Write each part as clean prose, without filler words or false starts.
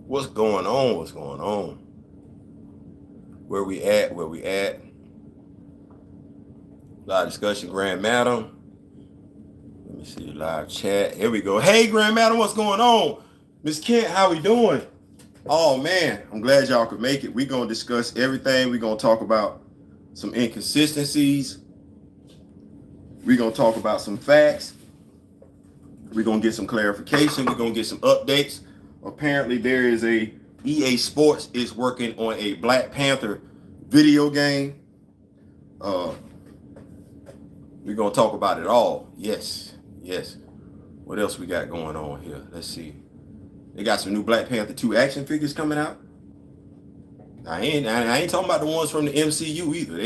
What's going on? What's going on? Where we at? Where we at? Live discussion, Grand Madam. Let me see live chat. Here we go. Hey, Grand Madam, what's going on? Miss Kent, how we doing? Oh man, I'm glad y'all could make it. We're gonna discuss everything. We're gonna talk about some inconsistencies. We're gonna talk about some facts. We're gonna get some clarification. We're gonna get some updates. Apparently, there is a EA Sports is working on a Black Panther video game. We're gonna talk about it all. Yes, yes. What else we got going on here? Let's see. They got some new Black Panther 2 action figures coming out. I ain't talking about the ones from the MCU either.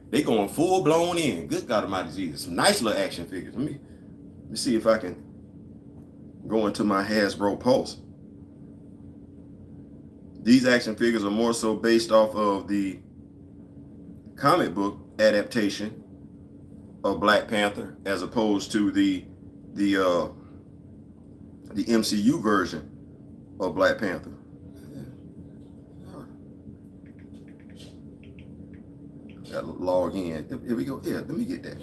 They going full blown in. Good God Almighty Jesus. Some nice little action figures. Let me see if I can go into my Hasbro Pulse. These action figures are more so based off of the comic book adaptation of Black Panther as opposed to the MCU version of Black Panther. Gotta log in. Here we go. Yeah, let me get that.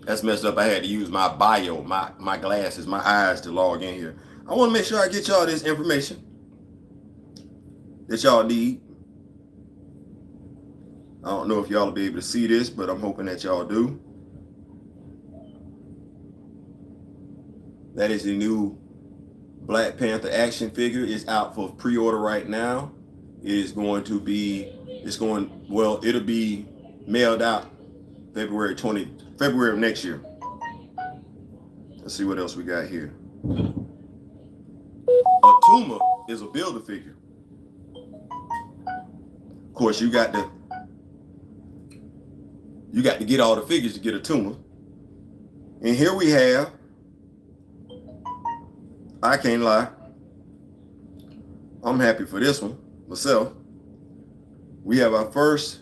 That's messed up. I had to use my bio, my glasses, my eyes to log in here. I want to make sure I get y'all this information that y'all need. I don't know if y'all will be able to see this, but I'm hoping that y'all do. That is the new Black Panther action figure. It's out for pre-order right now. It is going to be, it'll be mailed out February of next year. Let's see what else we got here. A Tuma is a Build-A-Figure. Of course, you got to get all the figures to get a Tuma. And here we have, I can't lie, I'm happy for this one myself. We have our first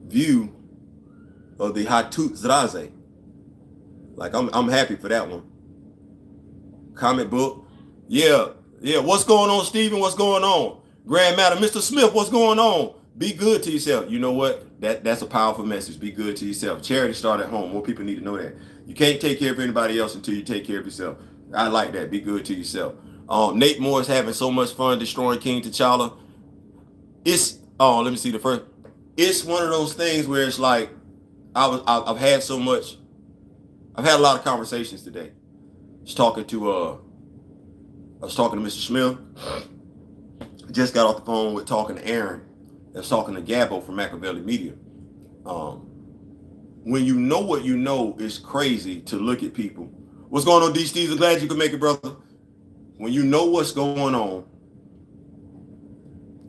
view of the Hatut Zraze. Like I'm happy for that one. Comic book. Yeah. What's going on, Steven? What's going on? Grand Madam, Mr. Smith, what's going on? Be good to yourself. You know what? That's a powerful message. Be good to yourself. Charity start at home. More people need to know that. You can't take care of anybody else until you take care of yourself. I like that. Be good to yourself. Nate Moore is having so much fun destroying King T'Challa. Let me see the first. It's one of those things where it's like I've had a lot of conversations today. I was talking to Mr. Smith. Just got off the phone with talking to Aaron. I was talking to Gabbo from Machiavelli Media. When you know what you know, it's crazy to look at people. What's going on, D. Steves? I'm glad you could make it, brother. When you know what's going on,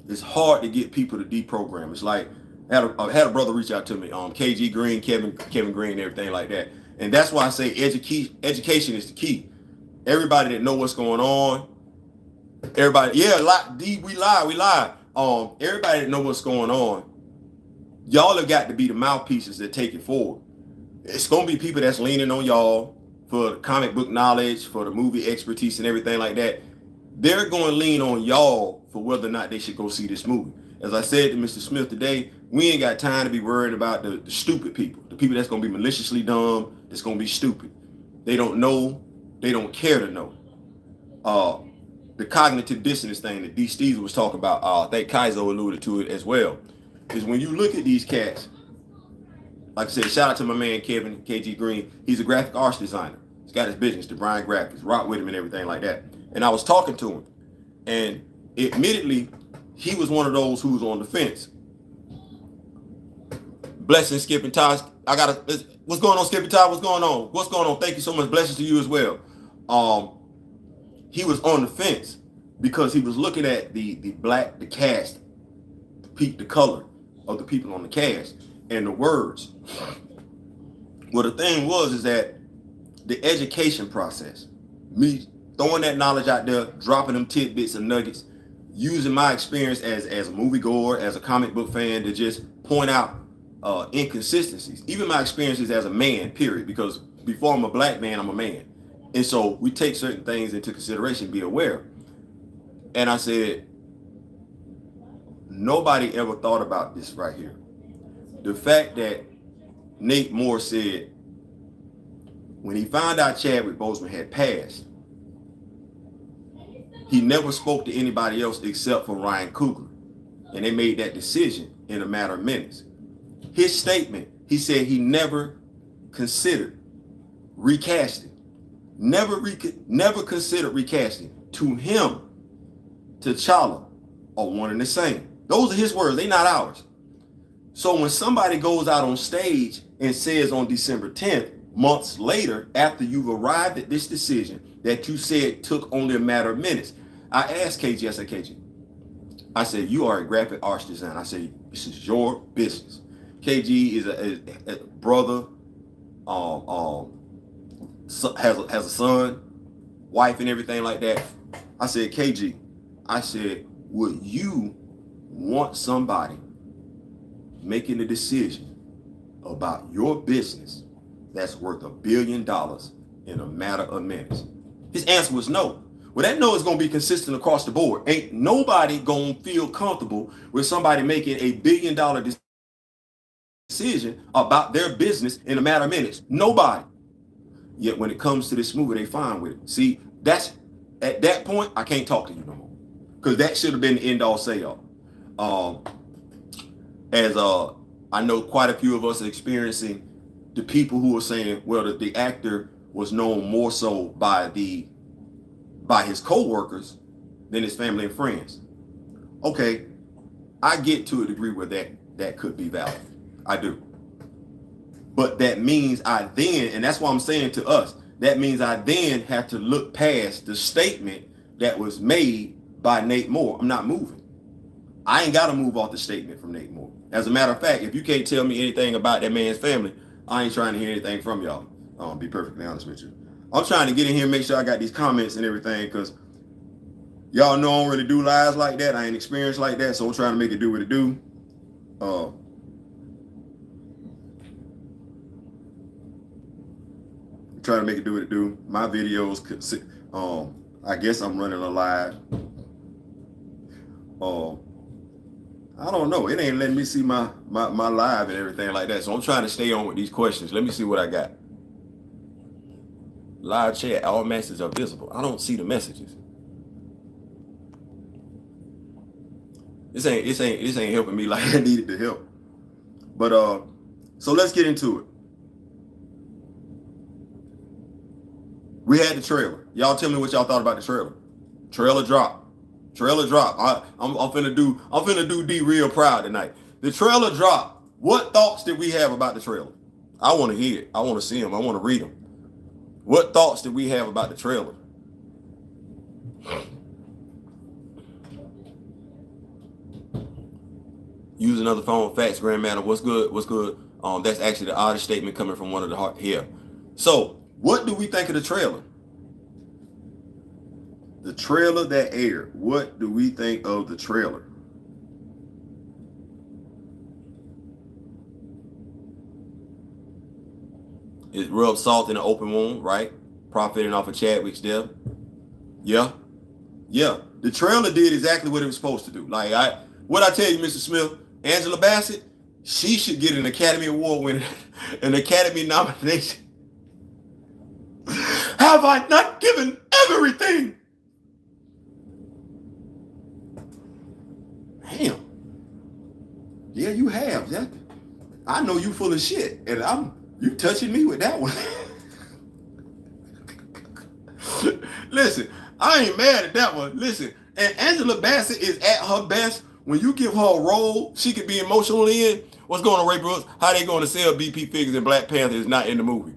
it's hard to get people to deprogram. It's like I had a brother reach out to me, KG Green, Kevin Green, everything like that. And that's why I say education is the key. Everybody that know what's going on, everybody, we lie. Everybody that know what's going on, y'all have got to be the mouthpieces that take it forward. It's gonna be people that's leaning on y'all for the comic book knowledge, for the movie expertise and everything like that. They're going to lean on y'all for whether or not they should go see this movie. As I said to Mr. Smith today, we ain't got time to be worried about the stupid people, the people that's going to be maliciously dumb, that's going to be stupid. They don't know, they don't care to know. The cognitive dissonance thing that D. Steves was talking about, I think Kaizo alluded to it as well, is when you look at these cats, like I said, shout out to my man Kevin, KG Green. He's a graphic arts designer. He's got his business, the Brian Graphics, rock with him and everything like that. And I was talking to him, and admittedly, he was one of those who was on the fence. Blessings, Skip and Todd. What's going on, Skip and Todd? What's going on? What's going on? Thank you so much. Blessings to you as well. He was on the fence because he was looking at the cast, the color of the people on the cast. And the words. Well, the thing is that the education process, me throwing that knowledge out there, dropping them tidbits and nuggets, using my experience as a moviegoer, as a comic book fan, to just point out inconsistencies. Even my experiences as a man, period. Because before I'm a black man, I'm a man. And so we take certain things into consideration, be aware. And I said, nobody ever thought about this right here. The fact that Nate Moore said when he found out Chadwick Boseman had passed, he never spoke to anybody else except for Ryan Coogler. And they made that decision in a matter of minutes. His statement, he said he never considered recasting. Never considered recasting. To him, T'Challa are one and the same. Those are his words, they not ours. So when somebody goes out on stage and says on December 10th, months later, after you've arrived at this decision that you said took only a matter of minutes, I asked KG, I said, KG, I said, you are a graphic arts designer. I said, this is your business. KG is a brother, has a son, wife and everything like that. I said, KG, I said, would you want somebody making a decision about your business that's worth $1 billion in a matter of minutes? His answer was no. Well, that no is going to be consistent across the board. Ain't nobody going to feel comfortable with somebody making $1 billion decision about their business in a matter of minutes. Nobody. Yet when it comes to this movie, they fine with it. See, that's at that point, I can't talk to you no more. Because that should have been the end all say all. I know quite a few of us are experiencing the people who are saying, well, the actor was known more so by his co-workers than his family and friends. Okay, I get to a degree where that could be valid. I do. But that means I then, and that's why I'm saying to us, that means I then have to look past the statement that was made by Nate Moore. I'm not moving. I ain't got to move off the statement from Nate Moore. As a matter of fact, if you can't tell me anything about that man's family, I ain't trying to hear anything from y'all. I'll be perfectly honest with you. I'm trying to get in here and make sure I got these comments and everything, because y'all know I don't really do lives like that. I ain't experienced like that, so I'm trying to make it do what it do. Trying to make it do what it do. My videos, I guess I'm running a live. I don't know. It ain't letting me see my live and everything like that. So I'm trying to stay on with these questions. Let me see what I got. Live chat, all messages are visible. I don't see the messages. This ain't helping me like I needed to help. But so let's get into it. We had the trailer. Y'all tell me what y'all thought about the trailer. Trailer drop. I'm finna do D real proud tonight. The trailer drop. What thoughts did we have about the trailer? I want to hear it. I want to see them. I want to read them. What thoughts did we have about the trailer? Use another phone. Facts, Grand Matter. What's good? That's actually the oddest statement coming from one of the heart here. So, what do we think of the trailer? The trailer that aired. What do we think of the trailer? It rubbed salt in an open wound, right? Profiting off of Chadwick's death. Yeah. The trailer did exactly what it was supposed to do. What I tell you, Mr. Smith, Angela Bassett, she should get an Academy Award winner, an Academy nomination. Have I not given everything? Damn. Yeah, you have. Yeah. I know you full of shit, and you touching me with that one. Listen, I ain't mad at that one. Listen, and Angela Bassett is at her best when you give her a role she could be emotionally in. What's going on, Ray Brooks? How they going to sell BP figures and Black Panther is not in the movie?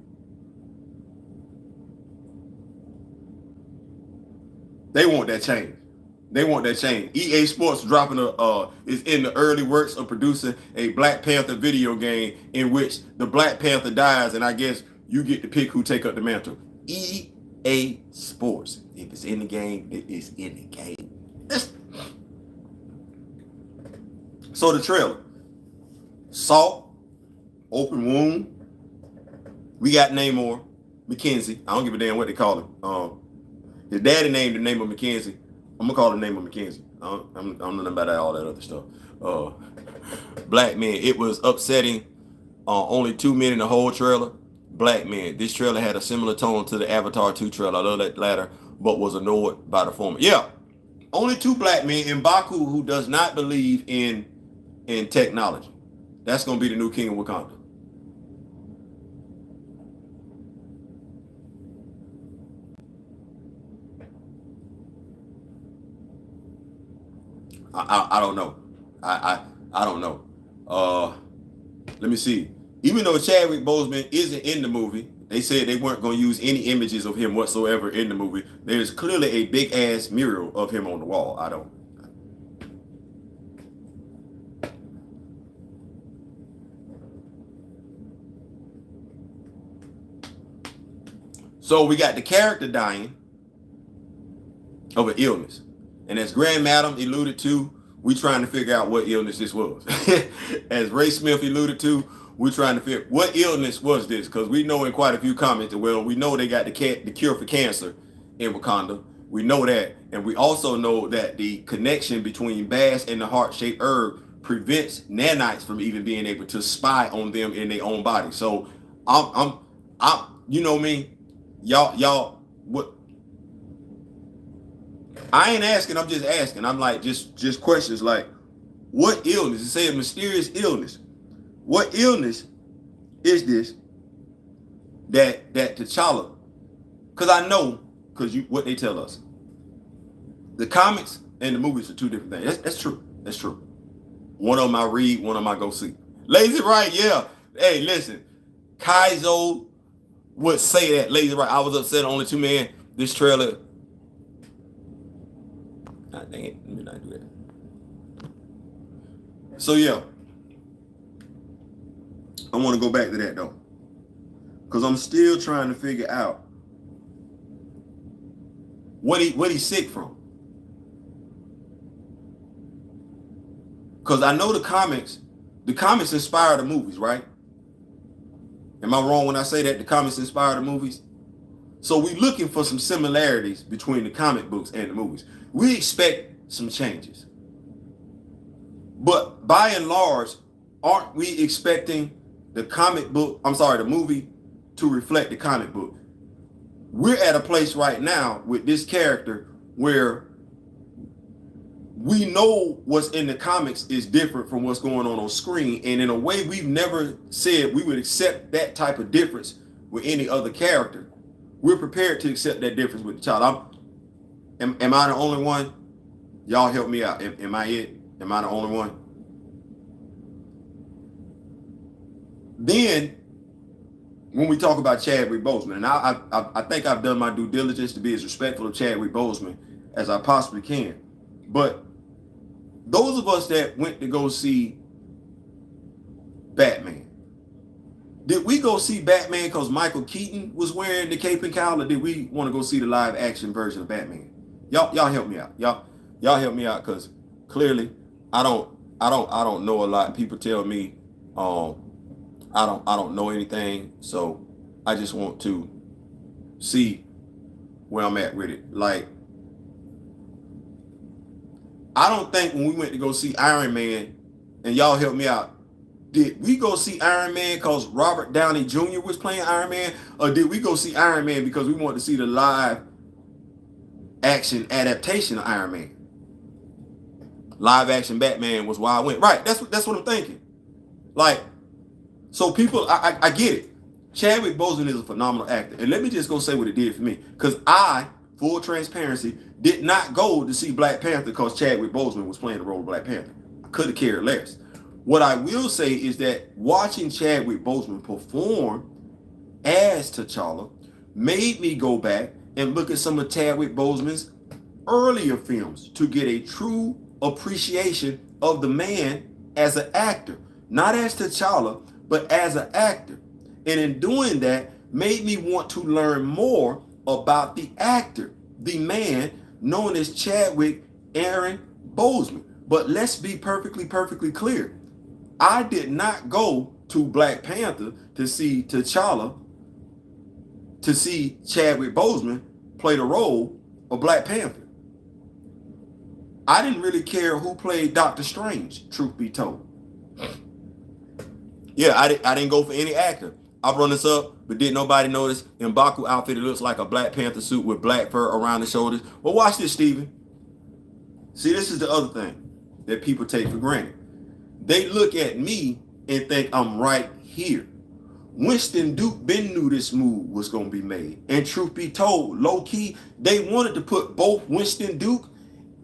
They want that change. EA Sports dropping is in the early works of producing a Black Panther video game in which the Black Panther dies, and I guess you get to pick who take up the mantle. EA Sports. If it's in the game, it is in the game. So the trailer, Salt, Open Wound. We got Namor, McKenzie. I don't give a damn what they call him. His daddy named the name of McKenzie. I'm gonna call the name of McKenzie. I don't know nothing about all that other stuff. Black men. It was upsetting. Only 2 men in the whole trailer. Black men. This trailer had a similar tone to the Avatar 2 trailer. I love that latter, but was annoyed by the former. Yeah, only 2 black men in Baku who does not believe in technology. That's gonna be the new king of Wakanda. I don't know. I don't know. Let me see. Even though Chadwick Boseman isn't in the movie, they said they weren't going to use any images of him whatsoever in the movie. There's clearly a big ass mural of him on the wall. I don't. So we got the character dying of an illness. And as Grand Madam alluded to, we trying to figure out what illness this was. As Ray Smith alluded to, we're trying to figure what illness was this, because we know in quite a few comments that, well, we know they got the cure for cancer in Wakanda. We know that. And we also know that the connection between bass and the heart-shaped herb prevents nanites from even being able to spy on them in their own body. So I'm you know me, y'all, what? I ain't asking, I'm just asking. I'm like, just questions like, what illness? It say a mysterious illness. What illness is this that T'Challa? Because I know, because what they tell us. The comics and the movies are 2 different things. That's true. That's true. One of them I read, one of them I go see. Lazy Right, yeah. Hey, listen. Kaizo would say that. Lazy Right. I was upset, only 2 men. This trailer. Ah, dang it. Let me not do that. So, yeah. I want to go back to that, though. Because I'm still trying to figure out what he's sick from. Because I know the comics inspire the movies, right? Am I wrong when I say that the comics inspire the movies? So we're looking for some similarities between the comic books and the movies. We expect some changes. But by and large, aren't we expecting the movie to reflect the comic book? We're at a place right now with this character where we know what's in the comics is different from what's going on screen. And in a way, we've never said we would accept that type of difference with any other character. We're prepared to accept that difference with the child. Am I the only one? Y'all help me out. Am I it? Am I the only one? Then, when we talk about Chadwick Boseman, and I think I've done my due diligence to be as respectful of Chadwick Boseman as I possibly can. But those of us that went to go see Batman, did we go see Batman because Michael Keaton was wearing the cape and cowl, or did we want to go see the live action version of Batman? Y'all help me out. Y'all help me out, because clearly I don't know a lot. People tell me I don't know anything, so I just want to see where I'm at with it. Like, I don't think when we went to go see Iron Man, and y'all help me out, did we go see Iron Man because Robert Downey Jr. was playing Iron Man, or did we go see Iron Man because we wanted to see the live action adaptation of Iron Man? Live action Batman was why I went. Right, that's what I'm thinking. Like, so people, I get it. Chadwick Boseman is a phenomenal actor. And let me just go say what it did for me. Because I, full transparency, did not go to see Black Panther because Chadwick Boseman was playing the role of Black Panther. I could have cared less. What I will say is that watching Chadwick Boseman perform as T'Challa made me go back and look at some of Chadwick Boseman's earlier films to get a true appreciation of the man as an actor. Not as T'Challa, but as an actor. And in doing that, made me want to learn more about the actor, the man known as Chadwick Aaron Boseman, But let's be perfectly clear. I did not go to Black Panther to see T'Challa, to see Chadwick Boseman play the role of Black Panther. I didn't really care who played Doctor Strange, truth be told. Yeah, I didn't go for any actor. I brought this up, but didn't nobody notice M'Baku outfit? It looks like a Black Panther suit with black fur around the shoulders. Well, watch this, Steven. See, this is the other thing that people take for granted. They look at me and think I'm right here. Winston Duke been knew this move was going to be made. And truth be told, low-key, they wanted to put both Winston Duke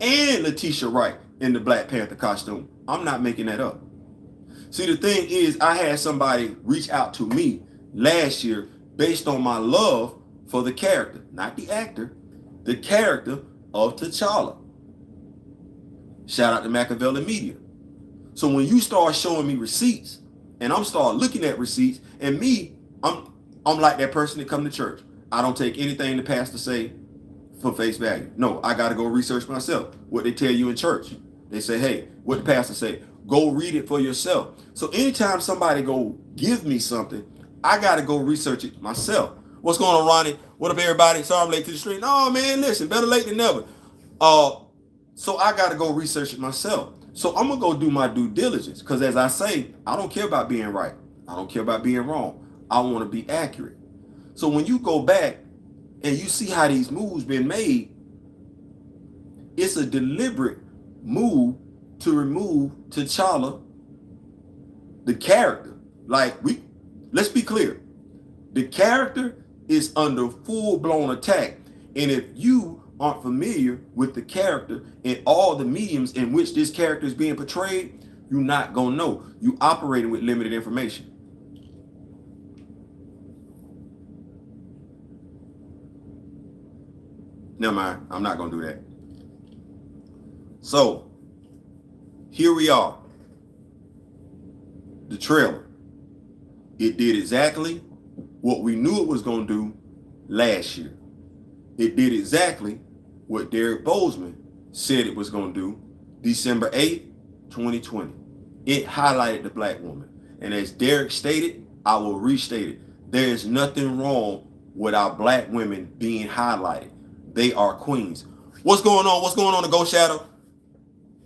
and Letitia Wright in the Black Panther costume. I'm not making that up. See, the thing is, I had somebody reach out to me last year based on my love for the character, not the actor, the character of T'Challa. Shout out to Machiavelli Media. So when you start showing me receipts, and I'm start looking at receipts, and me, I'm like that person that come to church. I don't take anything the pastor say for face value. No, I got to go research myself. What they tell you in church. They say, hey, what the pastor say? Go read it for yourself. So anytime somebody go give me something, I got to go research it myself. What's going on, Ronnie? What up, everybody? Sorry I'm late to the street. No, man, listen, better late than never. So I got to go research it myself. So I'm going to go do my due diligence. Because as I say, I don't care about being right. I don't care about being wrong. I want to be accurate. So when you go back and you see how these moves been made, it's a deliberate move to remove T'Challa, the character. Let's be clear. The character is under full-blown attack. And if you aren't familiar with the character and all the mediums in which this character is being portrayed, you're not going to know. You operating with limited information. Never mind. I'm not going to do that. So, here we are. The trailer. It did exactly what we knew it was going to do last year. It did exactly what Derek Boseman said it was going to do December 8th, 2020. It highlighted the black woman. And as Derek stated, I will restate it. There is nothing wrong with our black women being highlighted. They are queens. What's going on? What's going on, the Ghost Shadow?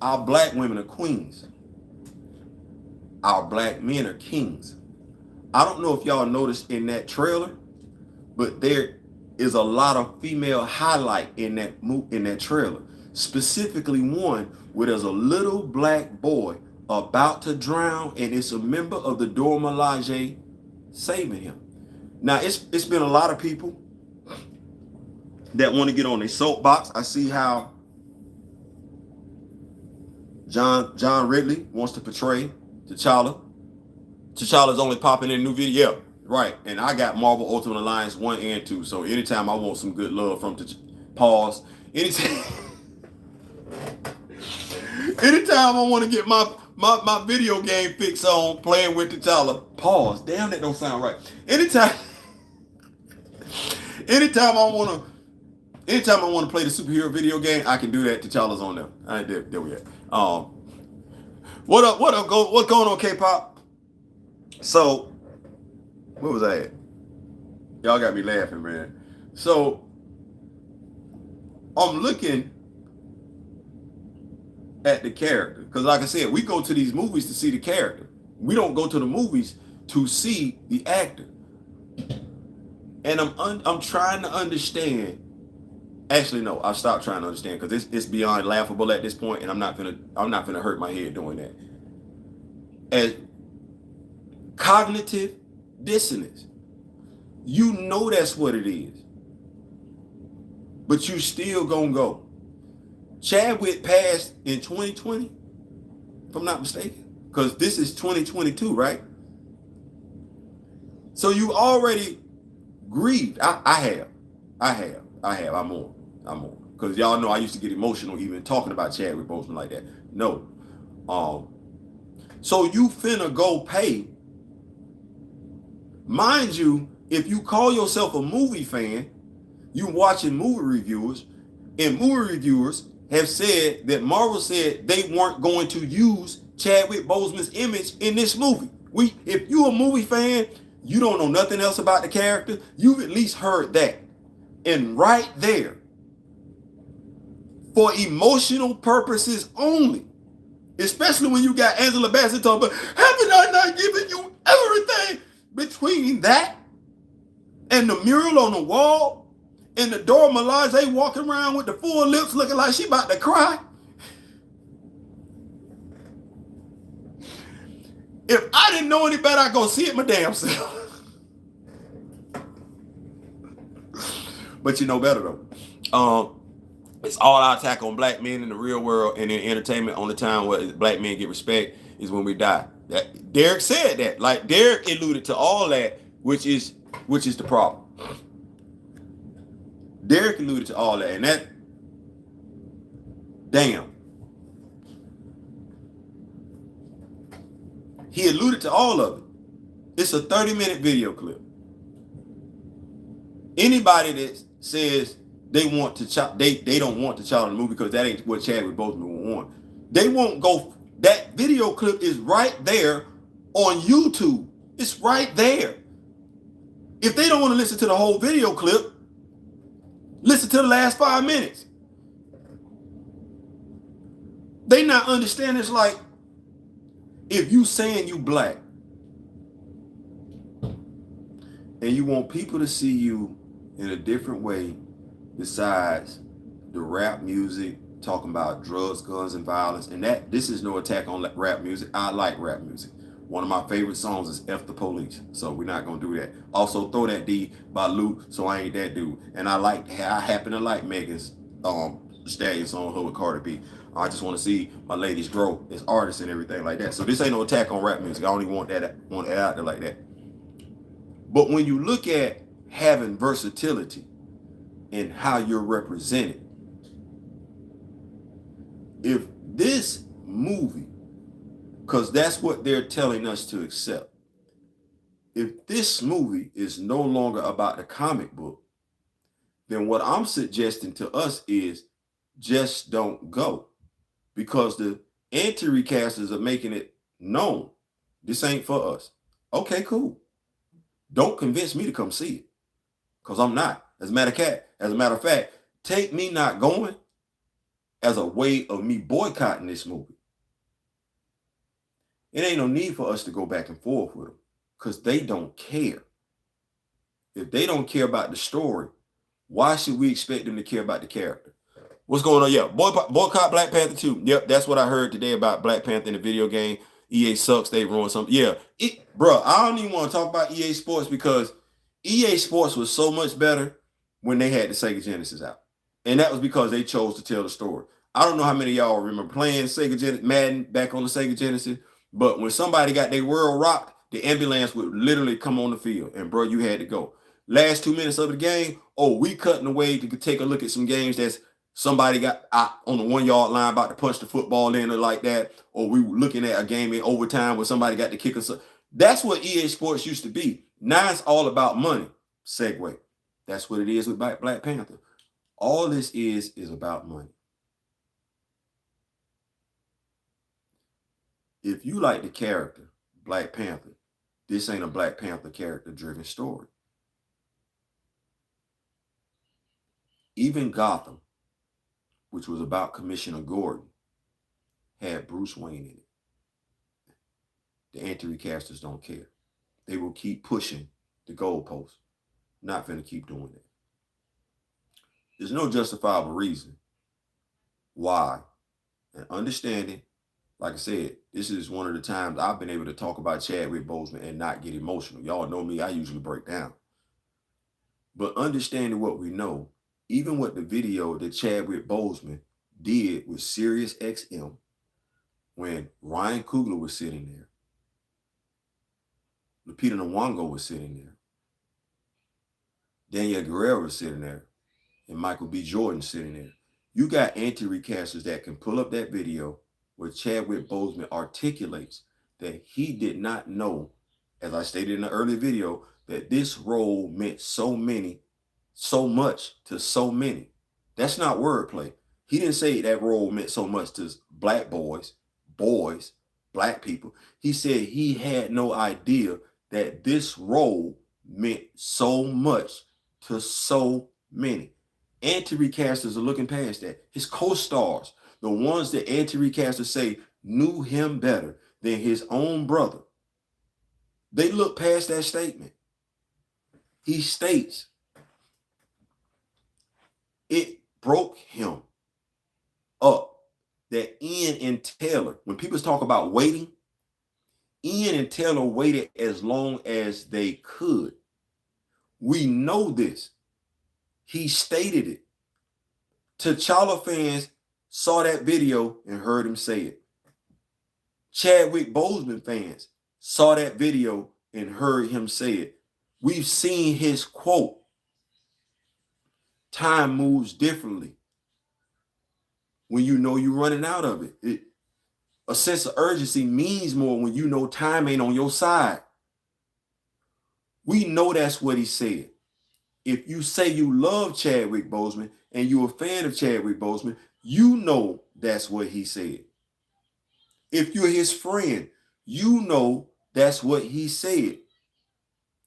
Our black women are queens. Our black men are kings. I don't know if y'all noticed in that trailer, but there is a lot of female highlight in that trailer. Specifically one where there's a little black boy about to drown, and it's a member of the Dora Milaje saving him. Now, it's been a lot of people that want to get on their soapbox. I see how John Ridley wants to portray T'Challa. T'Challa's only popping in a new video. Yeah, right. And I got Marvel Ultimate Alliance 1 and 2. So anytime I want some good love from pause. Anytime I want to get my video game fix on playing with T'Challa, pause. Damn, that don't sound right. Anytime I want to play the superhero video game, I can do that. T'Challa's on there. There we are. What up? What's going on, K-pop? So, where was I at? Y'all got me laughing, man. So, I'm looking at the character. Because like I said, we go to these movies to see the character. We don't go to the movies to see the actor. And I'm trying to understand. Actually, no, I stopped trying to understand because it's beyond laughable at this point, and I'm not gonna hurt my head doing that. As cognitive dissonance. You know that's what it is. But you still gonna go. Chadwick passed in 2020, if I'm not mistaken. Because this is 2022, right? So you already grieved. I have. I'm on. Because y'all know I used to get emotional even talking about Chadwick Boseman like that. No. So you finna go pay. Mind you, if you call yourself a movie fan, you watching movie reviewers, and movie reviewers have said that Marvel said they weren't going to use Chadwick Boseman's image in this movie. If you're a movie fan, you don't know nothing else about the character, you've at least heard that. And right there, for emotional purposes only, especially when you got Angela Bassett talking about, haven't I not given you everything? Between that and the mural on the wall and the Dora Milaje walking around with the full lips looking like she about to cry. If I didn't know any better, I'd go see it my damn self. But you know better though. It's all our attack on black men in the real world and in entertainment. On the time where black men get respect is when we die. Derek said that. Like Derek alluded to all that, which is the problem. Derek alluded to all that, and that, damn. He alluded to all of it. It's a 30-minute video clip. Anybody that says they want to they don't want the child in the movie because that ain't what Chadwick Boseman would want. They won't go. That video clip is right there on YouTube. It's right there. If they don't want to listen to the whole video clip, listen to the last 5 minutes. They not understand. It's like, if you saying you black and you want people to see you in a different way besides the rap music, talking about drugs, guns, and violence, and that, this is no attack on rap music. I like rap music. One of my favorite songs is F the Police, so we're not gonna do that. Also, Throw That D by Luke, So I Ain't That Dude. And I happen to like Megan's Stallion song, her with Cardi B. I just want to see my ladies grow as artists and everything like that. So this ain't no attack on rap music. I don't even want it out there like that. But when you look at having versatility in how you're represented, if this movie, because that's what they're telling us to accept, if this movie is no longer about the comic book, then what I'm suggesting to us is just don't go. Because the anti-recasters are making it known this ain't for us. Okay, cool. Don't convince me to come see it, because I'm not. As a matter of fact, take me not going as a way of me boycotting this movie. It ain't no need for us to go back and forth with them, because they don't care. If they don't care about the story, why should we expect them to care about the character? What's going on? Yeah, boycott Black Panther 2. Yep, that's what I heard today about Black Panther in the video game. EA sucks. They ruined something. Yeah, bro, I don't even want to talk about EA Sports, because EA Sports was so much better when they had the Sega Genesis out. And that was because they chose to tell the story. I don't know how many of y'all remember playing Sega Genesis, Madden back on the Sega Genesis, but when somebody got their world rocked, the ambulance would literally come on the field, and bro, you had to go. Last 2 minutes of the game, we cutting away to take a look at some games that's somebody got out on the 1 yard line about to punch the football in or like that, or we were looking at a game in overtime where somebody got to kick us. That's what EA Sports used to be. Now it's all about money. Segue. That's what it is with Black Panther. All this is about money. If you like the character, Black Panther, this ain't a Black Panther character-driven story. Even Gotham, which was about Commissioner Gordon, had Bruce Wayne in it. The anti-recasters don't care. They will keep pushing the goalposts. Not finna keep doing that. There's no justifiable reason why. And understanding, like I said, this is one of the times I've been able to talk about Chadwick Boseman and not get emotional. Y'all know me, I usually break down. But understanding what we know, even with the video that Chadwick Boseman did with Sirius XM when Ryan Coogler was sitting there, Lupita Nyong'o was sitting there, Danielle Guerrero was sitting there, and Michael B. Jordan sitting there. You got anti-recasters that can pull up that video where Chadwick Boseman articulates that he did not know, as I stated in the earlier video, that this role meant so much to so many. That's not wordplay. He didn't say that role meant so much to black boys, black people. He said he had no idea that this role meant so much to so many. Anti-recasters are looking past that. His co-stars, the ones that anti-recasters say knew him better than his own brother, they look past that statement. He states it broke him up that Ian and Taylor, when people talk about waiting, Ian and Taylor waited as long as they could. We know this. He stated it. T'Challa fans saw that video and heard him say it. Chadwick Boseman fans saw that video and heard him say it. We've seen his quote. Time moves differently when you know you're running out of it. A sense of urgency means more when you know time ain't on your side. We know that's what he said. If you say you love Chadwick Boseman and you're a fan of Chadwick Boseman, you know that's what he said. If you're his friend, you know that's what he said.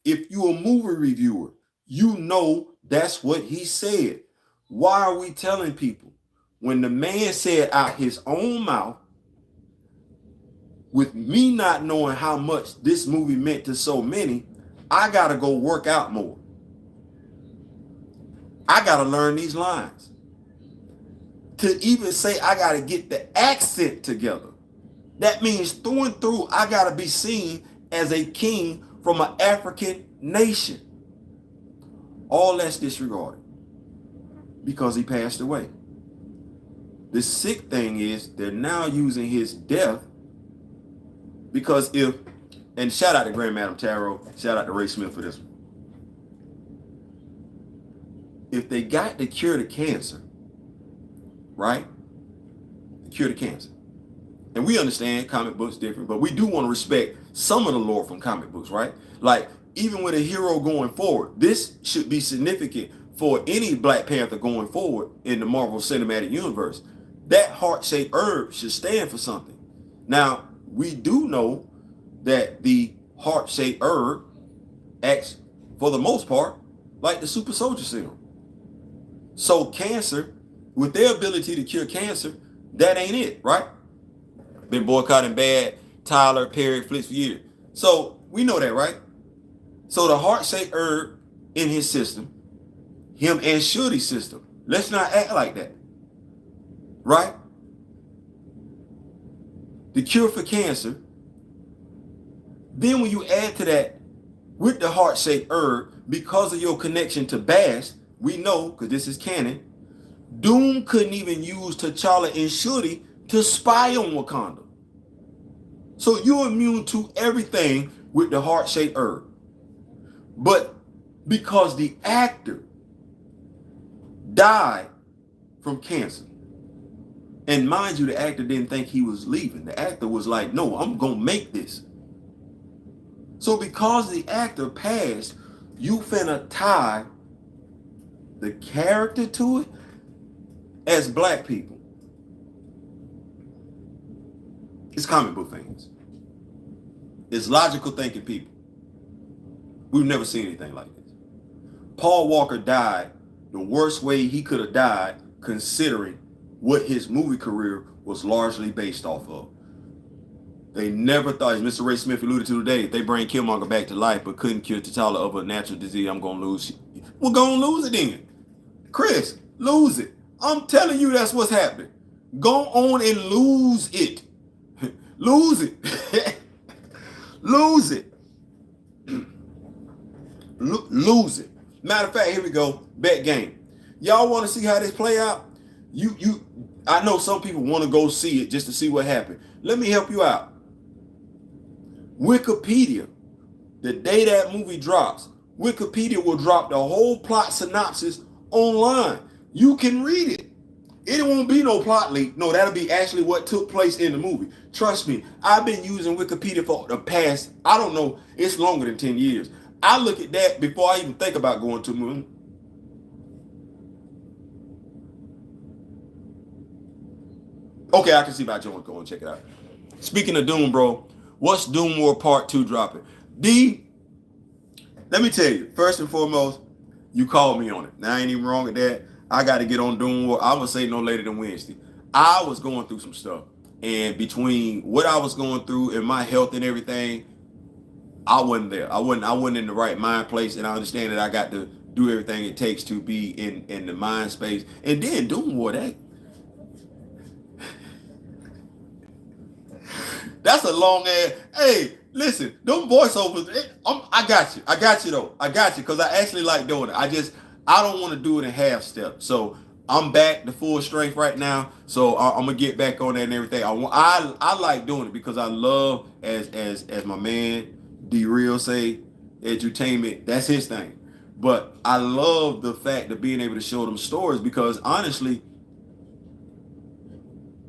If you're a movie reviewer, you know that's what he said. Why are we telling people? When the man said out his own mouth, with me not knowing how much this movie meant to so many, I got to go work out more. I got to learn these lines. To even say I got to get the accent together. That means through and through, I got to be seen as a king from an African nation. All that's disregarded because he passed away. The sick thing is they're now using his death because and shout out to Grand Madam Tarot, shout out to Ray Smith for this one. If they got the cure to cancer, right? The cure to cancer. And we understand comic books different, but we do want to respect some of the lore from comic books, right? Like, even with a hero going forward, this should be significant for any Black Panther going forward in the Marvel Cinematic Universe. That heart-shaped herb should stand for something. Now, we do know that the heart-shaped herb acts, for the most part, like the super soldier serum. So cancer, with their ability to cure cancer, that ain't it, right? Been boycotting Bad, Tyler, Perry, flicks for years. So we know that, right? So the heart-shaped herb in his system, him and Shorty's system, let's not act like that, right? The cure for cancer. Then when you add to that with the heart-shaped herb, because of your connection to Bass, we know, because this is canon, Doom couldn't even use T'Challa and Shuri to spy on Wakanda. So you're immune to everything with the heart-shaped herb. But because the actor died from cancer, and mind you, the actor didn't think he was leaving. The actor was like, no, I'm going to make this. So because the actor passed, you finna tie the character to it. As Black people, it's comic book fans, it's logical thinking people. We've never seen anything like this. Paul Walker died the worst way he could have died, considering what his movie career was largely based off of. They never thought, as Mr. Ray Smith alluded to today, if they bring Killmonger back to life but couldn't cure T'Challa of a natural disease, I'm going to lose. We're going to lose it then. Chris, lose it. I'm telling you that's what's happening. Go on and lose it. Lose it. Lose it. Lose it. Matter of fact, here we go. Bet game. Y'all want to see how this play out? I know some people want to go see it just to see what happened. Let me help you out. Wikipedia, the day that movie drops, Wikipedia will drop the whole plot synopsis online. You can read it. It won't be no plot leak. No, that'll be actually what took place in the movie. Trust me, I've been using Wikipedia for the past, I don't know, it's longer than 10 years. I look at that before I even think about going to a movie. Okay, I can see about Jones. Go and check it out. Speaking of Doom, bro, what's Doom War Part 2 dropping? D, let me tell you, first and foremost, you called me on it. Now, I ain't even wrong with that. I got to get on Doom War. I would say no later than Wednesday. I was going through some stuff. And between what I was going through and my health and everything, I wasn't there. I wasn't in the right mind place. And I understand that I got to do everything it takes to be in the mind space. And then Doom War, that's a long ass. Hey, listen, them voiceovers. I got you though. I got you because I actually like doing it. I don't want to do it in half steps. So I'm back to full strength right now. So I'm gonna get back on that and everything. I like doing it because I love as my man D Real say, edutainment. That's his thing. But I love the fact of being able to show them stories because honestly,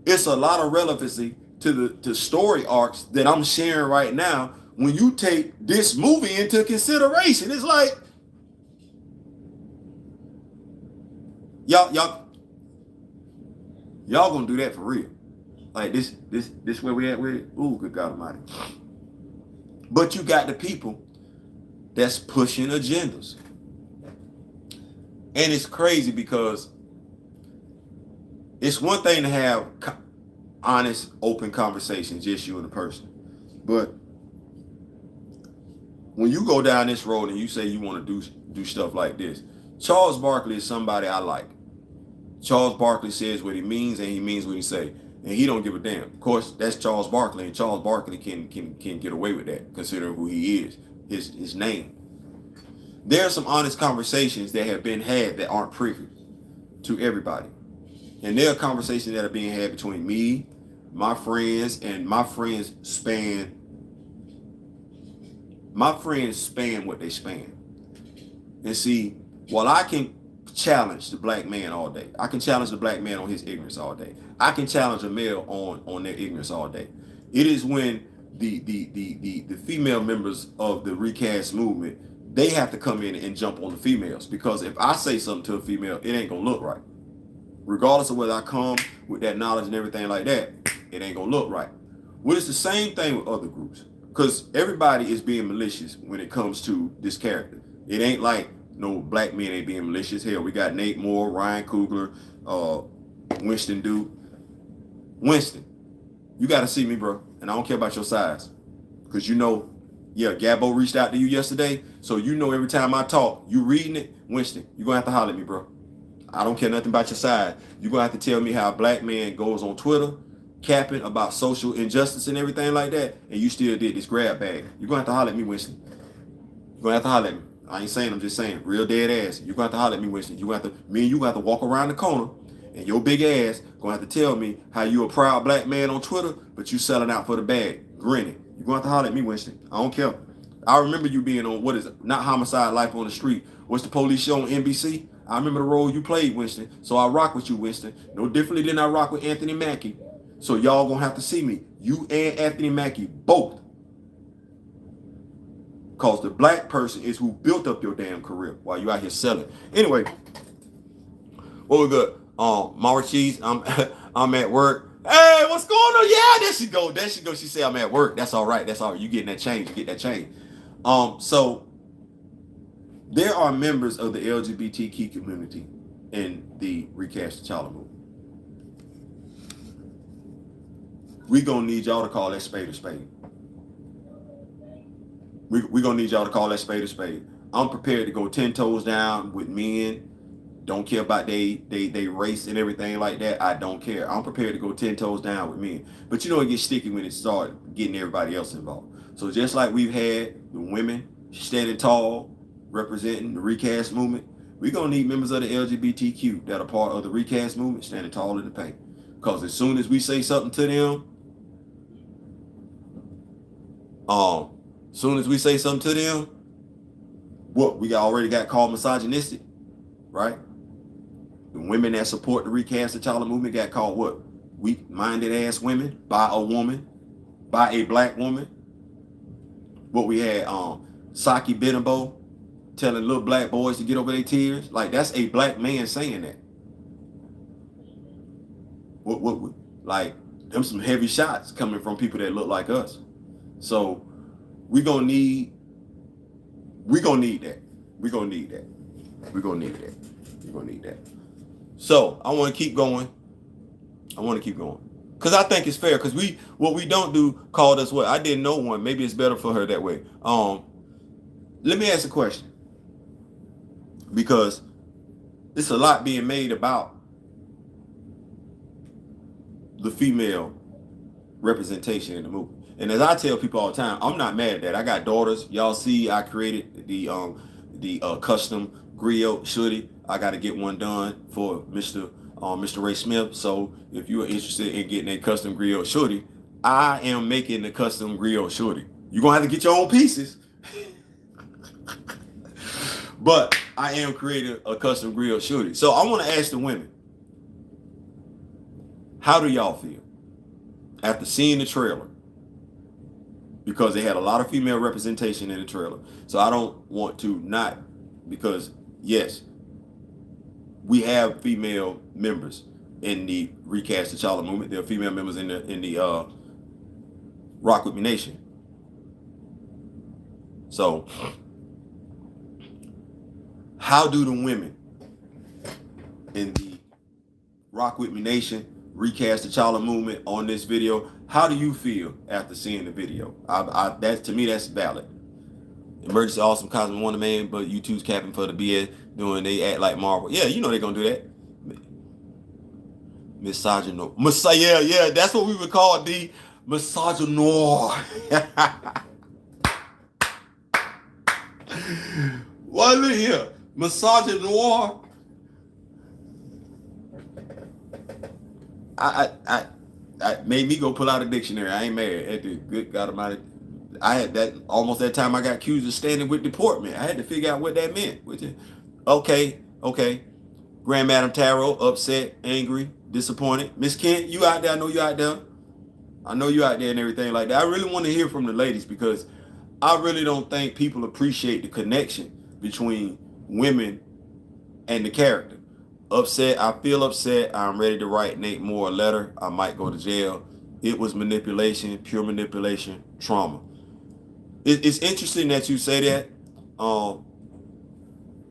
it's a lot of relevancy to the story arcs that I'm sharing right now. When you take this movie into consideration, it's like y'all gonna do that for real. Like this where we at with it. Ooh, good God Almighty. But you got the people that's pushing agendas, and it's crazy because it's one thing to have honest, open conversations, just you and the person. But when you go down this road and you say you want to do stuff like this, Charles Barkley is somebody I like. Charles Barkley says what he means and he means what he say. And he don't give a damn. Of course, that's Charles Barkley, and Charles Barkley can get away with that, considering who he is, his name. There are some honest conversations that have been had that aren't privy to everybody. And there are conversations that are being had between me, my friends, and my friends span what they span. And see, while I can challenge the black man all day, I can challenge the black man on his ignorance all day, I can challenge a male on their ignorance all day. It is when the female members of the recast movement, they have to come in and jump on the females, because if I say something to a female, it ain't gonna look right. Regardless of whether I come with that knowledge and everything like that, it ain't gonna look right. Well, it's the same thing with other groups, because everybody is being malicious when it comes to this character. It ain't like no black men ain't being malicious. Hell, we got Nate Moore, Ryan Coogler, Winston Duke. Winston, you got to see me, bro, and I don't care about your size, because you know, yeah, Gabbo reached out to you yesterday, so you know every time I talk, you reading it. Winston, you're gonna have to holler at me, bro. I don't care nothing about your side. You're going to have to tell me how a black man goes on Twitter capping about social injustice and everything like that, and you still did this grab bag. You're going to have to holler at me, Winston. You're going to have to holler at me. I ain't saying, I'm just saying, real dead ass. You're going to have to holler at me, Winston. Me and you got to walk around the corner, and your big ass going to have to tell me how you a proud black man on Twitter, but you selling out for the bag, grinning. You're going to have to holler at me, Winston. I don't care. I remember you being on, what is it? Not Homicide, Life on the Street. What's the police show on NBC? I remember the role you played, Winston. So I rock with you, Winston. No differently than I rock with Anthony Mackie. So y'all gonna have to see me. You and Anthony Mackie both. Because the black person is who built up your damn career while you out here selling. Anyway, what we got? Mara Cheese, I'm at work. Hey, what's going on? Yeah, there she go. There she go. She say I'm at work. That's all right. That's all right. You getting that change. You get that change. So there are members of the LGBTQ community in the Recast T'Challa movement. We gonna need y'all to call that spade a spade. We gonna need y'all to call that spade a spade. I'm prepared to go 10 toes down with men. Don't care about they race and everything like that. I don't care. I'm prepared to go 10 toes down with men. But you know it gets sticky when it starts getting everybody else involved. So just like we've had the women standing tall, representing the recast movement, we're going to need members of the LGBTQ that are part of the recast movement standing tall in the paint. Because as soon as we say something to them, what, we already got called misogynistic, right? The women that support the Recast T'Challa movement got called what? Weak-minded ass women by a woman, by a black woman. What we had, Saki Benabo telling little black boys to get over their tears. Like, that's a black man saying that. Like, them some heavy shots coming from people that look like us. So we're gonna need that. We're gonna need that. We're gonna need that. We're gonna need that. So I want to keep going. Because I think it's fair. Because what we don't do called us what? I didn't know one. Maybe it's better for her that way. Let me ask a question. Because it's a lot being made about the female representation in the movie. And as I tell people all the time, I'm not mad at that. I got daughters. Y'all see I created the custom griot shorty. I got to get one done for Mr. Ray Smith. So if you are interested in getting a custom griot shorty, I am making the custom griot shorty. You're going to have to get your own pieces. But I am creating a custom griot shorty. So I want to ask the women, how do y'all feel after seeing the trailer? Because they had a lot of female representation in the trailer. So I don't want to not, because yes, we have female members in the Recast T'Challa movement. There are female members in the Rock With Me Nation. So how do the women in the Rock With Me Nation, Recast T'Challa movement on this video, how do you feel after seeing the video? That to me, that's valid. Emergency Awesome Cosmic Wonder Man, but YouTube's capping for the BS doing they act like Marvel. Yeah, you know they're gonna do that. Misogyno. Yeah, that's what we would call the misogynoir. What look here? Misogynoir. I made me go pull out a dictionary. I ain't mad at the good God Almighty. I had that almost that time I got accused of standing with deportment. I had to figure out what that meant. Okay. Grand Madam Tarot, upset, angry, disappointed. Miss Kent, you out there? I know you out there. And everything like that. I really want to hear from the ladies because I really don't think people appreciate the connection between women and the character. Upset, I feel upset. I'm ready to write Nate Moore a letter. I might go to jail. It was manipulation, pure manipulation, trauma. It's interesting that you say that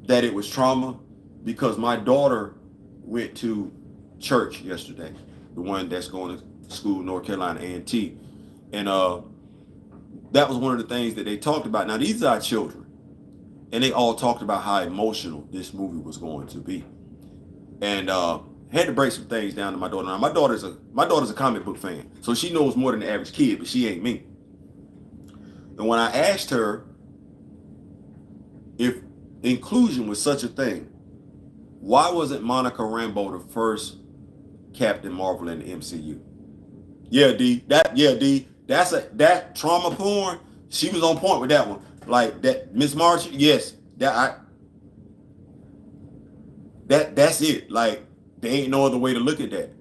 it was trauma, because my daughter went to church yesterday, the one that's going to school, North Carolina A&T, and that was one of the things that they talked about. Now, these are our children, and they all talked about how emotional this movie was going to be. And had to break some things down to my daughter. Now, my daughter's a comic book fan, so she knows more than the average kid, but she ain't me. And when I asked her if inclusion was such a thing, why wasn't Monica Rambeau the first Captain Marvel in the MCU? Yeah, D. That trauma porn. She was on point with that one. Like that, Miss March. Yes, that's it. Like, there ain't no other way to look at that.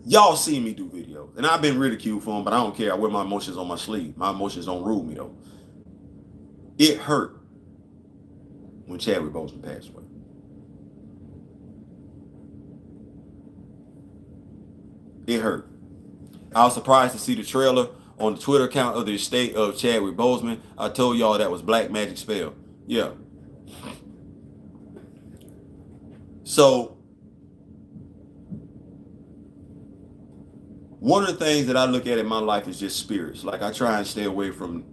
Y'all seen me do videos, and I've been ridiculed for them, but I don't care. I wear my emotions on my sleeve. My emotions don't rule me though. It hurt when Chadwick Boseman passed away. It hurt. I was surprised to see the trailer on the Twitter account of the estate of Chadwick Boseman. I told y'all that was black magic spell. Yeah. So one of the things that I look at in my life is just spirits. Like, I try and stay away from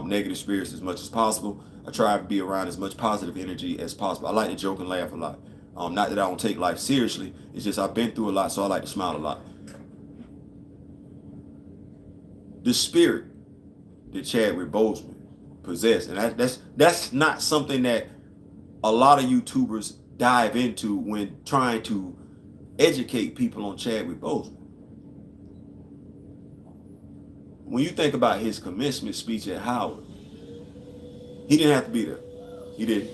negative spirits as much as possible. I try to be around as much positive energy as possible. I like to joke and laugh a lot. Not that I don't take life seriously. It's just I've been through a lot, so I like to smile a lot. The spirit that Chadwick Boseman possessed, and that's not something that a lot of YouTubers dive into when trying to educate people on Chadwick Boseman. When you think about his commencement speech at Howard, he didn't have to be there. He didn't.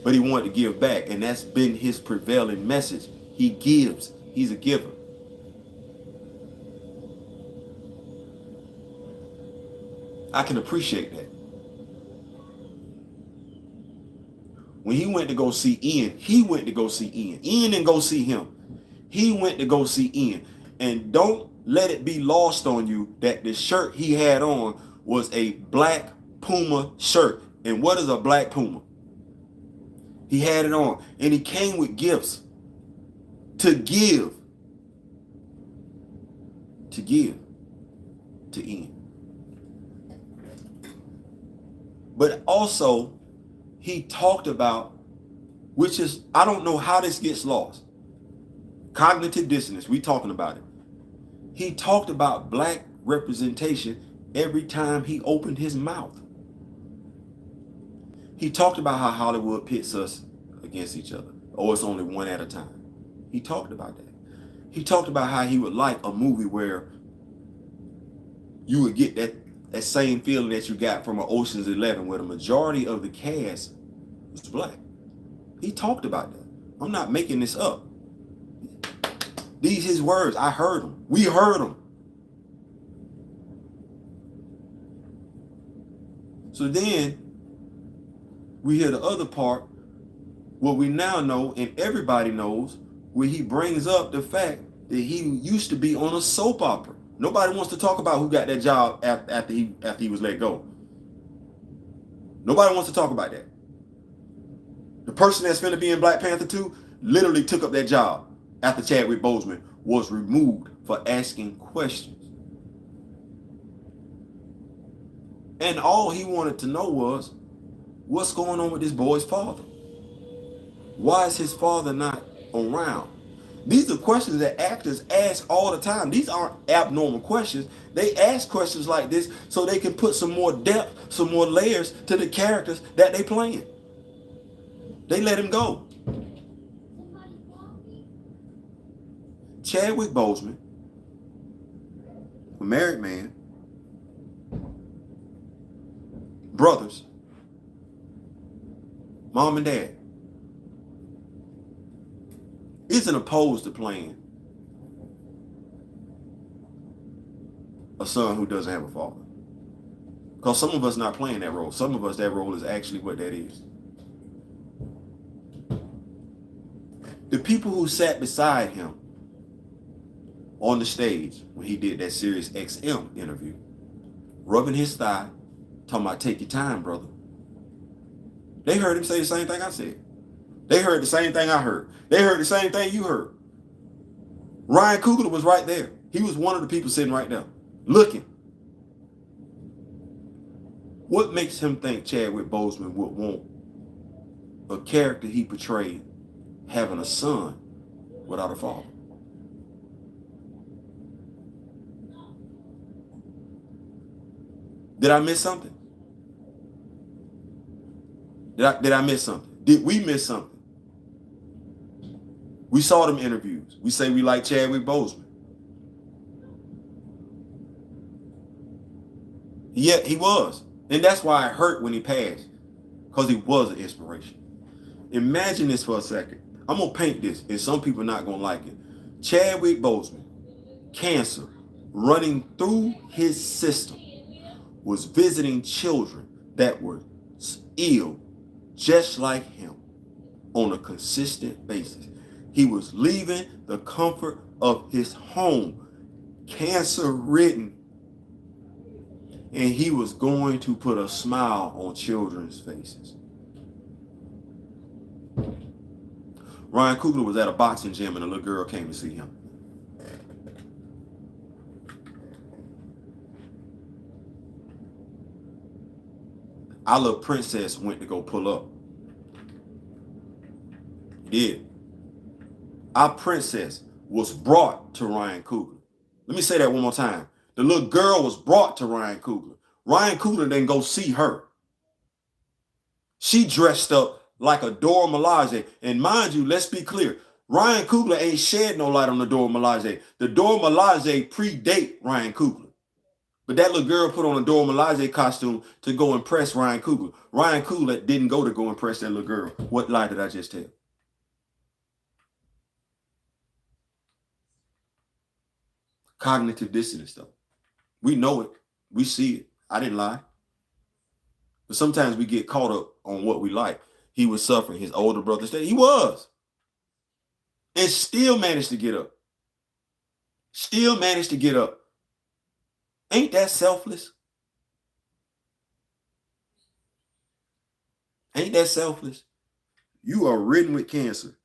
But he wanted to give back, and that's been his prevailing message. He gives. He's a giver. I can appreciate that. When he went to go see Ian, he went to go see Ian. Ian didn't go see him. He went to go see Ian. And don't let it be lost on you that the shirt he had on was a black Puma shirt. And what is a black Puma? He had it on. And he came with gifts to give. To give to Ian. But also, he talked about, which is, I don't know how this gets lost. Cognitive dissonance, we talking about it. He talked about black representation every time he opened his mouth. He talked about how Hollywood pits us against each other. Oh, it's only one at a time. He talked about that. He talked about how he would like a movie where you would get that same feeling that you got from an Ocean's 11, where the majority of the cast was black. He talked about that. I'm not making this up. These his words. I heard them. We heard them. So then we hear the other part, what we now know and everybody knows, where he brings up the fact that he used to be on a soap opera. Nobody wants to talk about who got that job after he was let go. Nobody wants to talk about that. The person that's finna be in Black Panther 2 literally took up that job after Chadwick Boseman was removed for asking questions. And all he wanted to know was, what's going on with this boy's father? Why is his father not around? These are questions that actors ask all the time. These aren't abnormal questions. They ask questions like this so they can put some more depth, some more layers to the characters that they playing. They let him go. Chadwick Boseman, a married man, brothers, mom and dad, isn't opposed to playing a son who doesn't have a father. Because some of us not playing that role. Some of us, that role is actually what that is. The people who sat beside him on the stage when he did that Sirius XM interview, rubbing his thigh, talking about take your time, brother. They heard him say the same thing I said. They heard the same thing I heard. They heard the same thing you heard. Ryan Coogler was right there. He was one of the people sitting right there, looking. What makes him think Chadwick Boseman would want a character he portrayed having a son without a father? Did I miss something? Did I miss something? Did we miss something? We saw them interviews. We say we like Chadwick Boseman. Yeah, he was. And that's why it hurt when he passed. Because he was an inspiration. Imagine this for a second. I'm going to paint this, and some people are not going to like it. Chadwick Boseman, cancer running through his system, was visiting children that were ill just like him on a consistent basis. He was leaving the comfort of his home, cancer-ridden, and he was going to put a smile on children's faces. Ryan Coogler was at a boxing gym and a little girl came to see him. Our little princess went to go pull up. He did. Our princess was brought to Ryan Coogler. Let me say that one more time. The little girl was brought to Ryan Coogler. Ryan Coogler didn't go see her. She dressed up like a Dora Milaje. And mind you, let's be clear. Ryan Coogler ain't shed no light on the Dora Milaje. The Dora Milaje predate Ryan Coogler. But that little girl put on a Dora Milaje costume to go impress Ryan Coogler. Ryan Coogler didn't go to go impress that little girl. What lie did I just tell? Cognitive dissonance, though. We know it. We see it. I didn't lie. But sometimes we get caught up on what we like. He was suffering. His older brother said he was. And still managed to get up. Still managed to get up. Ain't that selfless? Ain't that selfless? You are ridden with cancer.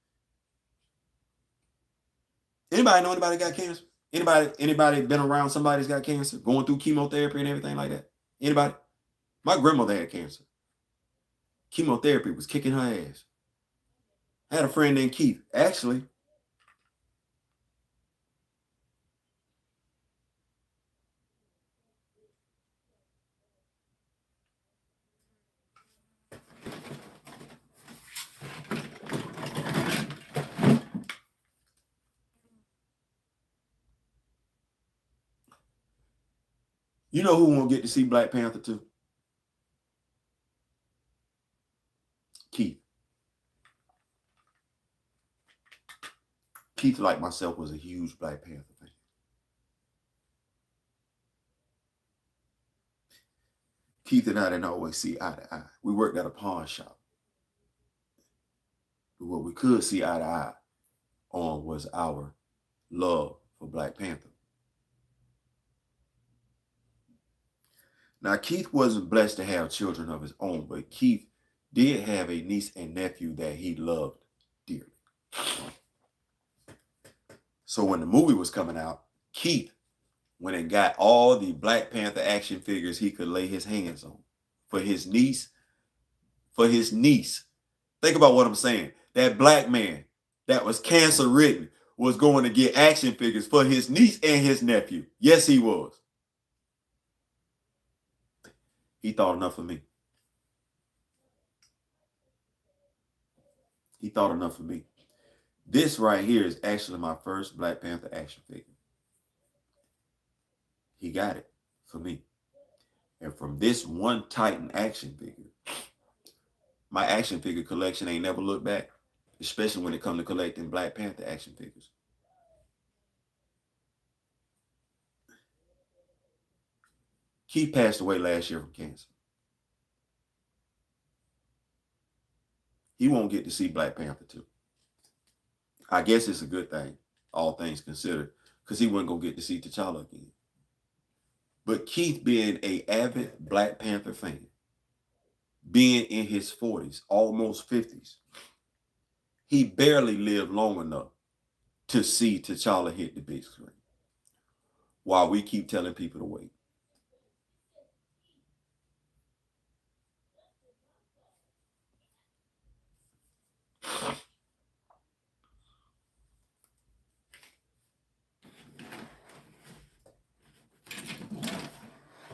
Anybody know anybody got cancer? Anybody been around somebody that's got cancer, going through chemotherapy and everything like that? Anybody? My grandmother had cancer. Chemotherapy was kicking her ass. I had a friend named Keith. Actually, you know who won't get to see Black Panther 2? Keith. Keith, like myself, was a huge Black Panther fan. Keith and I didn't always see eye to eye. We worked at a pawn shop. But what we could see eye to eye on was our love for Black Panther. Now, Keith wasn't blessed to have children of his own, but Keith did have a niece and nephew that he loved dearly. So when the movie was coming out, Keith went and got all the Black Panther action figures he could lay his hands on for his niece. For his niece. Think about what I'm saying. That black man that was cancer ridden was going to get action figures for his niece and his nephew. Yes, he was. He thought enough of me. He thought enough of me. This right here is actually my first Black Panther action figure. He got it for me. And from this one Titan action figure, my action figure collection ain't never looked back, especially when it comes to collecting Black Panther action figures. Keith passed away last year from cancer. He won't get to see Black Panther 2. I guess it's a good thing, all things considered, because he wasn't going to get to see T'Challa again. But Keith, being an avid Black Panther fan, being in his 40s, almost 50s, he barely lived long enough to see T'Challa hit the big screen, while we keep telling people to wait.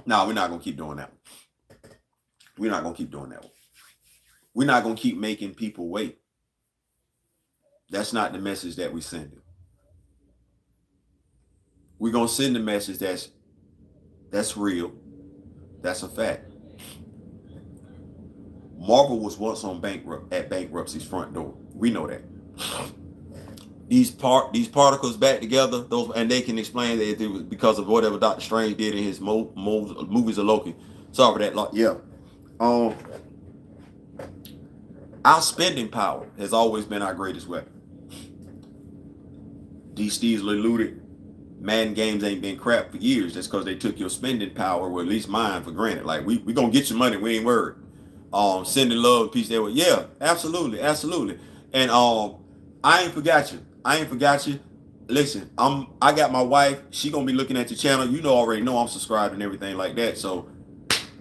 No, we're not going to keep doing that one. We're not going to keep doing that one. We're not going to keep making people wait. That's not the message that we send. We're going to send the message that's real. That's a fact. Marvel was once on bankruptcy's front door. We know that. These particles back together, and they can explain that it was because of whatever Dr. Strange did in his movies of Loki. Sorry for that. Yeah. Our spending power has always been our greatest weapon. These Steves alluded, Madden games ain't been crap for years just because they took your spending power, or at least mine, for granted. Like, we gonna get your money, we ain't worried. Sending love, peace, there. Yeah, absolutely. And I ain't forgot you. Listen, I got my wife. She gonna be looking at your channel. You know, already know I'm subscribed and everything like that. So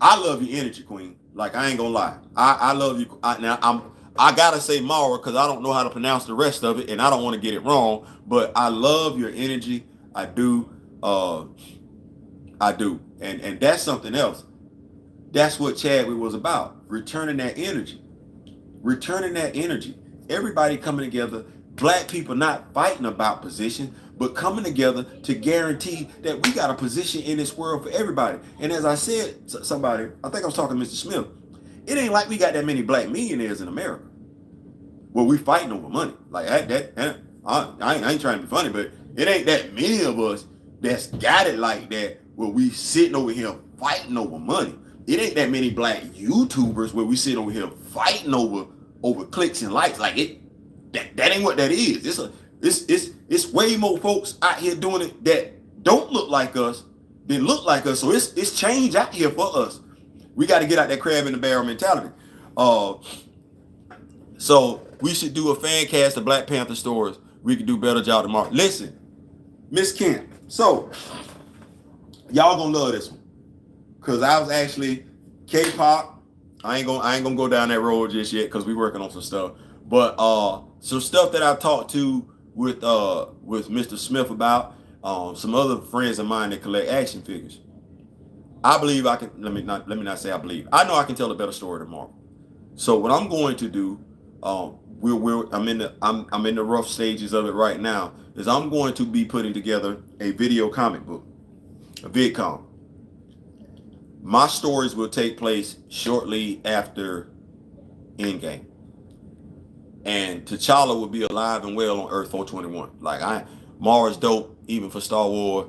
I love your energy, Queen. Like, I ain't gonna lie. I love you. I gotta say Mara because I don't know how to pronounce the rest of it, and I don't want to get it wrong. But I love your energy. I do. And that's something else. That's what Chadwick was about. Returning that energy. Everybody coming together. Black people not fighting about position, but coming together to guarantee that we got a position in this world for everybody. And as I said, somebody, I think I was talking to Mr. Smith, it ain't like we got that many black millionaires in America. Well, we fighting over money. Like I ain't trying to be funny, but it ain't that many of us that's got it like that where we sitting over here fighting over money. It ain't that many black YouTubers where we sit over here fighting over over clicks and likes. Like that ain't what that is. It's way more folks out here doing it that don't look like us than look like us. So it's change out here for us. We got to get out that crab in the barrel mentality. So we should do a fan cast of Black Panther stories. We could do better job tomorrow. Listen, Miss Kent. So y'all gonna love this one, cause I was actually K-pop. I ain't gonna go down that road just yet, cause we working on some stuff. But some stuff that I've talked to with Mr. Smith about, some other friends of mine that collect action figures. I believe I can. Let me not say I believe. I know I can tell a better story tomorrow. So what I'm going to do, I'm in the rough stages of it right now, is I'm going to be putting together a video comic book, a vidcom. My stories will take place shortly after Endgame, and T'Challa will be alive and well on Earth 421. Like Mara's dope, even for Star Wars.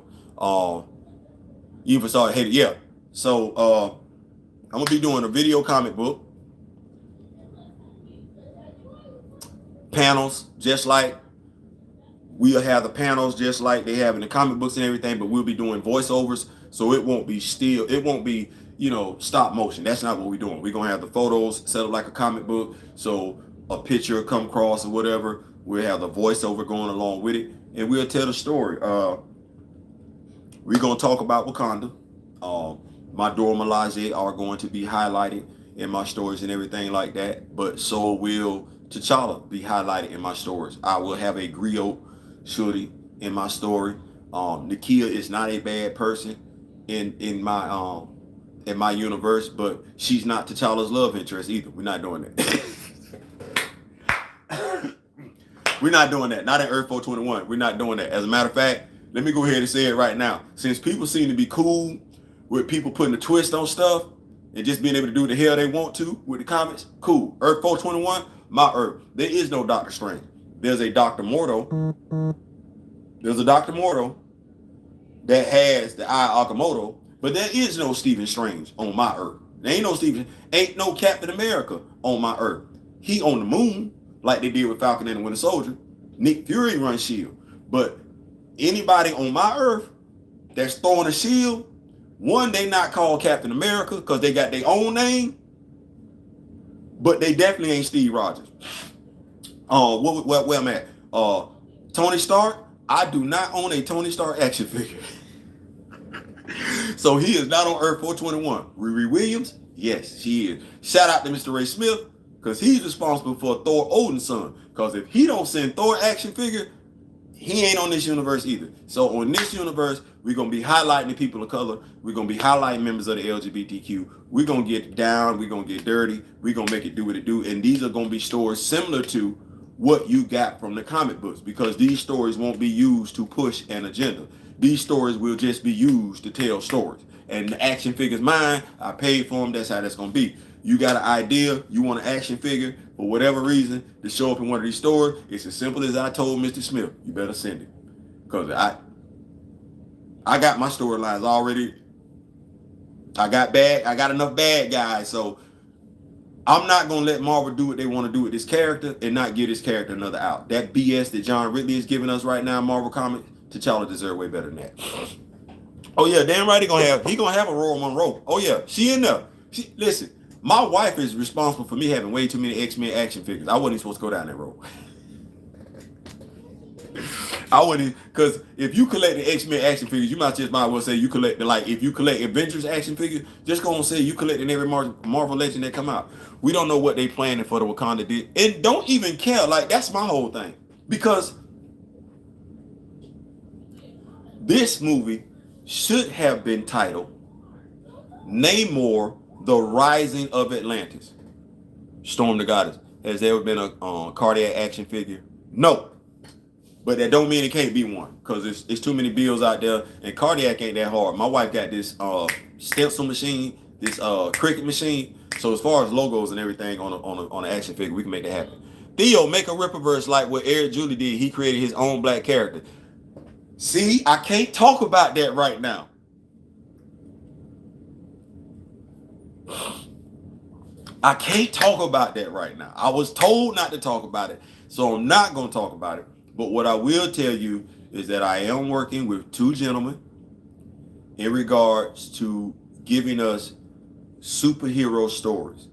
Even for Star Wars, yeah. So I'm gonna be doing a video comic book. Panels, just like we'll have the panels just like they have in the comic books and everything, but we'll be doing voiceovers, so it won't be stop motion. That's not what we're doing. We're gonna have the photos set up like a comic book, so a picture will come across or whatever. We'll have the voiceover going along with it, and we'll tell the story. We're gonna talk about Wakanda. My Dora Milaje are going to be highlighted in my stories and everything like that, but so will T'Challa be highlighted in my stories. I will have a griot shorty in my story. Nakia is not a bad person in my universe, but she's not T'Challa's love interest either. We're not doing that. We're not doing that. Not in Earth 421. We're not doing that. As a matter of fact, let me go ahead and say it right now. Since people seem to be cool with people putting a twist on stuff and just being able to do the hell they want to with the comics, cool. Earth 421, my Earth. There is no Doctor Strange. There's a Dr. Mordo. There's a Dr. Mordo that has the Eye of Agamotto, but there is no Stephen Strange on my Earth. There ain't no Captain America on my Earth. He on the moon, like they did with Falcon and the Winter Soldier. Nick Fury runs S.H.I.E.L.D. But anybody on my Earth that's throwing a shield, one, they not called Captain America because they got their own name, but they definitely ain't Steve Rogers. Where I'm at? Tony Stark. I do not own a Tony Stark action figure. So he is not on Earth 421. Riri Williams, yes, she is. Shout out to Mr. Ray Smith, because he's responsible for Thor Odin's son. Because if he don't send Thor action figure, he ain't on this universe either. So on this universe, we're going to be highlighting the people of color. We're going to be highlighting members of the LGBTQ. We're going to get down. We're going to get dirty. We're going to make it do what it do. And these are going to be stories similar to what you got from the comic books, because these stories won't be used to push an agenda. These stories will just be used to tell stories. And the action figure's mine. I paid for them. That's how that's going to be. You got an idea, you want an action figure, for whatever reason, to show up in one of these stores, it's as simple as I told Mr. Smith, you better send it. Because I got my storylines already. I got enough bad guys, so I'm not going to let Marvel do what they want to do with this character and not give this character another out. That BS that John Ridley is giving us right now in Marvel Comics, T'Challa deserves way better than that. Oh yeah, damn right he gonna have a Royal Monroe. Oh yeah, she in there. Listen. My wife is responsible for me having way too many X-Men action figures. I wasn't supposed to go down that road. I wouldn't, because if you collect the X-Men action figures, you might well say you collect if you collect Avengers action figures, just go and say you collecting every Marvel legend that come out. We don't know what they planning for the Wakanda did, and don't even care. Like, that's my whole thing, because this movie should have been titled Namor: The Rising of Atlantis. Storm the Goddess. Has there ever been a cardiac action figure? No. But that don't mean it can't be one, because it's too many bills out there, and cardiac ain't that hard. My wife got this stencil machine, this Cricut machine. So as far as logos and everything on an action figure, we can make that happen. Theo, make a Rippaverse like what Eric Julie did. He created his own black character. See, I can't talk about that right now. I can't talk about that right now. I was told not to talk about it, so I'm not going to talk about it. But what I will tell you is that I am working with two gentlemen in regards to giving us superhero stories.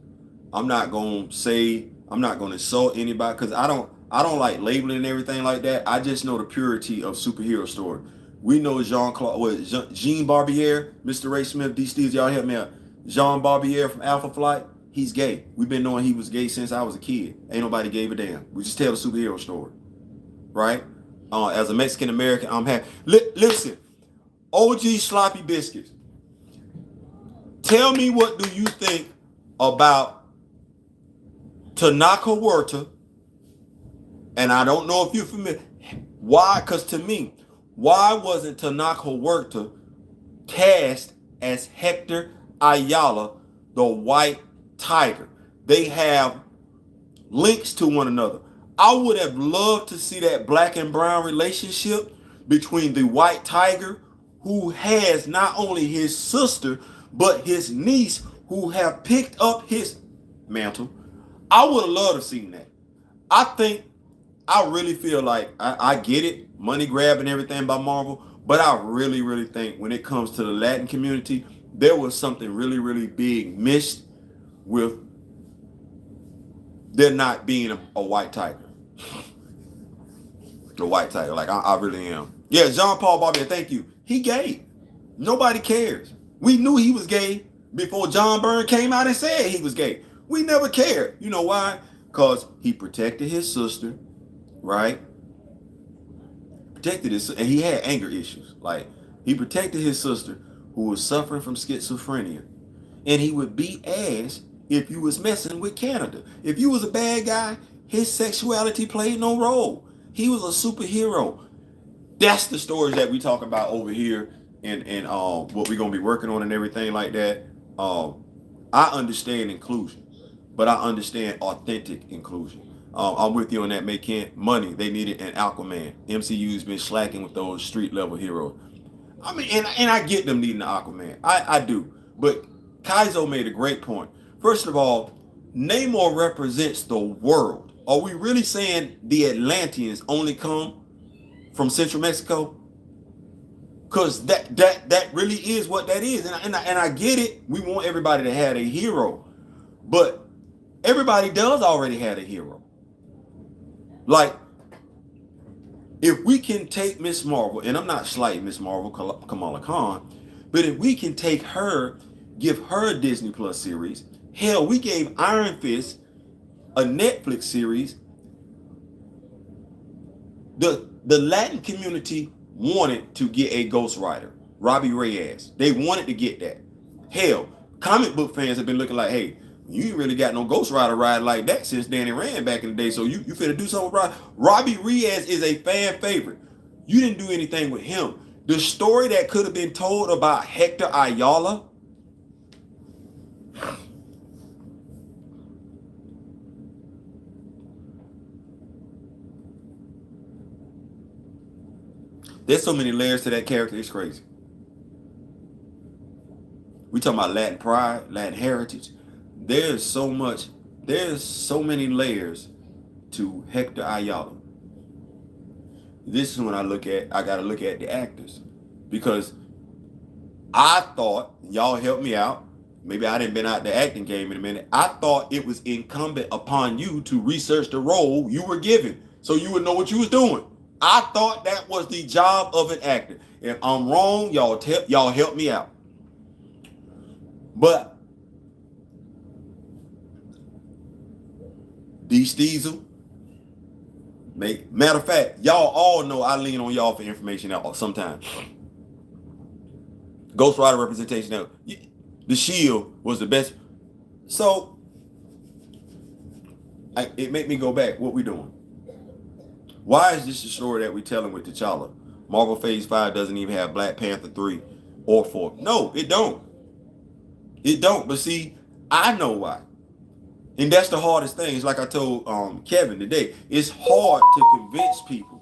I'm not going to insult anybody because I don't like labeling and everything like that. I just know the purity of superhero story. We know Jean Barbier, Mr. Ray Smith, D. Steves, y'all help me out. Jean Barbier from Alpha Flight, he's gay. We've been knowing he was gay since I was a kid. Ain't nobody gave a damn. We just tell a superhero story, right? As a Mexican American, I'm happy. Listen, OG Sloppy Biscuits. Tell me, what do you think about Tanaka Huerta? And I don't know if you're familiar. Why? Because to me, why wasn't Tanaka Huerta cast as Hector Ayala, the White Tiger? They have links to one another. I would have loved to see that black and brown relationship between the White Tiger, who has not only his sister, but his niece, who have picked up his mantle. I would have loved to have seen that. I really feel like I get it, money grab and everything by Marvel, but I really, really think when it comes to the Latin community, there was something really, really big missed with there not being a white tiger. The white tiger, like I really am. Yeah, Jean-Paul Barbier, thank you. He gay. Nobody cares. We knew he was gay before John Byrne came out and said he was gay. We never cared. You know why? Because he protected his sister, right? Protected his, and he had anger issues. Like, he protected his sister who was suffering from schizophrenia. And he would beat ass if you was messing with Canada. If you was a bad guy, his sexuality played no role. He was a superhero. That's the stories that we talk about over here and what we're going to be working on and everything like that. I understand inclusion, but I understand authentic inclusion. I'm with you on that, May Money, they needed an Aquaman. MCU's been slacking with those street level heroes. I mean, and I get them needing an Aquaman. I do. But Kaizo made a great point. First of all, Namor represents the world. Are we really saying the Atlanteans only come from Central Mexico? Because that really is what that is. And I get it. We want everybody to have a hero. But everybody does already have a hero. Like, if we can take Miss Marvel, and I'm not slighting Miss Marvel, Kamala Khan, but if we can take her, give her a Disney Plus series, hell, we gave Iron Fist a Netflix series. The Latin community wanted to get a Ghost Rider, Robbie Reyes. They wanted to get that. Hell, comic book fans have been looking like, hey, you ain't really got no Ghost Rider ride like that since Danny Rand back in the day, so you finna do something with Robbie Reyes is a fan favorite. You didn't do anything with him. The story that could have been told about Hector Ayala, there's so many layers to that character, it's crazy. We talking about Latin pride, Latin heritage. There's so many layers to Hector Ayala. This is when I gotta look at the actors. Because I thought, y'all help me out, maybe I didn't been out the acting game in a minute. I thought it was incumbent upon you to research the role you were given so you would know what you was doing. I thought that was the job of an actor. If I'm wrong, y'all help me out. But D. Steezel, matter of fact, y'all all know I lean on y'all for information out sometimes. Ghost Rider representation out. The Shield was the best. So it made me go back. What we doing? Why is this the story that we telling with T'Challa? Marvel Phase 5 doesn't even have Black Panther 3 or 4. No, it don't. It don't. But see, I know why. And that's the hardest thing. It's like I told Kevin today. It's hard to convince people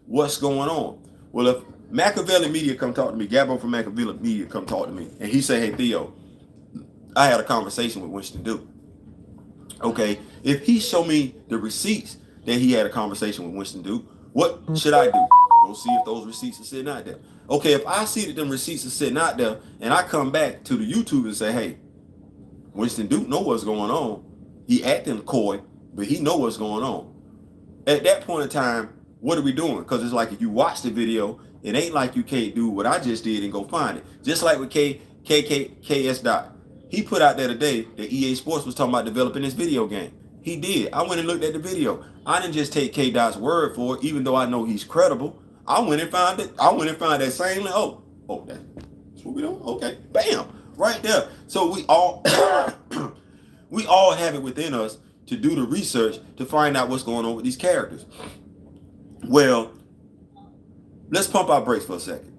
what's going on. Well, if Machiavelli Media come talk to me, Gabbo from Machiavelli Media come talk to me, and he say, hey, Theo, I had a conversation with Winston Duke. Okay, if he show me the receipts that he had a conversation with Winston Duke, what should I do? Go see if those receipts are sitting out there. Okay, if I see that them receipts are sitting out there, and I come back to the YouTube and say, hey, Winston Duke know what's going on. He acting coy, but he know what's going on. At that point in time, what are we doing? Because it's like if you watch the video, it ain't like you can't do what I just did and go find it. Just like with KS Dot. He put out there today that EA Sports was talking about developing this video game. He did. I went and looked at the video. I didn't just take K Dot's word for it, even though I know he's credible. I went and found it. I went and found that same link. Oh, that's what we doing? Okay. Bam. Right there. So we all we all have it within us to do the research to find out what's going on with these characters. Well, let's pump our brakes for a second.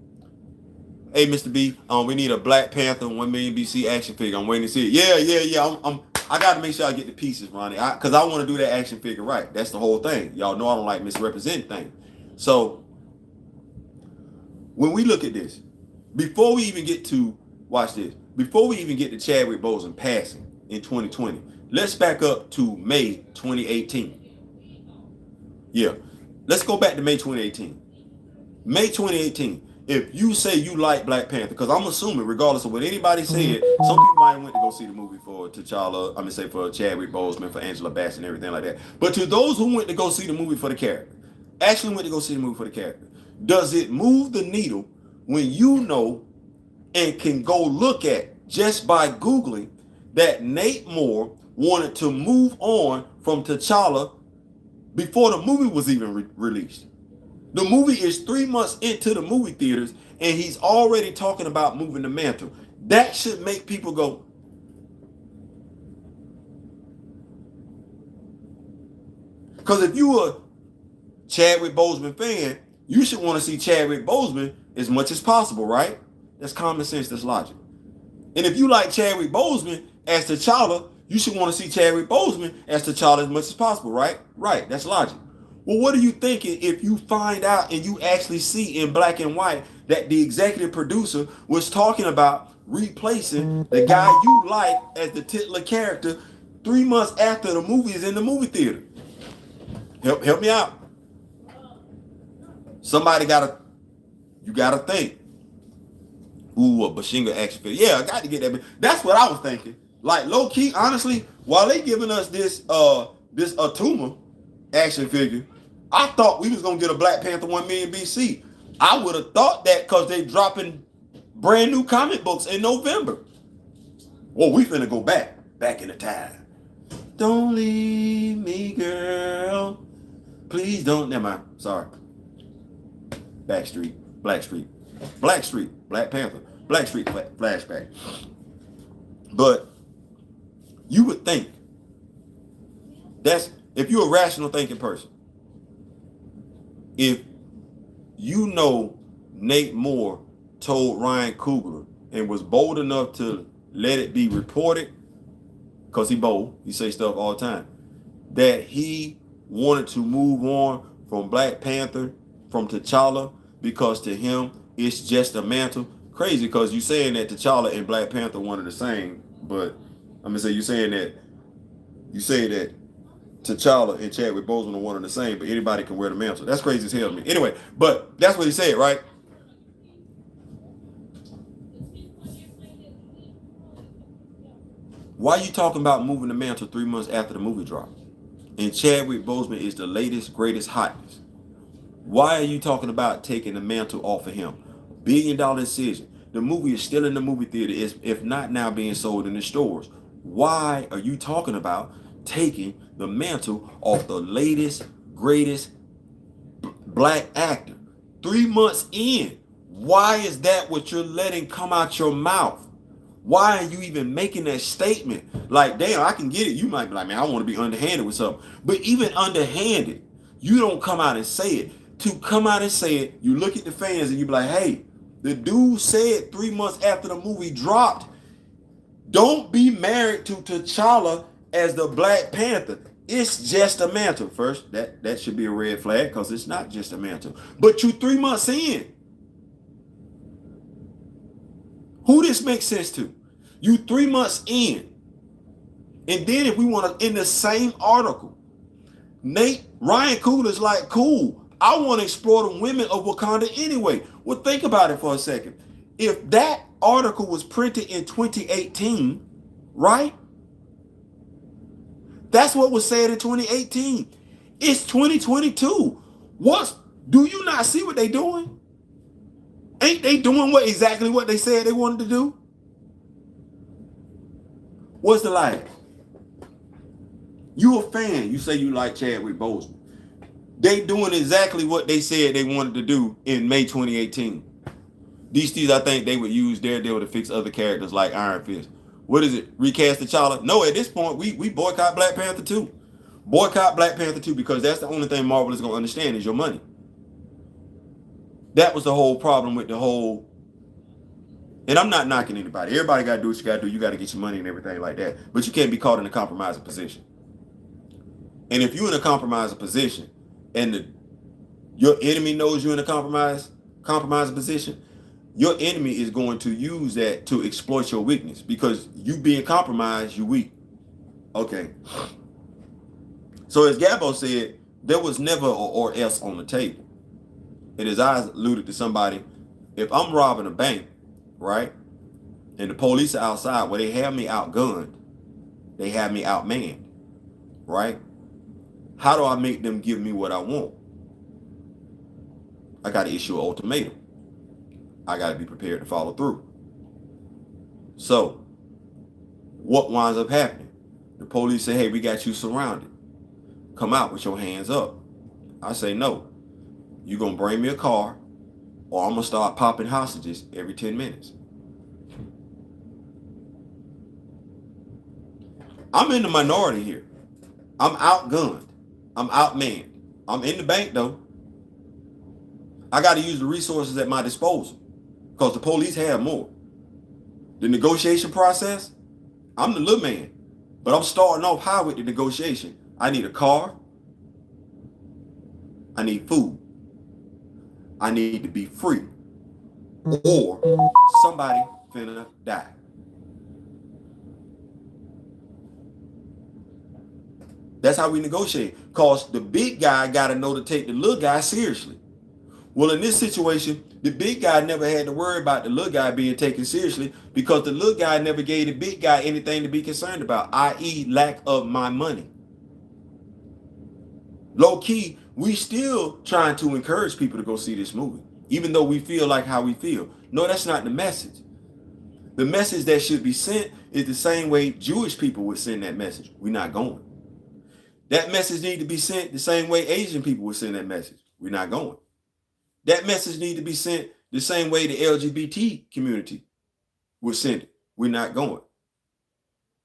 Hey, Mr. B, we need a Black Panther 1 million BC action figure. I'm waiting to see it. Yeah. I got to make sure I get the pieces, Ronnie, because I want to do that action figure right. That's the whole thing. Y'all know I don't like misrepresenting things. So when we look at this, before we even get to, watch this, before we even get to Chadwick Boseman passing in 2020, let's back up to May 2018. Yeah, let's go back to May 2018. May 2018. If you say you like Black Panther, because I'm assuming, regardless of what anybody said, some people might have went to go see the movie for T'Challa, for Chadwick Boseman, for Angela Bassett and everything like that. But to those who went to go see the movie for the character, actually went to go see the movie for the character, does it move the needle when you know and can go look at, just by Googling, that Nate Moore wanted to move on from T'Challa before the movie was even released? The movie is 3 months into the movie theaters, and he's already talking about moving the mantle. That should make people go, because if you a Chadwick Boseman fan, you should want to see Chadwick Boseman as much as possible, right? That's common sense, that's logic. And if you like Chadwick Boseman as T'Challa, you should want to see Chadwick Boseman as T'Challa as much as possible, right? Right, that's logic. Well, what are you thinking if you find out and you actually see in black and white that the executive producer was talking about replacing the guy you like as the titular character 3 months after the movie is in the movie theater? Help me out. You gotta think. Ooh, a Bashinga action figure. Yeah, I got to get that. That's what I was thinking. Like, low key, honestly, while they giving us this Atuma action figure, I thought we was gonna get a Black Panther 1 million BC. I would have thought that because they dropping brand new comic books in November. Well, we finna go back in the time. Don't leave me, girl. Please don't. Never mind. Sorry. Black Street, Black Panther, Black Street flashback. But you would think if you're a rational thinking person, if you know Nate Moore told Ryan Coogler and was bold enough to let it be reported, because he bold, he say stuff all the time, that he wanted to move on from Black Panther, from T'Challa, because to him it's just a mantle. Crazy, because you saying that T'Challa and Black Panther one are the same, but I'm gonna say you say that T'Challa and Chadwick Boseman are one and the same, but anybody can wear the mantle. That's crazy as hell to me. Anyway, but that's what he said, right? Why are you talking about moving the mantle 3 months after the movie dropped? And Chadwick Boseman is the latest, greatest hotness. Why are you talking about taking the mantle off of him? $1 billion decision. The movie is still in the movie theater, if not now being sold in the stores. Why are you talking about taking the mantle off the latest, greatest black actor 3 months in? Why is that what you're letting come out your mouth? Why are you even making that statement? Like, damn, I can get it. You might be like, man, I want to be underhanded with something. But even underhanded, you don't come out and say it. To come out and say it, you look at the fans and you be like, hey, the dude said 3 months after the movie dropped, don't be married to T'Challa as the Black Panther. It's just a mantle. First, that should be a red flag, because it's not just a mantle. But you 3 months in. Who this makes sense to? You 3 months in, And then if we want to, in the same article, Ryan Coogler's like, cool, I want to explore the women of Wakanda anyway. Well, think about it for a second. If that article was printed in 2018, right? That's what was said in 2018. It's 2022. Do you not see what they doing? Ain't they doing exactly what they said they wanted to do? What's the lie? You a fan. You say you like Chadwick Boseman. They doing exactly what they said they wanted to do in May 2018. DC, I think they would use Daredevil to fix other characters like Iron Fist. What is it? Recast T'Challa? No, at this point, we boycott Black Panther 2. Boycott Black Panther 2 because that's the only thing Marvel is going to understand is your money. That was the whole problem with the whole... And I'm not knocking anybody. Everybody got to do what you got to do. You got to get your money and everything like that. But you can't be caught in a compromising position. And if you're in a compromising position and your enemy knows you're in a compromising position, your enemy is going to use that to exploit your weakness because you being compromised, you weak. Okay. So as Gabo said, there was never an or else on the table. And as I alluded to somebody, if I'm robbing a bank, right, and the police are outside, well, they have me outgunned, they have me outmanned, right? How do I make them give me what I want? I got to issue an ultimatum. I got to be prepared to follow through. So what winds up happening? The police say, hey, we got you surrounded. Come out with your hands up. I say, no. You're going to bring me a car or I'm going to start popping hostages every 10 minutes. I'm in the minority here. I'm outgunned. I'm outmanned. I'm in the bank, though. I got to use the resources at my disposal because the police have more. The negotiation process, I'm the little man, but I'm starting off high with the negotiation. I need a car. I need food. I need to be free. Or somebody finna die. That's how we negotiate. Because the big guy got to know to take the little guy seriously. Well, in this situation, the big guy never had to worry about the little guy being taken seriously because the little guy never gave the big guy anything to be concerned about, i.e. lack of my money. Low key, we still trying to encourage people to go see this movie, even though we feel like how we feel. No, that's not the message. The message that should be sent is the same way Jewish people would send that message. We're not going. That message need to be sent the same way Asian people would send that message. We're not going. That message need to be sent the same way the LGBT community would send it. We're not going.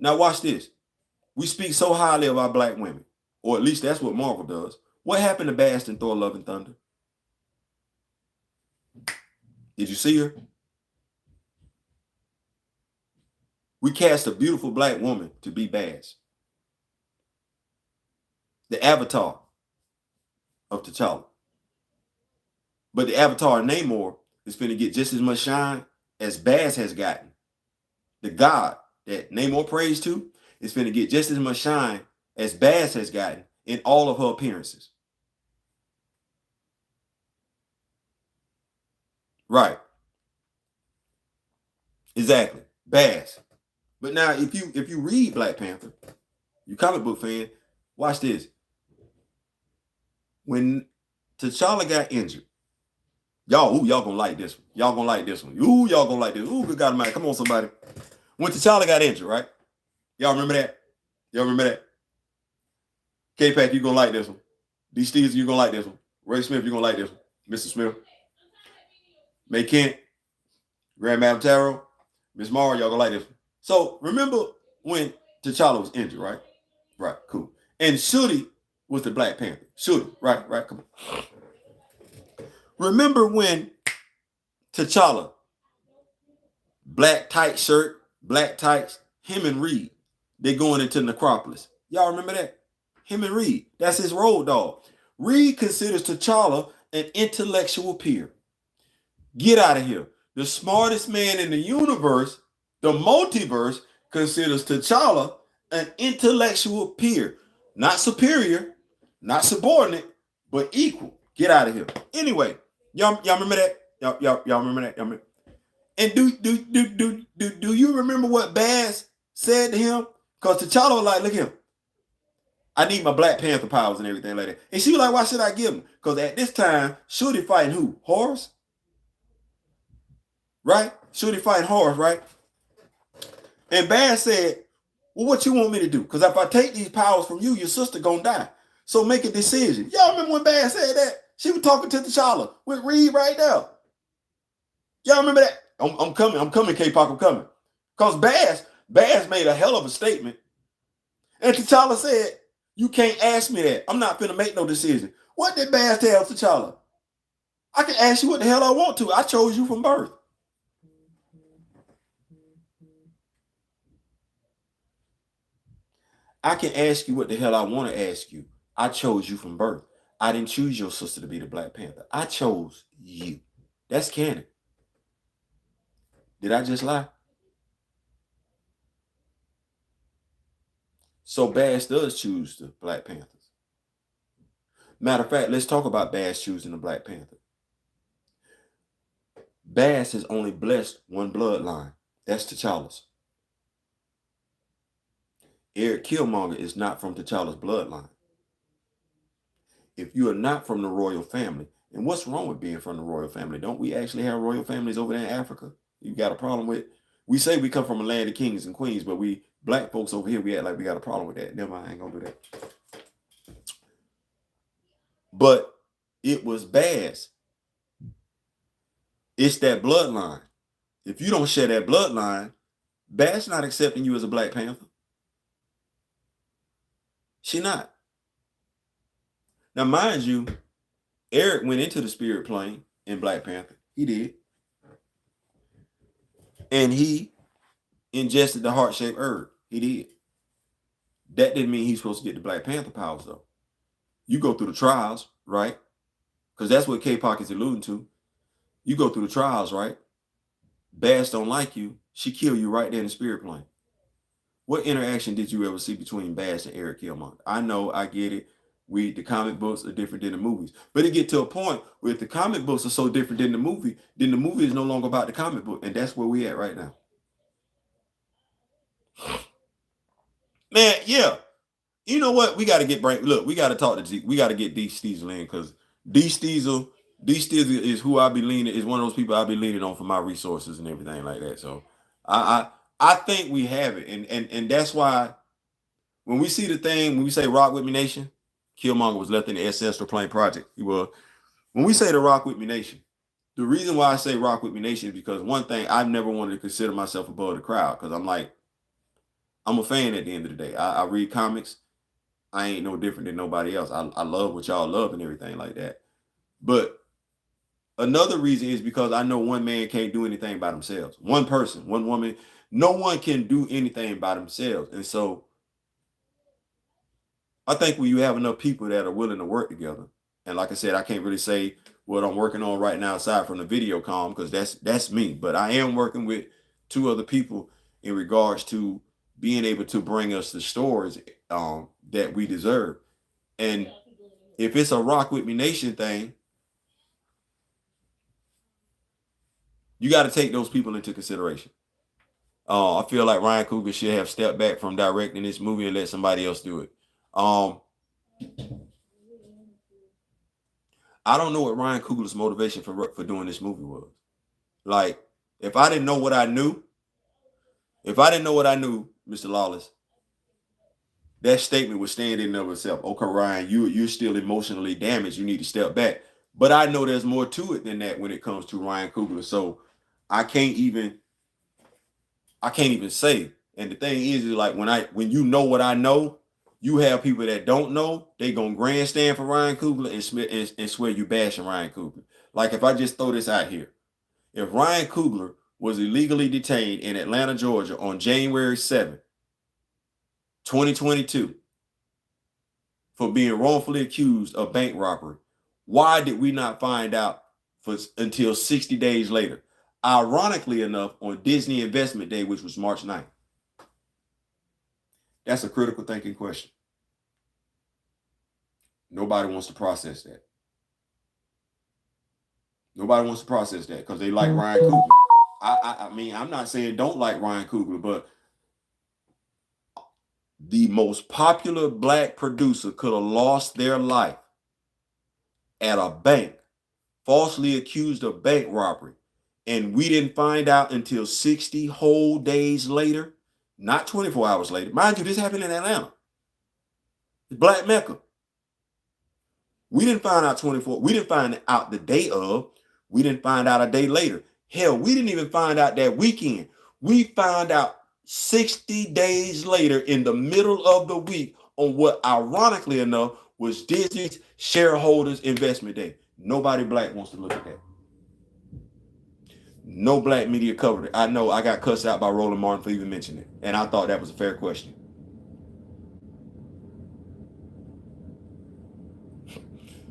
Now watch this. We speak so highly of our black women, or at least that's what Marvel does. What happened to Bast in Thor: Love and Thunder? Did you see her? We cast a beautiful black woman to be Bast. The avatar of T'Challa. But the avatar of Namor is finna get just as much shine as Bast has gotten. The god that Namor prays to is finna get just as much shine as Bast has gotten in all of her appearances. Right. Exactly. Bast. But now if you read Black Panther, you comic book fan, watch this. When T'Challa got injured, y'all gonna like this one. Y'all gonna like this one. Y'all gonna like this. Good God Almighty. Come on, somebody. When T'Challa got injured, right? Y'all remember that? Y'all remember that? K-Pack, you gonna like this one. D. Steves, you gonna like this one. Ray Smith, you gonna like this one. Mr. Smith. May Kent. Grand Madam Taro. Miss Mara, y'all gonna like this one. So remember when T'Challa was injured, right? Right, cool. And Shuri was the Black Panther. Shuri, right, come on. Remember when T'Challa, black tight shirt, black tights, him and Reed, they going into Necropolis. Y'all remember that? Him and Reed, that's his road dog. Reed considers T'Challa an intellectual peer. Get out of here. The smartest man in the universe, the multiverse, considers T'Challa An intellectual peer, not superior, not subordinate, but equal. Get out of here. Anyway, y'all remember that? Y'all remember that? Y'all remember? And do you remember what Baz said to him? Because T'Challa was like, look at him. I need my Black Panther powers and everything like that. And she was like, why should I give him? Because at this time, Shorty fighting who? Horus? Right? Shorty fighting Horus, right? And Baz said, well, what you want me to do? Because if I take these powers from you, your sister gonna die. So make a decision. Y'all remember when Baz said that? She was talking to T'Challa with Reed right now. Y'all remember that? I'm coming, K-Pop, I'm coming. Because Baz made a hell of a statement. And T'Challa said, you can't ask me that. I'm not finna make no decision. What did Baz tell T'Challa? I can ask you what the hell I want to. I chose you from birth. I can ask you what the hell I want to ask you. I chose you from birth. I didn't choose your sister to be the Black Panther. I chose you. That's canon. Did I just lie? So Baz does choose the Black Panthers. Matter of fact, let's talk about Baz choosing the Black Panther. Baz has only blessed one bloodline. That's T'Challa's. Eric Killmonger is not from T'Challa's bloodline. If you are not from the royal family, and what's wrong with being from the royal family? Don't we actually have royal families over there in Africa? You got a problem with? We say we come from a land of kings and queens, but we black folks over here, we act like we got a problem with that. Never mind, I ain't gonna do that. But it was Baz. It's that bloodline. If you don't share that bloodline, Baz not accepting you as a Black Panther. She not. Now, mind you, Eric went into the spirit plane in Black Panther. He did. And he ingested the heart-shaped herb. He did. That didn't mean he's supposed to get the Black Panther powers, though. You go through the trials, right? Because that's what K-Pac is alluding to. You go through the trials, right? Baz don't like you. She kill you right there in the spirit plane. What interaction did you ever see between Baz and Eric Killmonger? I know, I get it. The comic books are different than the movies. But it get to a point where if the comic books are so different than the movie, then the movie is no longer about the comic book. And that's where we at right now. Man, yeah. You know what? We got to get look, we got to talk to Z. We got to get D Steezel in because D Steezel is who I be leaning, is one of those people I be leaning on for my resources and everything like that. So I think we have it. And that's why when we see the thing, when we say Rock With Me Nation, Killmonger was left in the Ancestral Plane Project. He was. When we say the Rock With Me Nation, the reason why I say Rock With Me Nation is because one thing, I've never wanted to consider myself above the crowd because I'm a fan at the end of the day. I read comics. I ain't no different than nobody else. I love what y'all love and everything like that. But another reason is because I know one man can't do anything by themselves. One person, one woman, no one can do anything by themselves. And so I think when you have enough people that are willing to work together, and like I said, I can't really say what I'm working on right now aside from the video comm because that's me. But I am working with two other people in regards to being able to bring us the stories that we deserve. And if it's a Rock With Me Nation thing, you got to take those people into consideration. I feel like Ryan Coogler should have stepped back from directing this movie and let somebody else do it. I don't know what Ryan Coogler's motivation for doing this movie was. Like, if I didn't know what I knew, Mr. Lawless, that statement would stand in and of itself. Okay, Ryan, you're still emotionally damaged. You need to step back. But I know there's more to it than that when it comes to Ryan Coogler. So I can't even say. And the thing is like when you know what I know, you have people that don't know, they gonna grandstand for Ryan Coogler and swear you bashing Ryan Coogler. Like if I just throw this out here, if Ryan Coogler was illegally detained in Atlanta, Georgia on January 7th, 2022, for being wrongfully accused of bank robbery, why did we not find out until 60 days later? Ironically enough, on Disney Investment Day, which was March 9th. That's a critical thinking question. Nobody wants to process that. Nobody wants to process that because they like Ryan Coogler. I mean, I'm not saying don't like Ryan Coogler, but the most popular black producer could have lost their life at a bank, falsely accused of bank robbery. And we didn't find out until 60 whole days later, not 24 hours later. Mind you, this happened in Atlanta. Black Mecca. We didn't find out 24. We didn't find out the day of. We didn't find out a day later. Hell, we didn't even find out that weekend. We found out 60 days later in the middle of the week on what, ironically enough, was Disney's shareholders investment day. Nobody black wants to look at that. No black media covered it. I know I got cussed out by Roland Martin for even mentioning it. And I thought that was a fair question.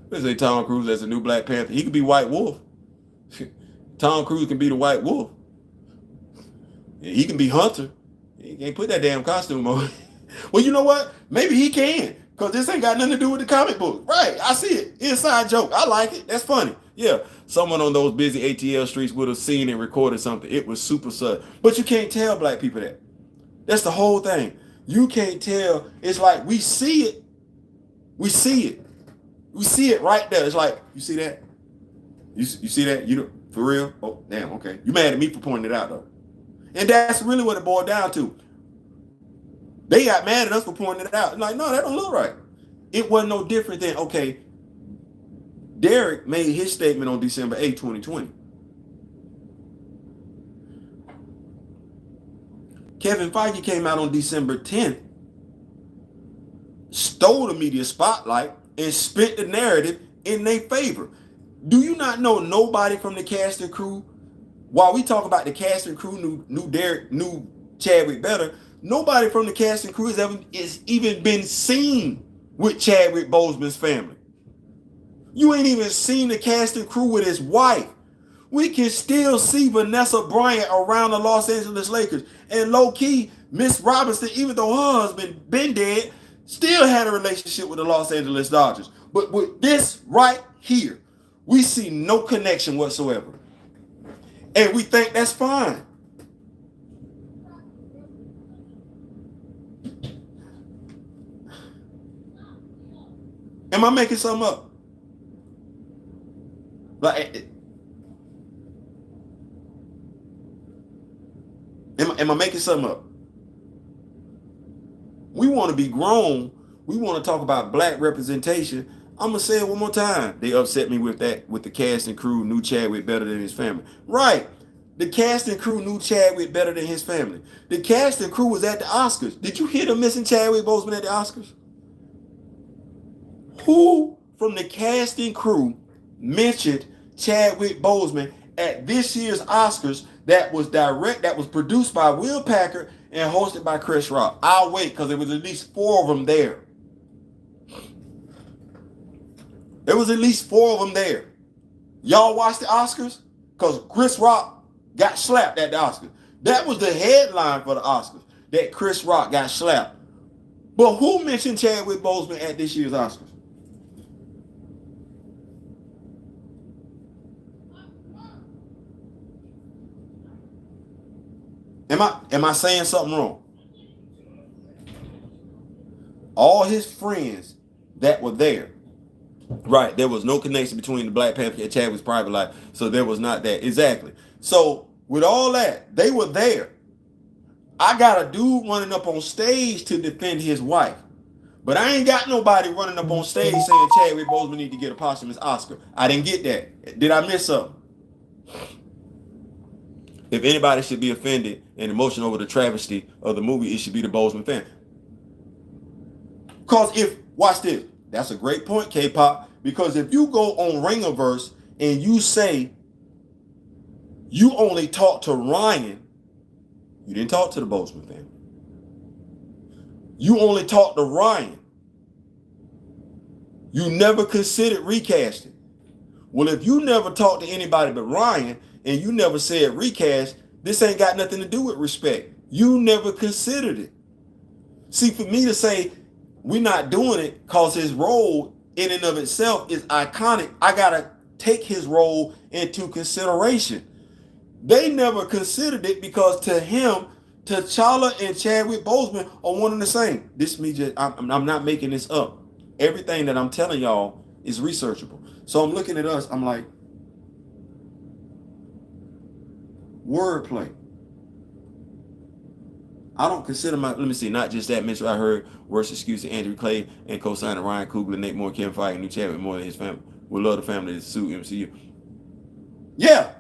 Let's say Tom Cruise as a new Black Panther. He could be White Wolf. Tom Cruise can be the White Wolf. He can be Hunter. He can't put that damn costume on. Well, you know what? Maybe he can. Because this ain't got nothing to do with the comic book. Right. I see it. Inside joke. I like it. That's funny. Yeah. Someone on those busy ATL streets would have seen and recorded something. It was super sudden. But you can't tell black people that. That's the whole thing. You can't tell. It's like we see it. We see it. We see it right there. It's like, you see that? You see that? You for real? Oh, damn, okay. You mad at me for pointing it out, though. And that's really what it boiled down to. They got mad at us for pointing it out. And like, no, that don't look right. It wasn't no different than, okay, Derek made his statement on December 8, 2020. Kevin Feige came out on December 10th, stole the media spotlight, and spent the narrative in their favor. Do you not know nobody from the cast and crew? While we talk about the cast and crew knew Chadwick better, nobody from the cast and crew has even been seen with Chadwick Boseman's family. You ain't even seen the cast and crew with his wife. We can still see Vanessa Bryant around the Los Angeles Lakers. And low-key, Miss Robinson, even though her husband been dead, still had a relationship with the Los Angeles Dodgers. But with this right here, we see no connection whatsoever. And we think that's fine. Am I making something up? Like, am I making something up? We want to be grown. We want to talk about black representation. I'm going to say it one more time. They upset me with that, with the cast and crew knew Chadwick better than his family. Right. The cast and crew knew Chadwick better than his family. The cast and crew was at the Oscars. Did you hear them missing Chadwick Boseman at the Oscars? Who from the cast and crew mentioned Chadwick Boseman at this year's Oscars that was produced by Will Packer and hosted by Chris Rock? I'll wait because there was at least 4 of them there. There was at least 4 of them there. Y'all watch the Oscars? Because Chris Rock got slapped at the Oscars. That was the headline for the Oscars, that Chris Rock got slapped. But who mentioned Chadwick Boseman at this year's Oscars? Am I saying something wrong? All his friends that were there, right? There was no connection between the Black Panther and Chadwick's private life, so there was not that. Exactly. So with all that, they were there. I got a dude running up on stage to defend his wife, but I ain't got nobody running up on stage saying Chadwick Boseman need to get a posthumous Oscar. I didn't get that. Did I miss something? If anybody should be offended and emotional over the travesty of the movie, it should be the Boseman fan. Because watch this, that's a great point, K-Pop, because if you go on Ringerverse and you say you only talk to Ryan, you didn't talk to the Boseman family. You only talked to Ryan. You never considered recasting. Well, if you never talked to anybody but Ryan and you never said recast, this ain't got nothing to do with respect. You never considered it. See, for me to say we're not doing it because his role in and of itself is iconic, I gotta take his role into consideration. They never considered it because to him, T'Challa and Chadwick Boseman are one and the same. This me just I'm not making this up. Everything that I'm telling y'all is researchable. So I'm looking at us, I'm like, wordplay. I don't consider let me see, not just that, Mitchell. I heard worst excuse to Andrew Clay and co-signer Ryan Coogler, Nate Moore, Kevin Feige, and New Chadwick more than his family. Would love the family to sue MCU. Yeah,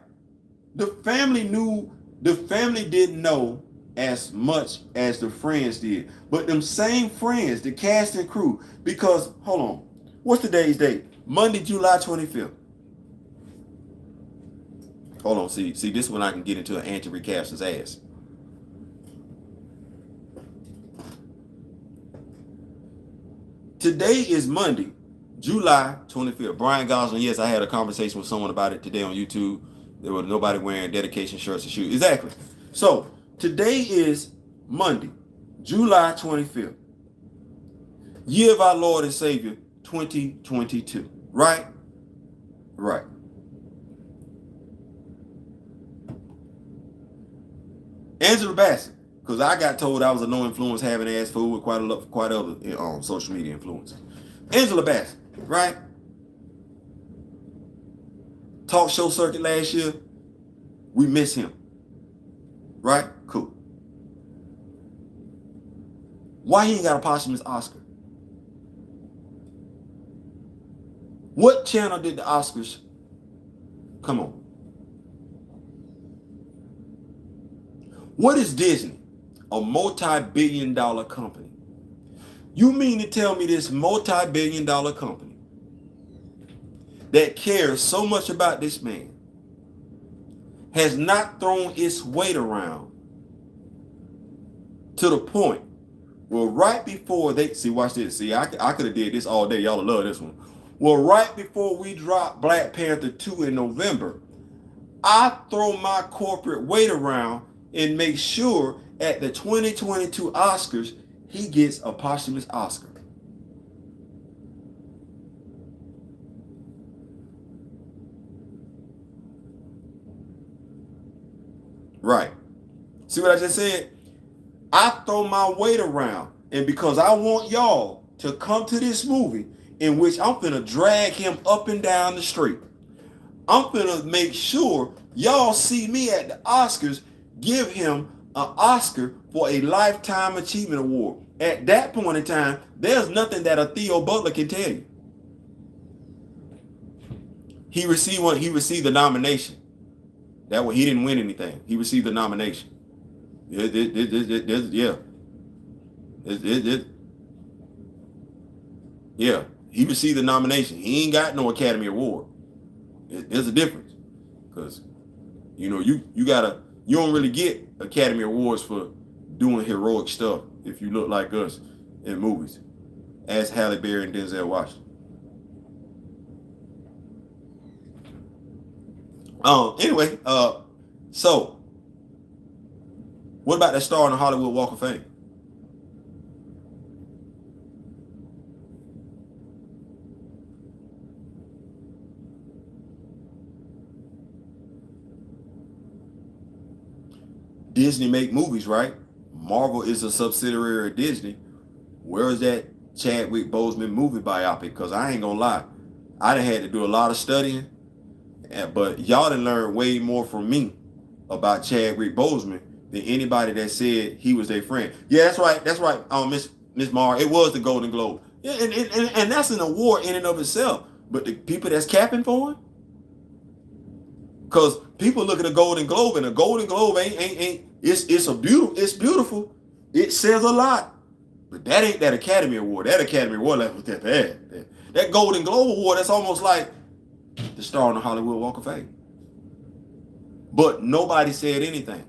the family didn't know as much as the friends did. But them same friends, the cast and crew, because, hold on, what's today's date? Monday, July 25th. Hold on, see this one I can get into an anti-recast's ass. Today is Monday, July 25th. Brian Gosling, yes, I had a conversation with someone about it today on YouTube. There was nobody wearing dedication shirts or shoes. Exactly. So today is Monday, July 25th. Year of our Lord and Savior, 2022. Right? Right. Angela Bassett, because I got told I was a no influence having ass fool with quite other social media influencers. Angela Bassett, right? Talk show circuit last year. We miss him. Right? Cool. Why he ain't got a posthumous Oscar? What channel did the Oscars come on? What is Disney? A multi-billion-dollar company. You mean to tell me this multi-billion-dollar company that cares so much about this man has not thrown its weight around to the point where right before they, see, watch this. See, I could have did this all day. Y'all love this one. Well, right before we dropped Black Panther 2 in November, I throw my corporate weight around and make sure at the 2022 Oscars, he gets a posthumous Oscar. Right. See what I just said? I throw my weight around, and because I want y'all to come to this movie in which I'm finna drag him up and down the street. I'm finna make sure y'all see me at the Oscars give him an Oscar for a Lifetime Achievement Award. At that point in time, there's nothing that a Theo Butler can tell you. He received the nomination. That way, he didn't win anything. He received the nomination. Yeah. Yeah. He received the nomination. He ain't got no Academy Award. There's a difference. Because, you know, you don't really get Academy Awards for doing heroic stuff if you look like us in movies. Ask Halle Berry and Denzel Washington. Anyway, so what about that star on the Hollywood Walk of Fame? Disney make movies, right? Marvel is a subsidiary of Disney. Where is that Chadwick Boseman movie biopic? Because I ain't gonna lie, I done had to do a lot of studying, but y'all done learned way more from me about Chadwick Boseman than anybody that said he was their friend. Yeah, that's right. That's right. Miss Mar, it was the Golden Globe. Yeah, and that's an award in and of itself. But the people that's capping for it, because people look at a Golden Globe and a Golden Globe ain't it's beautiful. It says a lot. But that ain't that Academy Award. That Academy Award, that Golden Globe Award, that's almost like the star on the Hollywood Walk of Fame. But nobody said anything.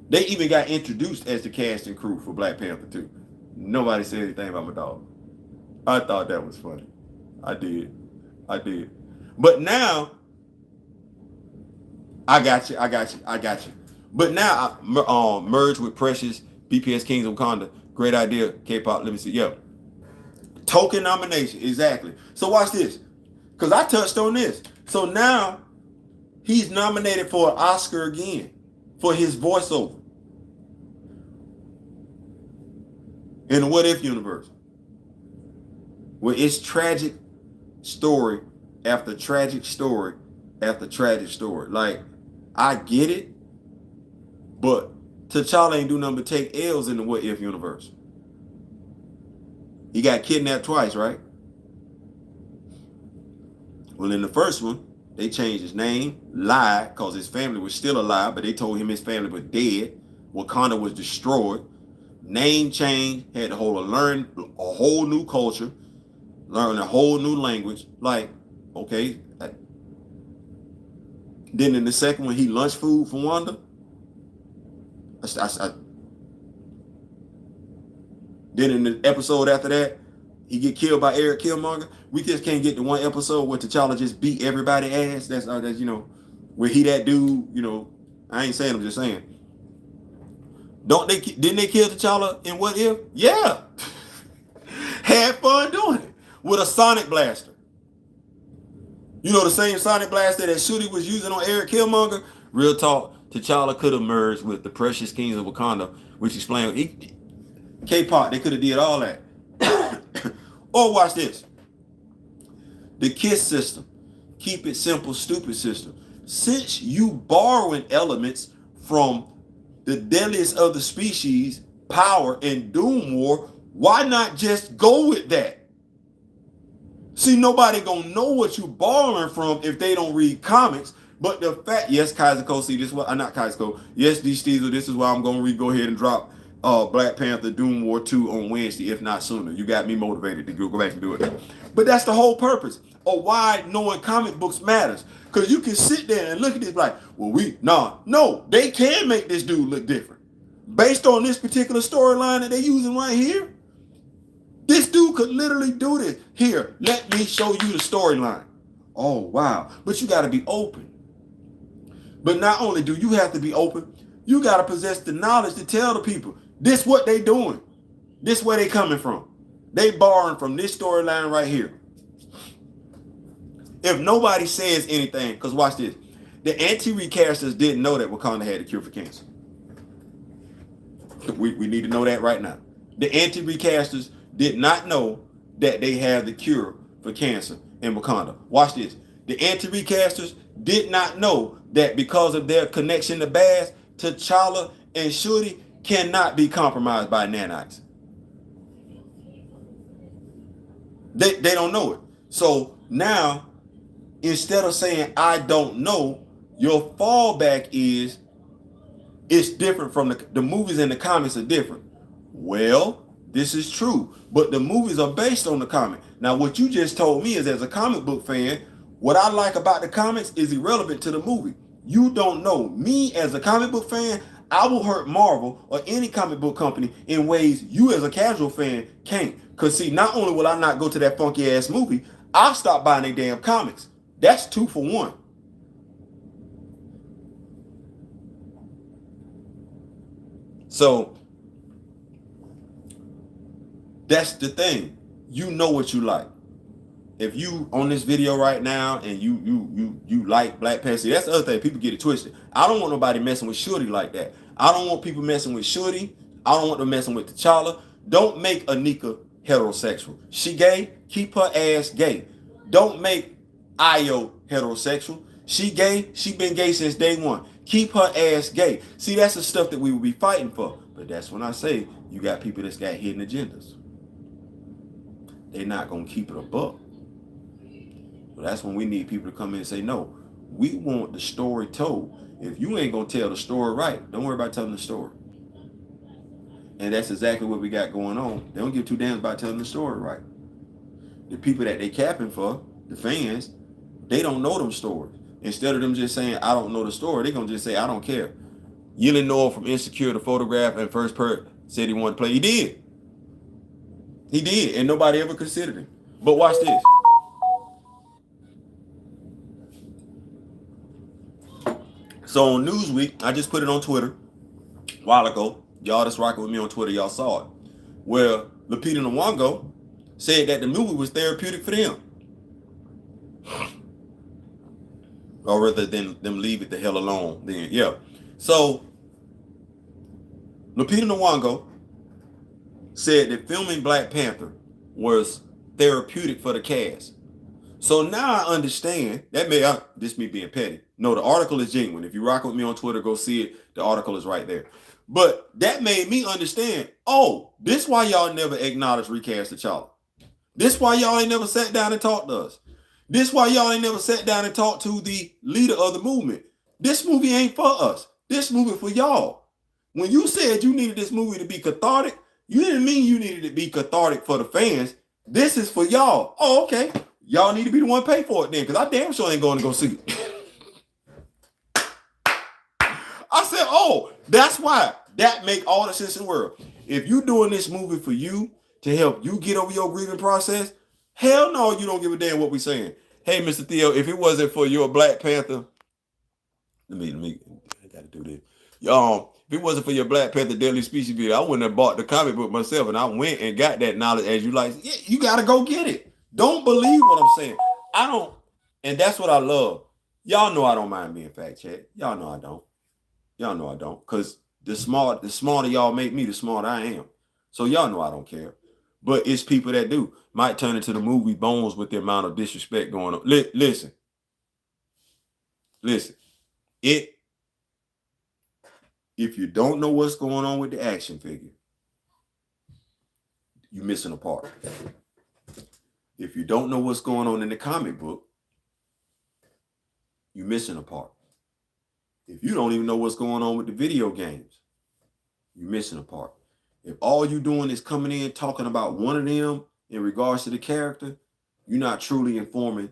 They even got introduced as the cast and crew for Black Panther 2. Nobody said anything about my dog. I thought that was funny. I did. But now, I got you. But now, I merged with Precious, BPS Kings of Wakanda. Great idea, K-pop. Let me see. Yeah. Token nomination. Exactly. So watch this. Because I touched on this. So now he's nominated for an Oscar again for his voiceover in the What If universe. Where it's tragic story after tragic story after tragic story. Like, I get it, but T'Challa ain't do nothing but take L's in the What If universe. He got kidnapped twice, right? Well, in the first one, they changed his name, lied, because his family was still alive, but they told him his family was dead. Wakanda was destroyed. Name change, had to learn a whole new culture, learn a whole new language. Like, okay. Then in the second one, he lunched food for Wanda. Then in the episode after that, he get killed by Eric Killmonger. We just can't get to one episode where T'Challa just beat everybody ass. That's where he that dude. I ain't saying. I'm just saying. Didn't they kill T'Challa in What If? Yeah. Had fun doing it with a sonic blaster. The same sonic blaster that Shuri was using on Eric Killmonger. Real talk. T'Challa could have merged with the precious kings of Wakanda, which explains K-pop. They could have did all that. Or watch this. The KISS system. Keep it simple, stupid system. Since you borrowing elements from the deadliest of the species, power, and Doom War, why not just go with that? See, nobody gonna know what you borrowing from if they don't read comics. But the fact, yes, Kaiser Cole, see, this is what, not Kaiser Cole. Yes, D. Steezer, this is why I'm gonna go ahead and drop Black Panther Doom War 2 on Wednesday, if not sooner. You got me motivated to go back and do it. But that's the whole purpose of why knowing comic books matters. Because you can sit there and look at this like, well, no, they can make this dude look different. Based on this particular storyline that they're using right here, this dude could literally do this. Here, let me show you the storyline. Oh, wow. But you got to be open. But not only do you have to be open, you got to possess the knowledge to tell the people, this what they doing. This where they coming from. They borrowing from this storyline right here. If nobody says anything, because watch this. The anti-recasters didn't know that Wakanda had the cure for cancer. We need to know that right now. The anti-recasters did not know that they have the cure for cancer in Wakanda. Watch this. The anti-recasters did not know that because of their connection to Baz, T'Challa and Shuri cannot be compromised by nanites. They don't know it. So now, instead of saying, I don't know, your fallback is, it's different from the movies and the comics are different. Well, this is true, but the movies are based on the comic. Now, what you just told me is, as a comic book fan, what I like about the comics is irrelevant to the movie. You don't know. Me, as a comic book fan, I will hurt Marvel or any comic book company in ways you as a casual fan can't. Because see, not only will I not go to that funky ass movie, I'll stop buying their damn comics. That's 2 for 1. So that's the thing. You know what you like. If you on this video right now and you like Black Panther, that's the other thing. People get it twisted. I don't want nobody messing with Shuri like that. I don't want people messing with Shuri. I don't want them messing with T'Challa. Don't make Anika heterosexual. She gay, keep her ass gay. Don't make Ayo heterosexual. She gay, she been gay since day one. Keep her ass gay. See, that's the stuff that we will be fighting for. But that's when I say you got people that's got hidden agendas. They're not going to keep it a buck. But that's when we need people to come in and say, no, we want the story told. If you ain't going to tell the story right, don't worry about telling the story. And that's exactly what we got going on. They don't give 2 damns about telling the story right. The people that they capping for, the fans, they don't know them stories. Instead of them just saying, I don't know the story, they're going to just say, I don't care. Yelling Noah from Insecure, the photograph, and First Perk said he wanted to play. He did. He did, and nobody ever considered him. But watch this. So on Newsweek, I just put it on Twitter a while ago. Y'all that's rocking with me on Twitter, y'all saw it. Well, Lupita Nyong'o said that the movie was therapeutic for them, or rather than them leave it the hell alone. Then yeah, so Lupita Nyong'o said that filming Black Panther was therapeutic for the cast. So now I understand that this me being petty. No, the article is genuine. If you rock with me on Twitter, go see it. The article is right there. But that made me understand. Oh, this why y'all never acknowledged recast T'Challa. This why y'all ain't never sat down and talked to us. This why y'all ain't never sat down and talked to the leader of the movement. This movie ain't for us. This movie for y'all. When you said you needed this movie to be cathartic, you didn't mean you needed it to be cathartic for the fans. This is for y'all. Oh, okay. Y'all need to be the one to pay for it then, because I damn sure ain't going to go see it. I said, oh, that's why. That make all the sense in the world. If you doing this movie for you to help you get over your grieving process, hell no, you don't give a damn what we saying. Hey, Mr. Theo, if it wasn't for your Black Panther, let me, I gotta do this. If it wasn't for your Black Panther Deadly Species video, I wouldn't have bought the comic book myself, and I went and got that knowledge as you like. Yeah, you gotta go get it. Don't believe what I'm saying. I don't, and that's what I love. Y'all know I don't mind being fact checked. Y'all know I don't. Y'all know I don't. Because the smarter y'all make me, the smarter I am. So y'all know I don't care. But it's people that do. Might turn into the movie Bones with the amount of disrespect going on. Listen. If you don't know what's going on with the action figure, you're missing a part. If you don't know what's going on in the comic book, you're missing a part. If you don't even know what's going on with the video games, you're missing a part. If all you're doing is coming in talking about one of them in regards to the character, you're not truly informing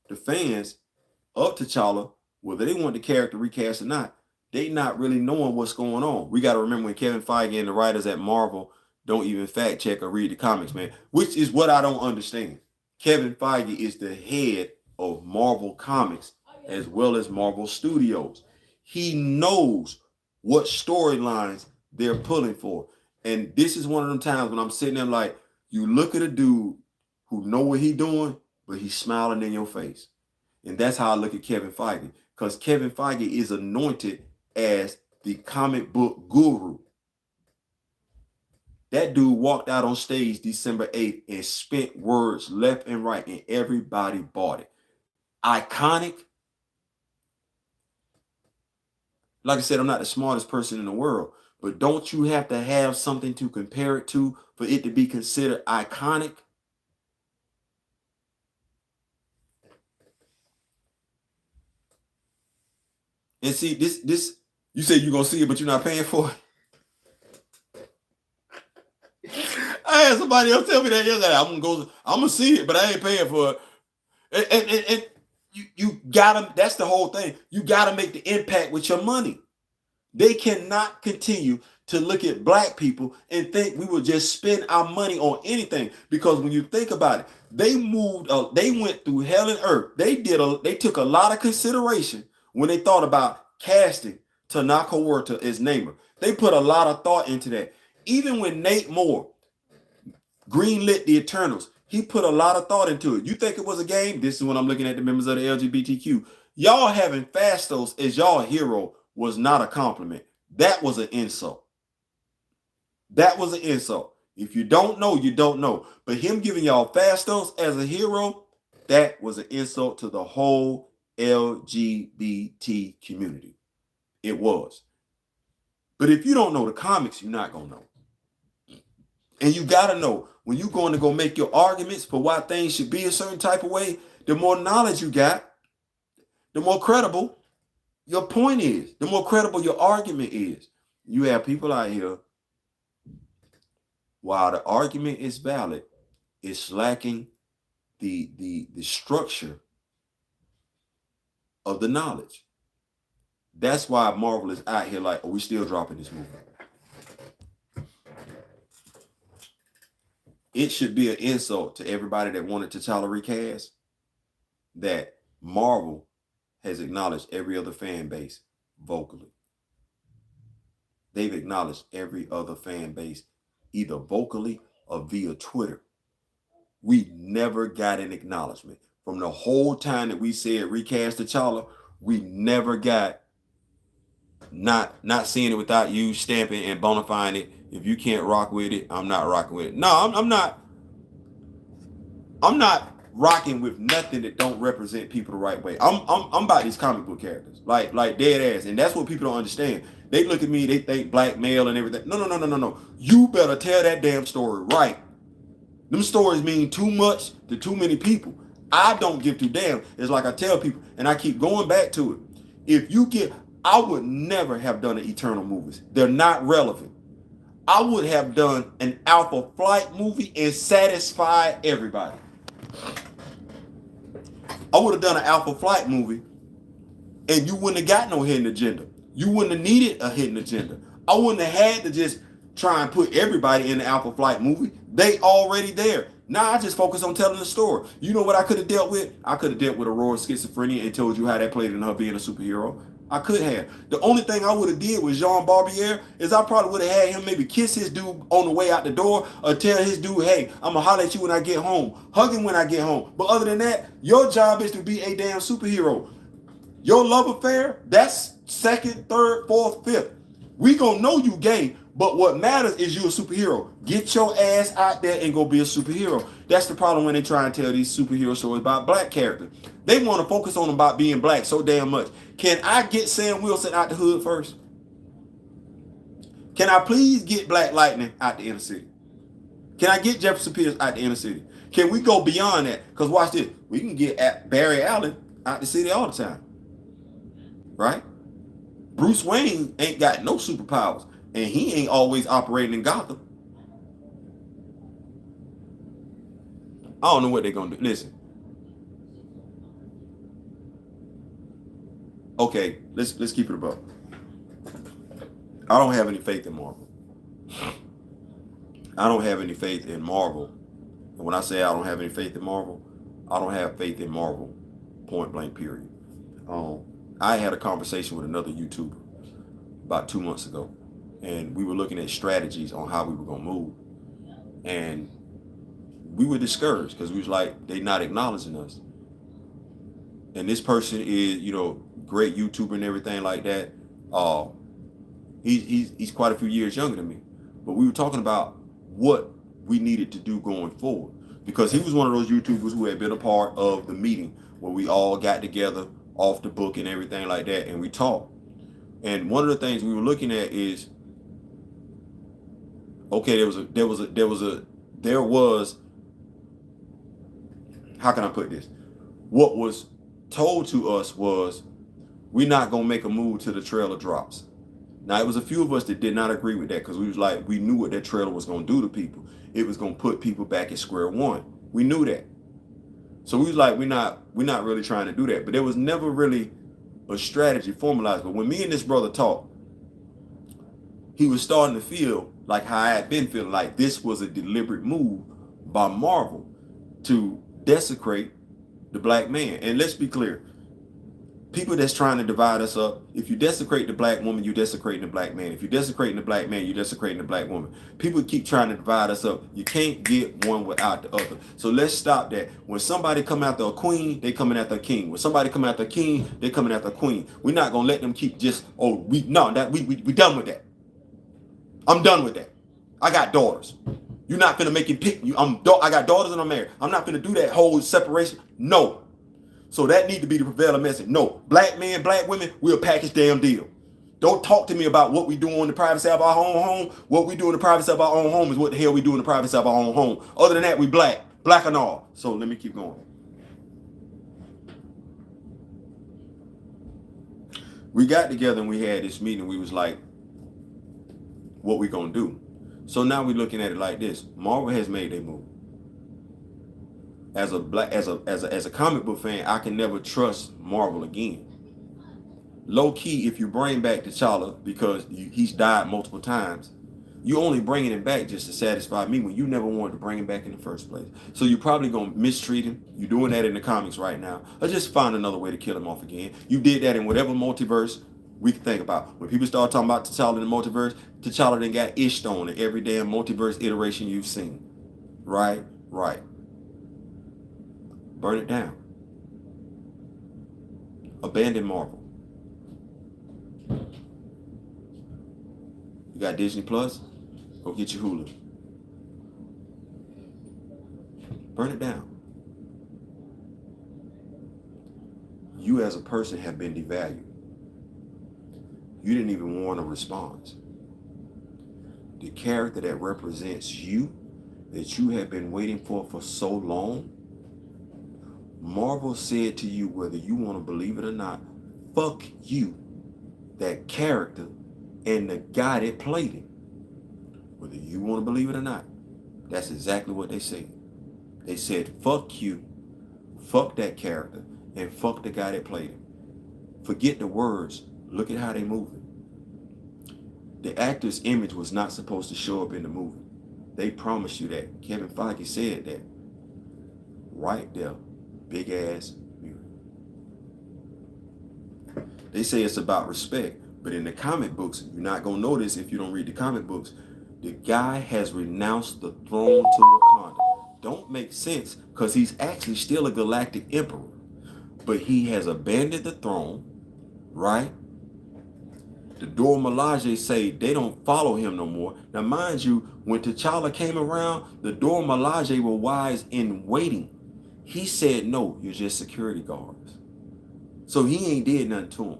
the fans of T'Challa, whether they want the character recast or not. They not really knowing what's going on. We got to remember when Kevin Feige and the writers at Marvel don't even fact check or read the comics, man, which is what I don't understand. Kevin Feige is the head of Marvel Comics as well as Marvel Studios. He knows what storylines they're pulling for. And this is one of them times when I'm sitting there like, you look at a dude who know what he's doing, but he's smiling in your face. And that's how I look at Kevin Feige. Because Kevin Feige is anointed as the comic book guru. That dude walked out on stage December 8th and spent words left and right, and everybody bought it. Iconic. Like I said, I'm not the smartest person in the world, but don't you have to have something to compare it to for it to be considered iconic? And see, this you say you're gonna see it, but you're not paying for it. I had somebody else tell me that yesterday. I'm gonna see it, but I ain't paying for it. And you gotta, that's the whole thing. You gotta make the impact with your money. They cannot continue to look at black people and think we will just spend our money on anything. Because when you think about it, they went through hell and earth. They took a lot of consideration when they thought about casting Tanaka Huerta as Namor. They put a lot of thought into that. Even when Nate Moore greenlit the Eternals, he put a lot of thought into it. You think it was a game? This is when I'm looking at the members of the LGBTQ. Y'all having Fastos as y'all hero was not a compliment. That was an insult. That was an insult. If you don't know, you don't know. But him giving y'all Fastos as a hero, that was an insult to the whole LGBT community. It was. But if you don't know the comics, you're not going to know. And you got to know, when you're going to go make your arguments for why things should be a certain type of way, the more knowledge you got, the more credible your point is, the more credible your argument is. You have people out here, while the argument is valid, it's lacking the structure of the knowledge. That's why Marvel is out here like, oh, we still dropping this movie. It should be an insult to everybody that wanted T'Challa recast that Marvel has acknowledged every other fan base vocally. They've acknowledged every other fan base either vocally or via Twitter. We never got an acknowledgement. From the whole time that we said recast T'Challa, we never got not seeing it without you stamping and bonifying it. If you can't rock with it, I'm not rocking with it. No, I'm not rocking with nothing that don't represent people the right way. I'm about these comic book characters, like dead ass, and that's what people don't understand. They look at me, they think black male and everything. No. You better tell that damn story right. Them stories mean too much to too many people. I don't give two damn. It's like I tell people, and I keep going back to it. If you get, I would never have done an Eternal movies. They're not relevant. I would have done an Alpha Flight movie and satisfied everybody. I would have done an Alpha Flight movie and you wouldn't have got no hidden agenda. You wouldn't have needed a hidden agenda. I wouldn't have had to just try and put everybody in the Alpha Flight movie. They already there. Now I just focus on telling the story. You know what I could have dealt with? I could have dealt with Aurora's schizophrenia and told you how that played in her being a superhero. I could have. The only thing I would have did with Jean Barbier is I probably would have had him maybe kiss his dude on the way out the door or tell his dude, hey, I'm going to holler at you when I get home. Hug him when I get home. But other than that, your job is to be a damn superhero. Your love affair, that's second, third, fourth, fifth. We gonna know you gay, but what matters is you a superhero. Get your ass out there and go be a superhero. That's the problem when they try and tell these superhero stories about black characters. They want to focus on about being black so damn much. Can I get Sam Wilson out the hood first? Can I please get Black Lightning out the inner city? Can I get Jefferson Pierce out the inner city? Can we go beyond that? Because watch this. We can get Barry Allen out the city all the time. Right? Bruce Wayne ain't got no superpowers. And he ain't always operating in Gotham. I don't know what they're going to do. Listen. Okay, let's keep it above. I don't have any faith in Marvel. I don't have any faith in Marvel. And when I say I don't have any faith in Marvel, I don't have faith in Marvel. Point blank, period. I had a conversation with another YouTuber about 2 months ago, and we were looking at strategies on how we were going to move. And we were discouraged because we was like, they're not acknowledging us. And this person is, great YouTuber and everything like that. He's quite a few years younger than me. But we were talking about what we needed to do going forward. Because he was one of those YouTubers who had been a part of the meeting where we all got together off the book and everything like that, and we talked. And one of the things we were looking at is, okay, there was how can I put this? What was told to us was, we're not gonna make a move till the trailer drops. Now, it was a few of us that did not agree with that because we was like, we knew what that trailer was gonna do to people. It was gonna put people back at square one. We knew that. So we was like, we're not really trying to do that. But there was never really a strategy formalized. But when me and this brother talked, he was starting to feel like how I had been feeling, like this was a deliberate move by Marvel to desecrate the black man. And let's be clear, people that's trying to divide us up, if you desecrate the black woman, you're desecrating the black man. If you're desecrating the black man, you're desecrating the black woman. People keep trying to divide us up. You can't get one without the other. So let's stop that. When somebody come after a queen, they coming after a king. When somebody come after a king, they coming after a queen. We're not gonna let them keep just, we done with that. I'm done with that. I got daughters. You're not gonna make it pick. I got daughters and I'm married. I'm not gonna do that whole separation. No. So that need to be the prevailing message. No, black men, black women, we'll package damn deal. Don't talk to me about what we do in the privacy of our own home. What we do in the privacy of our own home is what the hell we do in the privacy of our own home. Other than that, we black and all. So let me keep going. We got together and we had this meeting. We was like, what we gonna do? So now we're looking at it like this. Marvel has made their move. As a comic book fan, I can never trust Marvel again. Low key, if you bring back T'Challa because he's died multiple times, you only bringing him back just to satisfy me when you never wanted to bring him back in the first place. So you're probably gonna mistreat him. You're doing that in the comics right now. Or just find another way to kill him off again. You did that in whatever multiverse We can think about when people start talking about T'Challa in the multiverse, T'Challa then got ished on in every damn multiverse iteration you've seen. Right? Right. Burn it down. Abandon Marvel. You got Disney Plus? Go get your Hulu. Burn it down. You as a person have been devalued. You didn't even want a response. The character that represents you, that you have been waiting for so long, Marvel said to you, whether you want to believe it or not, fuck you, that character, and the guy that played him. Whether you want to believe it or not, that's exactly what they said. They said, fuck you, fuck that character, and fuck the guy that played him. Forget the words. Look at how they moving. The actor's image was not supposed to show up in the movie. They promised you that. Kevin Feige said that. Right there. Big ass mirror. They say it's about respect, but in the comic books, you're not going to know this if you don't read the comic books. The guy has renounced the throne to Wakanda. Don't make sense because he's actually still a galactic emperor, but he has abandoned the throne, right? The Dora Milaje say they don't follow him no more. Now, mind you, when T'Challa came around, the Dora Milaje were wise in waiting. He said, no, you're just security guards. So he ain't did nothing to him.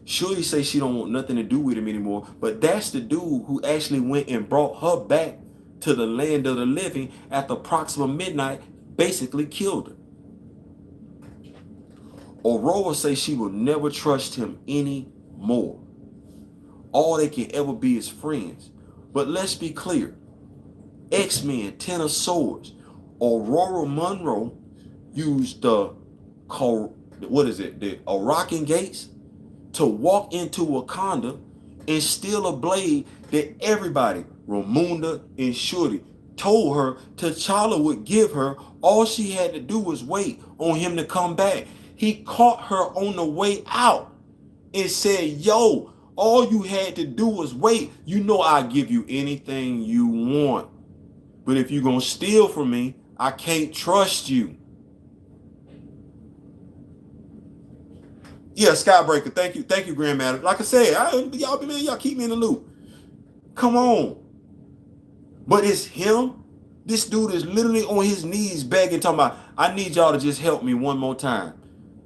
Shuri say she don't want nothing to do with him anymore, but that's the dude who actually went and brought her back to the land of the living at the approximate midnight, basically killed her. Aurora say she will never trust him anymore. All they can ever be is friends. But let's be clear. X-Men, Ten of Swords. Aurora Monroe used the Arakan Gates to walk into Wakanda and steal a blade that everybody, Ramunda and Shuri, told her T'Challa would give her. All she had to do was wait on him to come back. He caught her on the way out and said, yo, all you had to do was wait. You know I'll give you anything you want. But if you're going to steal from me, I can't trust you. Yeah, Skybreaker, thank you. Thank you, Grandmaster. Like I said, y'all keep me in the loop. Come on. But it's him. This dude is literally on his knees begging, talking about, I need y'all to just help me one more time.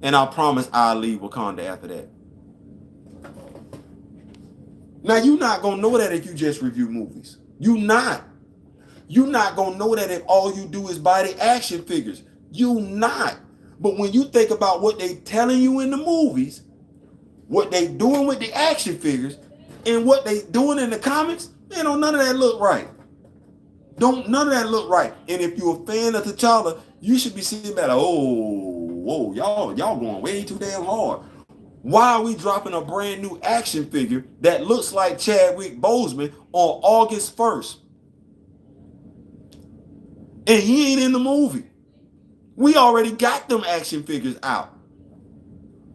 And I promise I'll leave Wakanda after that. Now, you're not going to know that if you just review movies. You're not. You're not going to know that if all you do is buy the action figures. You're not. But when you think about what they telling you in the movies, what they doing with the action figures, and what they doing in the comics, man, don't none of that look right. None of that look right. And if you're a fan of T'Challa, you should be sitting back like, whoa, y'all going way too damn hard. Why are we dropping a brand new action figure that looks like Chadwick Boseman on August 1st? And he ain't in the movie. We already got them action figures out.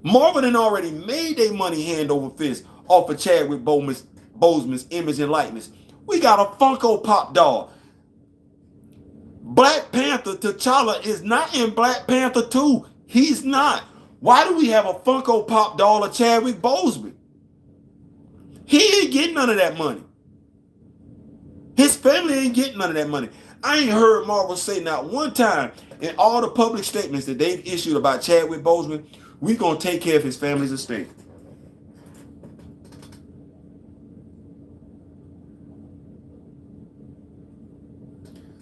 Marvel done already made their money hand over fist off of Chadwick Boseman's image and likeness. We got a Funko Pop doll. Black Panther T'Challa is not in Black Panther 2. He's not. Why do we have a Funko Pop doll of Chadwick Boseman? He ain't getting none of that money. His family ain't getting none of that money. I ain't heard Marvel say not one time in all the public statements that they've issued about Chadwick Boseman, we're going to take care of his family's estate.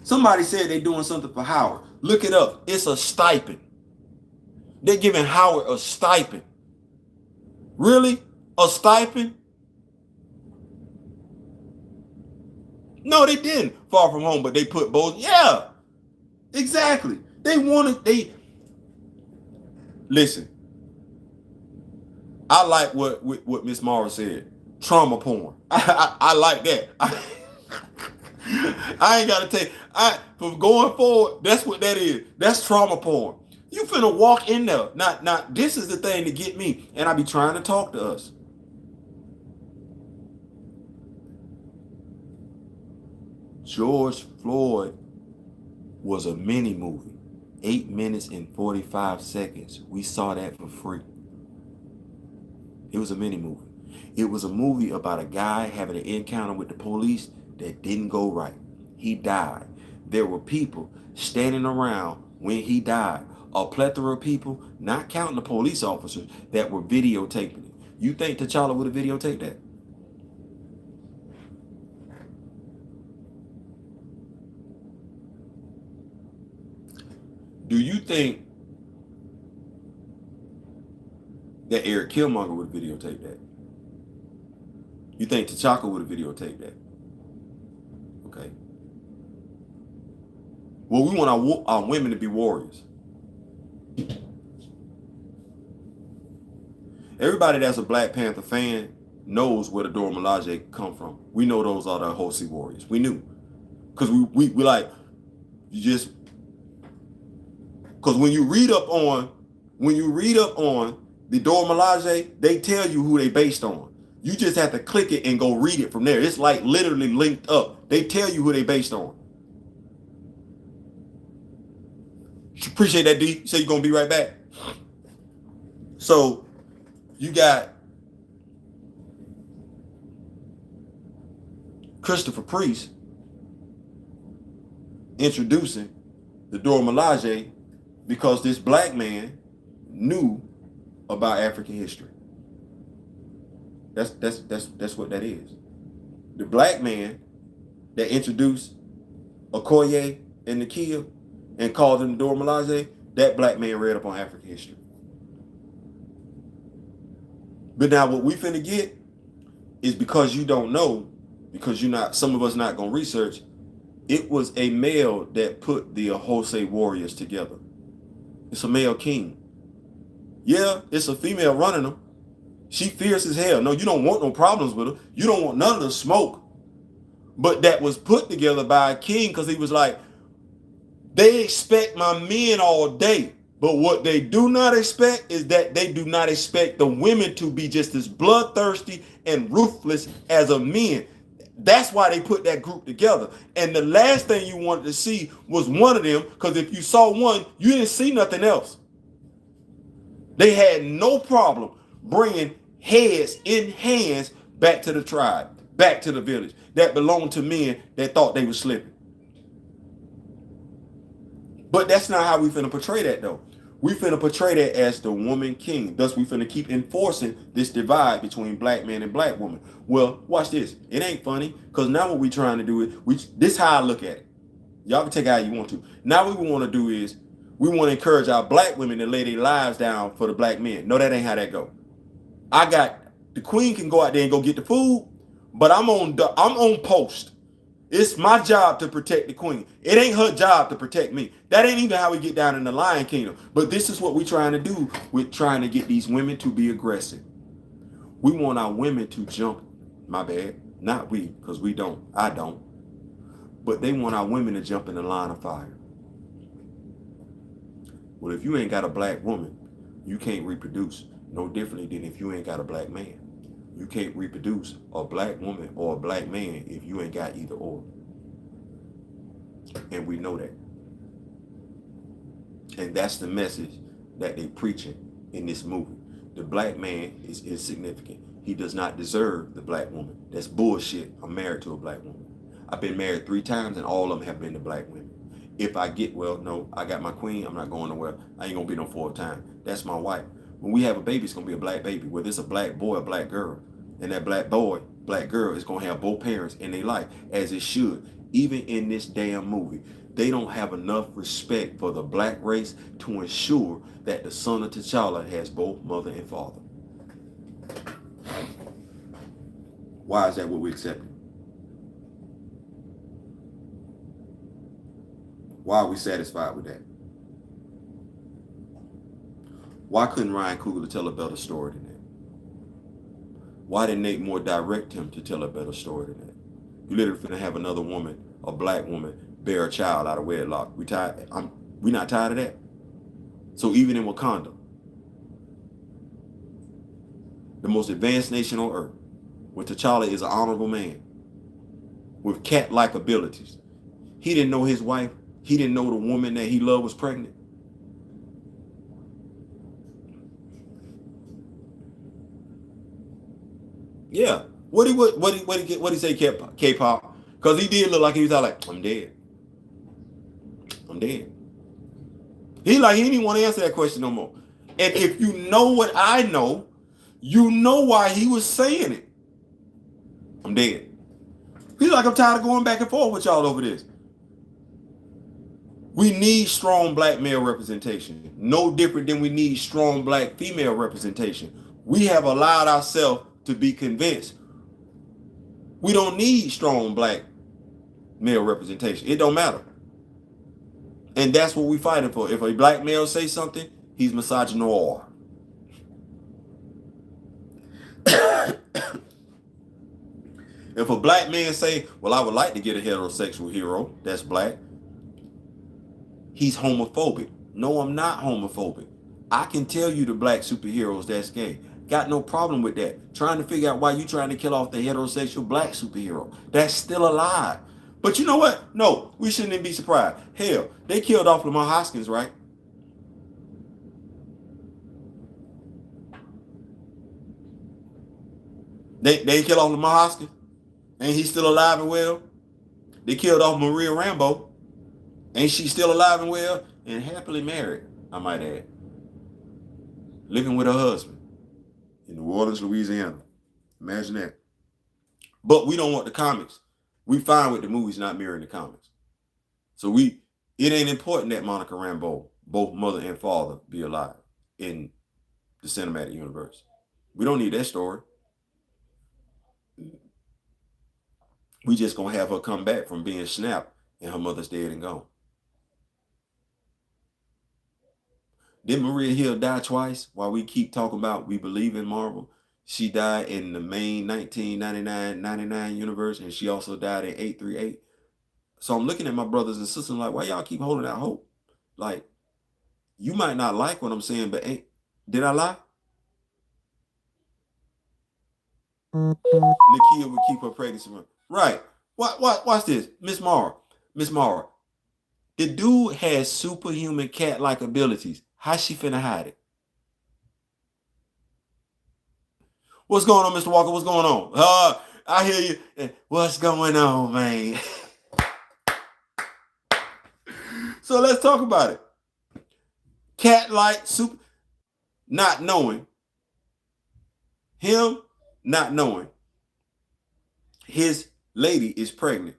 Somebody said they're doing something for Howard. Look it up. It's a stipend. They're giving Howard a stipend. Really? A stipend? No, they didn't. Far From Home, but they put both. Yeah, exactly. Listen. I like what Miss Mara said. Trauma porn. I like that. I ain't got to take. From going forward, that's what that is. That's trauma porn. You finna walk in there. Now, this is the thing to get me, and I be trying to talk to us. George Floyd was a mini movie. 8 minutes and 45 seconds. We saw that for free. It was a mini movie. It was a movie about a guy having an encounter with the police that didn't go right. He died. There were people standing around when he died. A plethora of people, not counting the police officers, that were videotaping it. You think T'Challa would have videotaped that? Do you think that Eric Killmonger would have videotaped that? You think T'Chaka would have videotaped that? Okay. Well, we want our women to be warriors. Everybody that's a Black Panther fan knows where the Dora Milaje come from. We know those are the Hosi warriors. We knew. Because we like, you just, because when you read up on the Dora Milaje, they tell you who they based on. You just have to click it and go read it from there. It's like literally linked up. They tell you who they based on. Appreciate that, D. You say you're going to be right back. So, you got Christopher Priest introducing the Dora Milaje because this black man knew about African history. That's what that is. The black man that introduced Okoye and Nakia and called them the Dora Milaje, that black man read up on African history. But now what we finna get is, because you don't know, because some of us not gonna research, it was a male that put the Ahose warriors together. It's a male king. Yeah, it's a female running them. She fierce as hell. No, you don't want no problems with her. You don't want none of the smoke. But that was put together by a king because he was like, they expect my men all day. But what they do not expect is that they do not expect the women to be just as bloodthirsty and ruthless as a men. That's why they put that group together. And the last thing you wanted to see was one of them, because if you saw one, you didn't see nothing else. They had no problem bringing heads in hands back to the tribe, back to the village that belonged to men that thought they were slipping. But that's not how we finna portray that, though. We finna portray that as the woman king. Thus, we finna keep enforcing this divide between black man and black woman. Well, watch this. It ain't funny, because now what we trying to do is, this is how I look at it. Y'all can take it how you want to. Now what we want to do is, we want to encourage our black women to lay their lives down for the black men. No, that ain't how that go. The queen can go out there and go get the food, but I'm on post. It's my job to protect the queen. It ain't her job to protect me. That ain't even how we get down in the Lion Kingdom. But this is what we're trying to do with trying to get these women to be aggressive. We want our women to jump. My bad. Not we, because we don't. I don't. But they want our women to jump in the line of fire. Well, if you ain't got a black woman, you can't reproduce. No differently than if you ain't got a black man. You can't reproduce a black woman or a black man if you ain't got either or. And we know that. And that's the message that they preaching in this movie. The black man is insignificant. He does not deserve the black woman. That's bullshit. I'm married to a black woman. I've been married 3 times and all of them have been to black women. If I get, no, I got my queen. I'm not going nowhere. I ain't gonna be no 4th time. That's my wife. When we have a baby, it's gonna be a black baby, whether it's a black boy or black girl. And that black boy, black girl is gonna have both parents in their life, as it should. Even in this damn movie, they don't have enough respect for the black race to ensure that the son of T'Challa has both mother and father. Why is that what we accept? Why are we satisfied with that? Why couldn't Ryan Coogler tell a better story than that? Why didn't Nate Moore direct him to tell a better story than that? You literally finna have another woman, a black woman, bear a child out of wedlock. We not tired of that. So even in Wakanda, the most advanced nation on earth, where T'Challa is an honorable man with cat-like abilities, He didn't know his wife. He didn't know the woman that he loved was pregnant. Yeah. What he say, K-pop? Because he did look like he was all like, I'm dead. I'm dead. He didn't want to answer that question no more. And if you know what I know, you know why he was saying it. I'm dead. He's like, I'm tired of going back and forth with y'all over this. We need strong black male representation. No different than we need strong black female representation. We have allowed ourselves to be convinced we don't need strong black male representation. It don't matter. And that's what we're fighting for. If a black male say something, he's misogynoir. If a black man say, well, I would like to get a heterosexual hero that's black, he's homophobic. No, I'm not homophobic. I can tell you the black superheroes that's gay. Got no problem with that. Trying to figure out why you trying to kill off the heterosexual black superhero. That's still alive. But you know what? No, we shouldn't even be surprised. Hell, they killed off Lamar Hoskins, right? They killed off Lamar Hoskins, and he's still alive and well. They killed off Maria Rambo, and she's still alive and well and happily married, I might add. Living with her husband in New Orleans, Louisiana. Imagine that. But we don't want the comics. We fine with the movies not mirroring the comics. So it ain't important that Monica Rambeau, both mother and father, be alive in the cinematic universe. We don't need that story. We just gonna have her come back from being snapped and her mother's dead and gone. Did Maria Hill die twice? While we keep talking about we believe in Marvel, she died in the main 1999 universe, and she also died in 838. So I'm looking at my brothers and sisters like, why y'all keep holding out hope? Like, you might not like what I'm saying, but did I lie? Nakia would keep her pregnancy run. Right. Watch this. Miss Mara. Miss Mara. The dude has superhuman cat-like abilities. How she finna hide it? What's going on, Mr. Walker? What's going on? I hear you. What's going on, man? So let's talk about it. Cat-like super, not knowing him, not knowing his lady is pregnant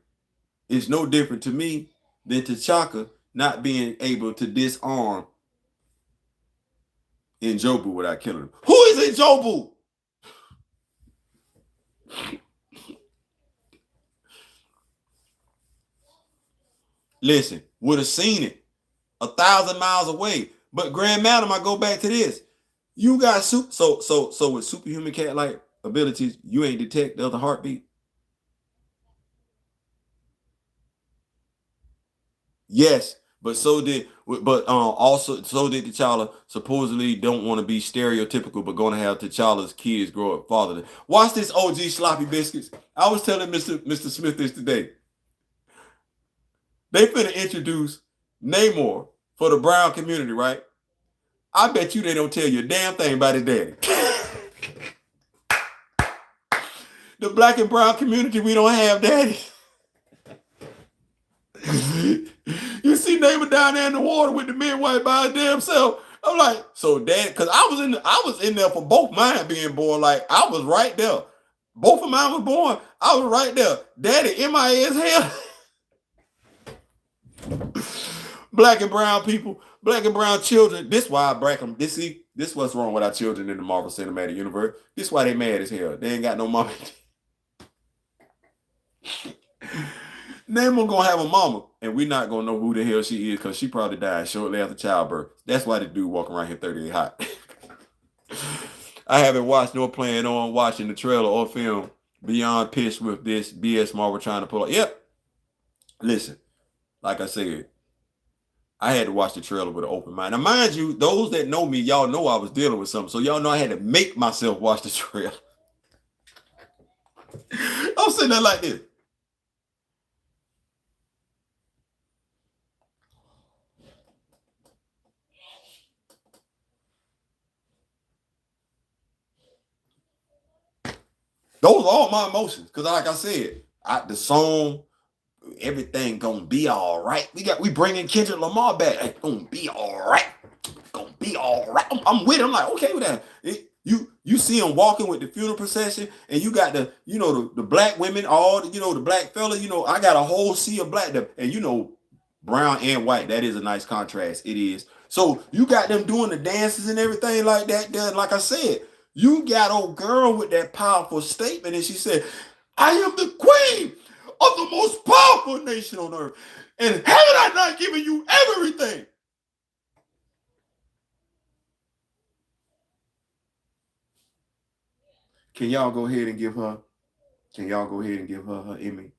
is no different to me than T'Chaka not being able to disarm Njobu without killing him. Who is Njobu? Listen, would have seen it 1,000 miles away. But Grand Madam, I go back to this. You got so with superhuman cat-like abilities, you ain't detect the other heartbeat. Yes, but also so did T'Challa. Supposedly don't want to be stereotypical, but going to have T'Challa's kids grow up fatherless. Watch this, OG sloppy biscuits. I was telling Mr. Smith this today. They finna introduce Namor for the brown community, right? I bet you they don't tell you a damn thing about his daddy. The black and brown community, we don't have daddy. You see Namor down there in the water with the midwife by his damn self. I'm like, so dad, because I was in there for both mine being born. Like, I was right there. Both of mine was born. I was right there. Daddy MIA as hell. Black and brown people, black and brown children. This why I brack them. This what's wrong with our children in the Marvel Cinematic Universe. This why they mad as hell. They ain't got no mama. Namor gonna have a mama, and we're not gonna know who the hell she is because she probably died shortly after childbirth. That's why the dude walking around here 38 hot. I haven't watched nor plan on watching the trailer or film beyond pissed with this BS Marvel trying to pull up. Yep. Listen, like I said, I had to watch the trailer with an open mind. Now, mind you, those that know me, y'all know I was dealing with something. So y'all know I had to make myself watch the trailer. I'm sitting there like this. Those are all my emotions. Because like I said, the song, everything gonna be all right. We bringing Kendrick Lamar back. It's gonna be all right. Gonna be all right. I'm with him. I'm like, okay with that. You see him walking with the funeral procession, and you got the black women, all the black fella. I got a whole sea of black, and brown and white. That is a nice contrast. It is. So you got them doing the dances and everything like that. Then, like I said, you got old girl with that powerful statement, and she said, "I am the queen of the most powerful nation on earth, and haven't I not given you everything?" Can y'all go ahead and give her? Can y'all go ahead and give her her Emmy?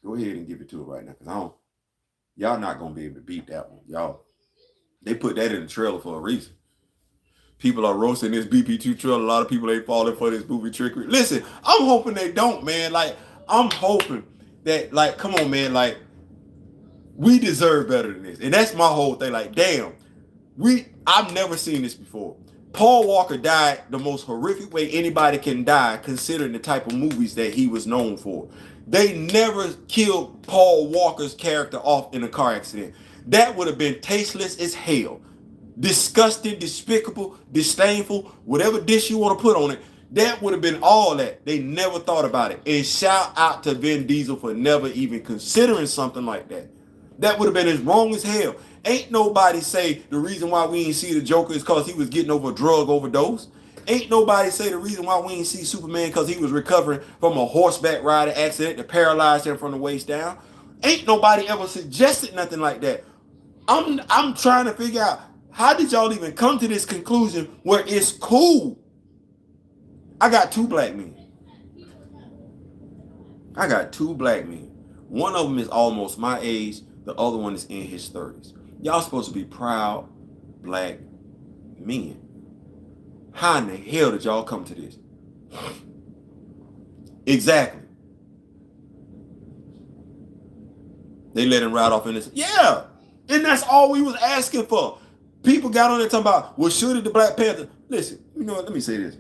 Go ahead and give it to her right now, cause y'all not gonna be able to beat that one. They put that in the trailer for a reason. People are roasting this BP2 trailer. A lot of people ain't falling for this movie trickery. Listen, I'm hoping they don't, man. Like, I'm hoping that, like, come on, man. Like, we deserve better than this. And that's my whole thing. Like, damn, I've never seen this before. Paul Walker died the most horrific way anybody can die, considering the type of movies that he was known for. They never killed Paul Walker's character off in a car accident. That would have been tasteless as hell. Disgusting, despicable, disdainful, whatever dish you want to put on it. That would have been all that. They never thought about it. And shout out to Vin Diesel for never even considering something like that. That would have been as wrong as hell. Ain't nobody say the reason why we ain't see the Joker is because he was getting over a drug overdose. Ain't nobody say the reason why we ain't see Superman because he was recovering from a horseback riding accident that paralyzed him from the waist down. Ain't nobody ever suggested nothing like that. I'm trying to figure out, how did y'all even come to this conclusion where it's cool? I got two black men. I got two black men. One of them is almost my age. The other one is in his 30s. Y'all supposed to be proud black men. How in the hell did y'all come to this? Exactly. They let him ride off in this. Yeah. And that's all we was asking for. People got on there talking about, well, should the Black Panther? Listen, you know what? Let me say this.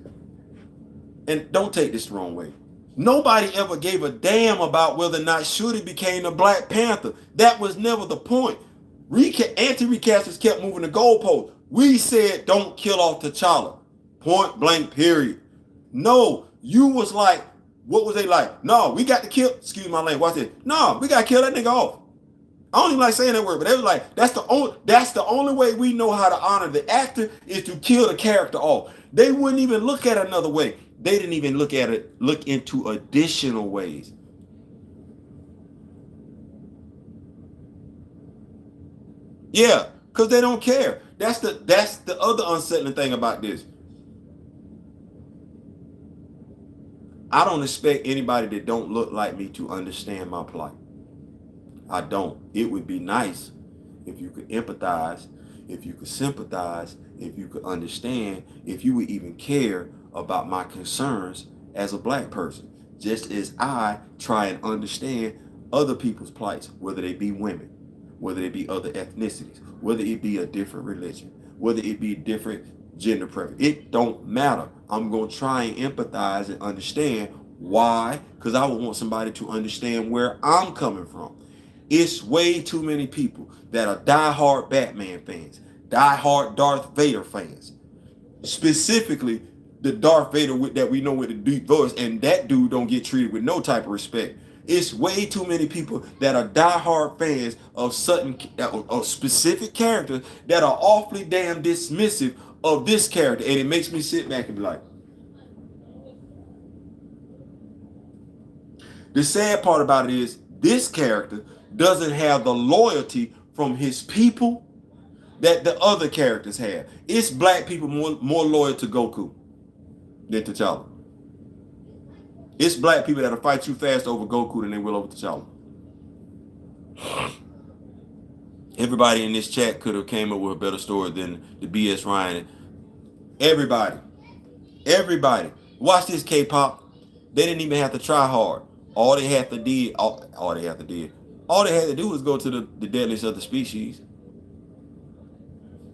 And don't take this the wrong way. Nobody ever gave a damn about whether or not Shuri became the Black Panther. That was never the point. Anti-recasters kept moving the goalpost. We said don't kill off T'Challa. Point blank, period. No, you was like, what was they like? No, we got to kill, excuse my language, watch this. No, we got to kill that nigga off. I don't even like saying that word, but they was like, that's the only way we know how to honor the actor is to kill the character off. They wouldn't even look at it another way. They didn't even look into additional ways. Yeah, because they don't care. That's the other unsettling thing about this. I don't expect anybody that don't look like me to understand my plight. I don't. It would be nice if you could empathize, if you could sympathize, if you could understand, if you would even care about my concerns as a black person, just as I try and understand other people's plights, whether they be women, whether it be other ethnicities, whether it be a different religion, whether it be different gender preference. It don't matter. I'm going to try and empathize and understand why, because I would want somebody to understand where I'm coming from. It's way too many people that are diehard Batman fans, diehard Darth Vader fans. Specifically, the Darth Vader that we know with the deep voice, and that dude don't get treated with no type of respect. It's way too many people that are diehard fans of specific characters that are awfully damn dismissive of this character, and it makes me sit back and be like, the sad part about it is this character doesn't have the loyalty from his people that the other characters have. It's black people more loyal to Goku than T'Challa. It's black people that'll fight you fast over Goku than they will over T'Challa. Everybody in this chat could have came up with a better story than the BS Ryan. Everybody. Watch this, K-pop. They didn't even have to try hard. All they had to do was go to the deadliest of the species.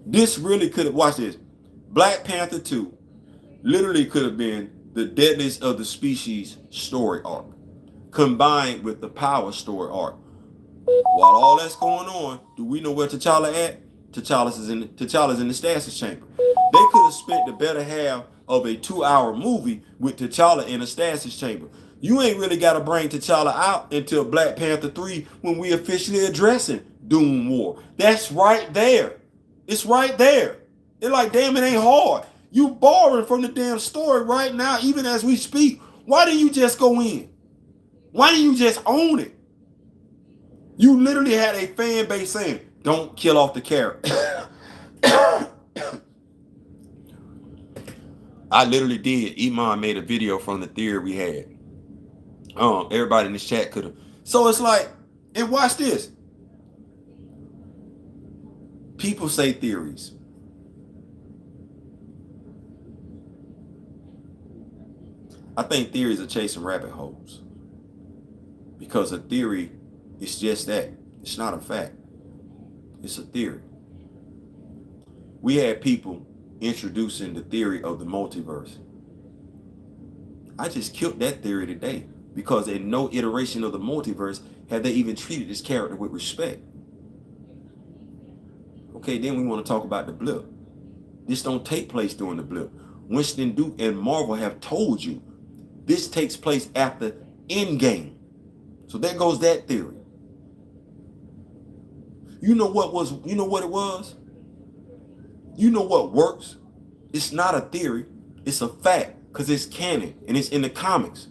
This really could have, watch this. Black Panther 2 literally could have been the deadliest of the species story arc, combined with the power story arc. While all that's going on, do we know where T'Challa at? T'Challa's in the stasis chamber. They could have spent the better half of a 2-hour movie with T'Challa in a stasis chamber. You ain't really got to bring T'Challa out until Black Panther 3 when we officially addressing Doom War. That's right there. It's right there. They're like, damn, it ain't hard. You borrowing from the damn story right now, even as we speak. Why didn't you just go in? Why didn't you just own it? You literally had a fan base saying, don't kill off the character. I literally did. Iman made a video from the theory we had. Everybody in this chat could have. So it's like, and watch this. People say theories. I think theories are chasing rabbit holes. Because a theory is just that. It's not a fact. It's a theory. We had people introducing the theory of the multiverse. I just killed that theory today because in no iteration of the multiverse have they even treated this character with respect. Okay, then we want to talk about the blip. This don't take place during the blip. Winston Duke and Marvel have told you this takes place after Endgame. So there goes that theory. You know what it was? You know what works? It's not a theory. It's a fact because it's canon and it's in the comics.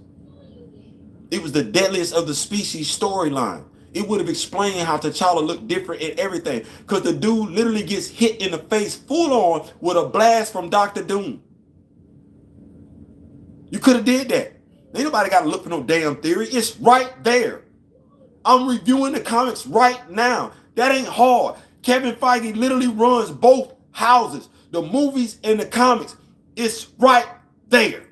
It was the deadliest of the species storyline. It would have explained how T'Challa looked different and everything because the dude literally gets hit in the face full on with a blast from Dr. Doom. You could have did that. Ain't nobody got to look for no damn theory. It's right there. I'm reviewing the comics right now. That ain't hard. Kevin Feige literally runs both houses, the movies and the comics. It's right there.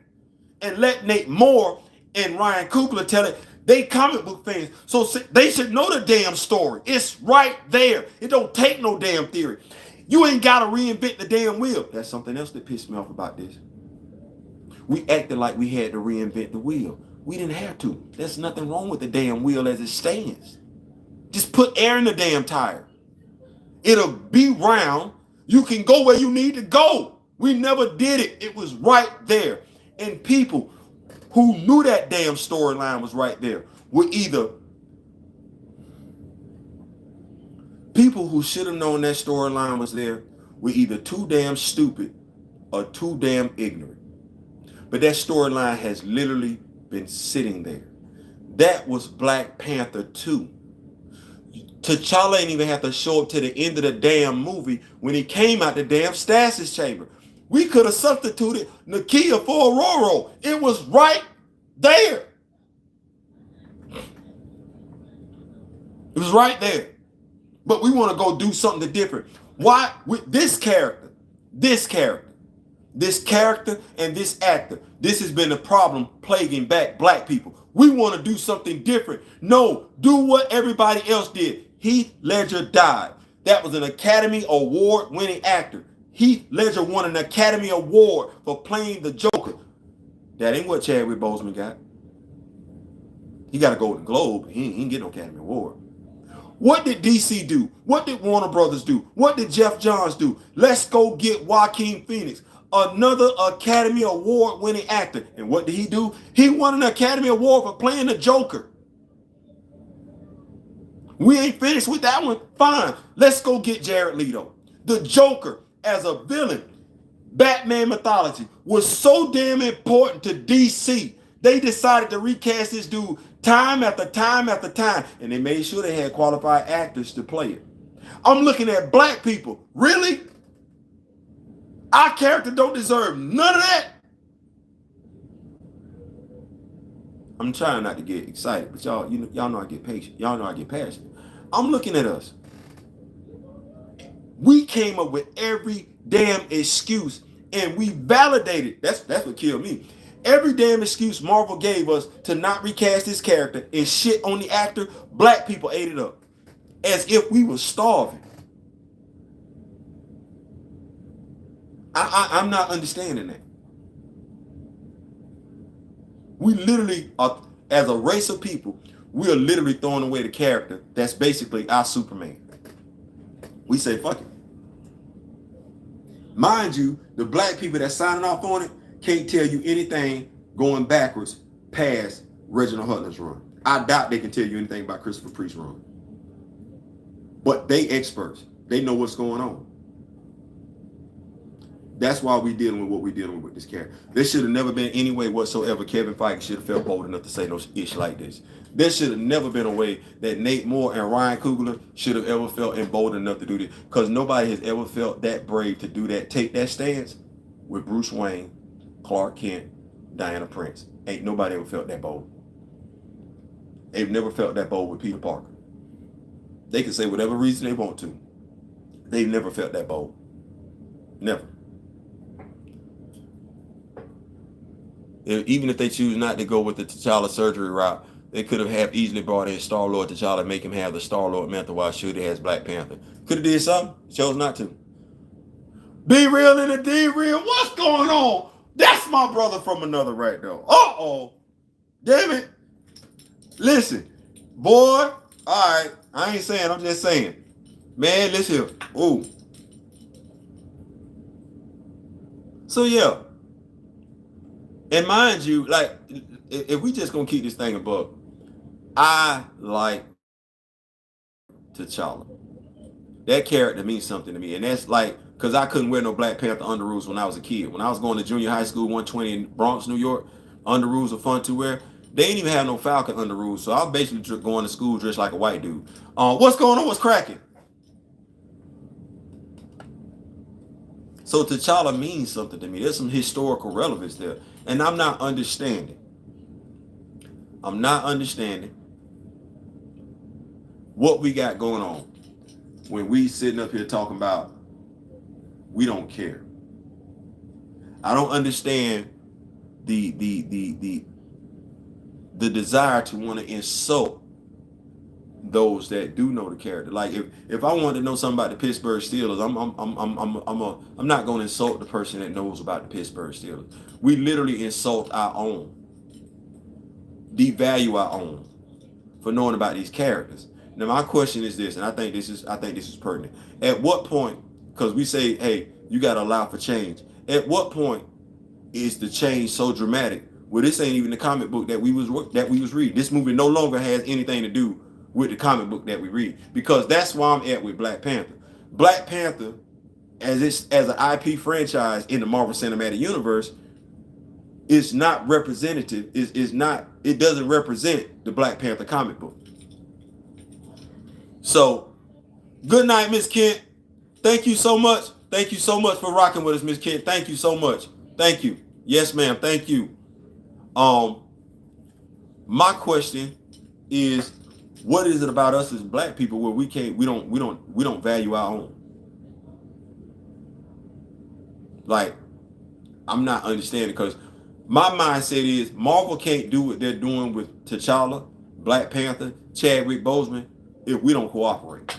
And let Nate Moore and Ryan Coogler tell it. They comic book fans, so they should know the damn story. It's right there. It don't take no damn theory. You ain't got to reinvent the damn wheel. That's something else that pissed me off about this. We acted like we had to reinvent the wheel. We didn't have to. There's nothing wrong with the damn wheel as it stands. Just put air in the damn tire. It'll be round. You can go where you need to go. We never did it. It was right there. And people who knew that damn storyline was right there were either people who should have known that storyline was there were either too damn stupid or too damn ignorant. But that storyline has literally been sitting there. That was Black Panther 2. T'Challa ain't even have to show up to the end of the damn movie when he came out the damn stasis chamber. We could have substituted Nakia for Aurora. It was right there. It was right there. But we want to go do something different. Why? With this character and this actor, this has been a problem plaguing black people. We want to do something different. No, do what everybody else did. Heath Ledger died. That was an Academy Award winning actor. Heath Ledger won an Academy Award for playing the Joker. That ain't what Chadwick Boseman got. He got a Golden Globe. He ain't get no Academy Award. What did DC do? What did Warner Brothers do? What did Jeff Johns do? Let's go get Joaquin Phoenix, another Academy Award winning actor. And what did he do? He won an Academy Award for playing the Joker. We ain't finished with that one. Fine. Let's go get Jared Leto. The Joker as a villain, Batman mythology, was so damn important to DC. They decided to recast this dude time after time after time. And they made sure they had qualified actors to play it. I'm looking at black people. Really? Our character don't deserve none of that? I'm trying not to get excited, but y'all know I get patient. Y'all know I get passionate. I'm looking at us. We came up with every damn excuse and we validated. That's what killed me. Every damn excuse Marvel gave us to not recast this character and shit on the actor, black people ate it up. As if we were starving. I'm not understanding that. We literally are, as a race of people, we are literally throwing away the character that's basically our Superman. We say, fuck it. Mind you, the black people that's signing off on it can't tell you anything going backwards past Reginald Hutler's run. I doubt they can tell you anything about Christopher Priest's run. But they experts. They know what's going on. That's why we dealing with what we dealing with this character. There should have never been any way whatsoever Kevin Feige should have felt bold enough to say no ish like this. There should have never been a way that Nate Moore and Ryan Coogler should have ever felt emboldened enough to do this. Because nobody has ever felt that brave to do that, take that stance with Bruce Wayne, Clark Kent, Diana Prince. Ain't nobody ever felt that bold. They've never felt that bold with Peter Parker. They can say whatever reason they want to. They've never felt that bold. Never. Even if they choose not to go with the T'Challa surgery route, they could have easily brought in Star-Lord T'Challa and make him have the Star-Lord mantle while Shuri has Black Panther. Could have did something. Chose not to. Be real in the D-real. What's going on? That's my brother from another right though. Uh-oh. Damn it. Listen, boy. All right. I ain't saying. I'm just saying. Man, listen here. Ooh. So, yeah. And mind you, like, if we just gonna keep this thing above, I like T'Challa. That character means something to me. And that's like, because I couldn't wear no Black Panther underoos when I was a kid. When I was going to junior high school, 120 in Bronx, New York, underoos were fun to wear. They didn't even have no Falcon underoos. So I was basically going to school dressed like a white dude. What's going on? What's cracking? So T'Challa means something to me. There's some historical relevance there. And I'm not understanding. What we got going on when we sitting up here talking about we don't care. I don't understand the desire to want to insult those that do know the character. Like if I wanted to know something about the Pittsburgh Steelers, I'm not going to insult the person that knows about the Pittsburgh Steelers. We literally insult our own, devalue our own for knowing about these characters. Now my question is this, and I think this is pertinent. At what point, because we say, hey, you got to allow for change. At what point is the change so dramatic? Well, this ain't even the comic book that we was reading. This movie no longer has anything to do with the comic book that we read, because that's why I'm at with Black Panther. Black Panther, as an IP franchise in the Marvel Cinematic Universe, is not representative. It doesn't represent the Black Panther comic book. So, good night, Miss Kent. Thank you so much. Thank you so much for rocking with us, Miss Kent. Thank you so much. Thank you. Yes, ma'am. Thank you. My question is, what is it about us as black people where we don't value our own? Like, I'm not understanding, because my mindset is Marvel can't do what they're doing with T'Challa, Black Panther, Chadwick Boseman if we don't cooperate.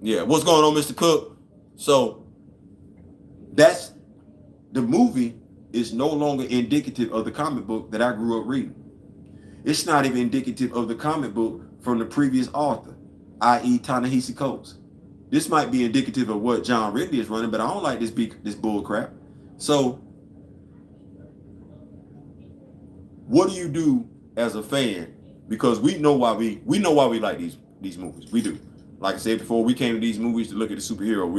Yeah, what's going on, Mr. Cook? So that's the movie is no longer indicative of the comic book that I grew up reading. It's not even indicative of the comic book from the previous author, i.e. Ta-Nehisi Coates. This might be indicative of what John Ridley is running, but I don't like this bull crap. So what do you do as a fan? Because we know why we like these movies. We do. Like I said before, we came to these movies to look at the superhero.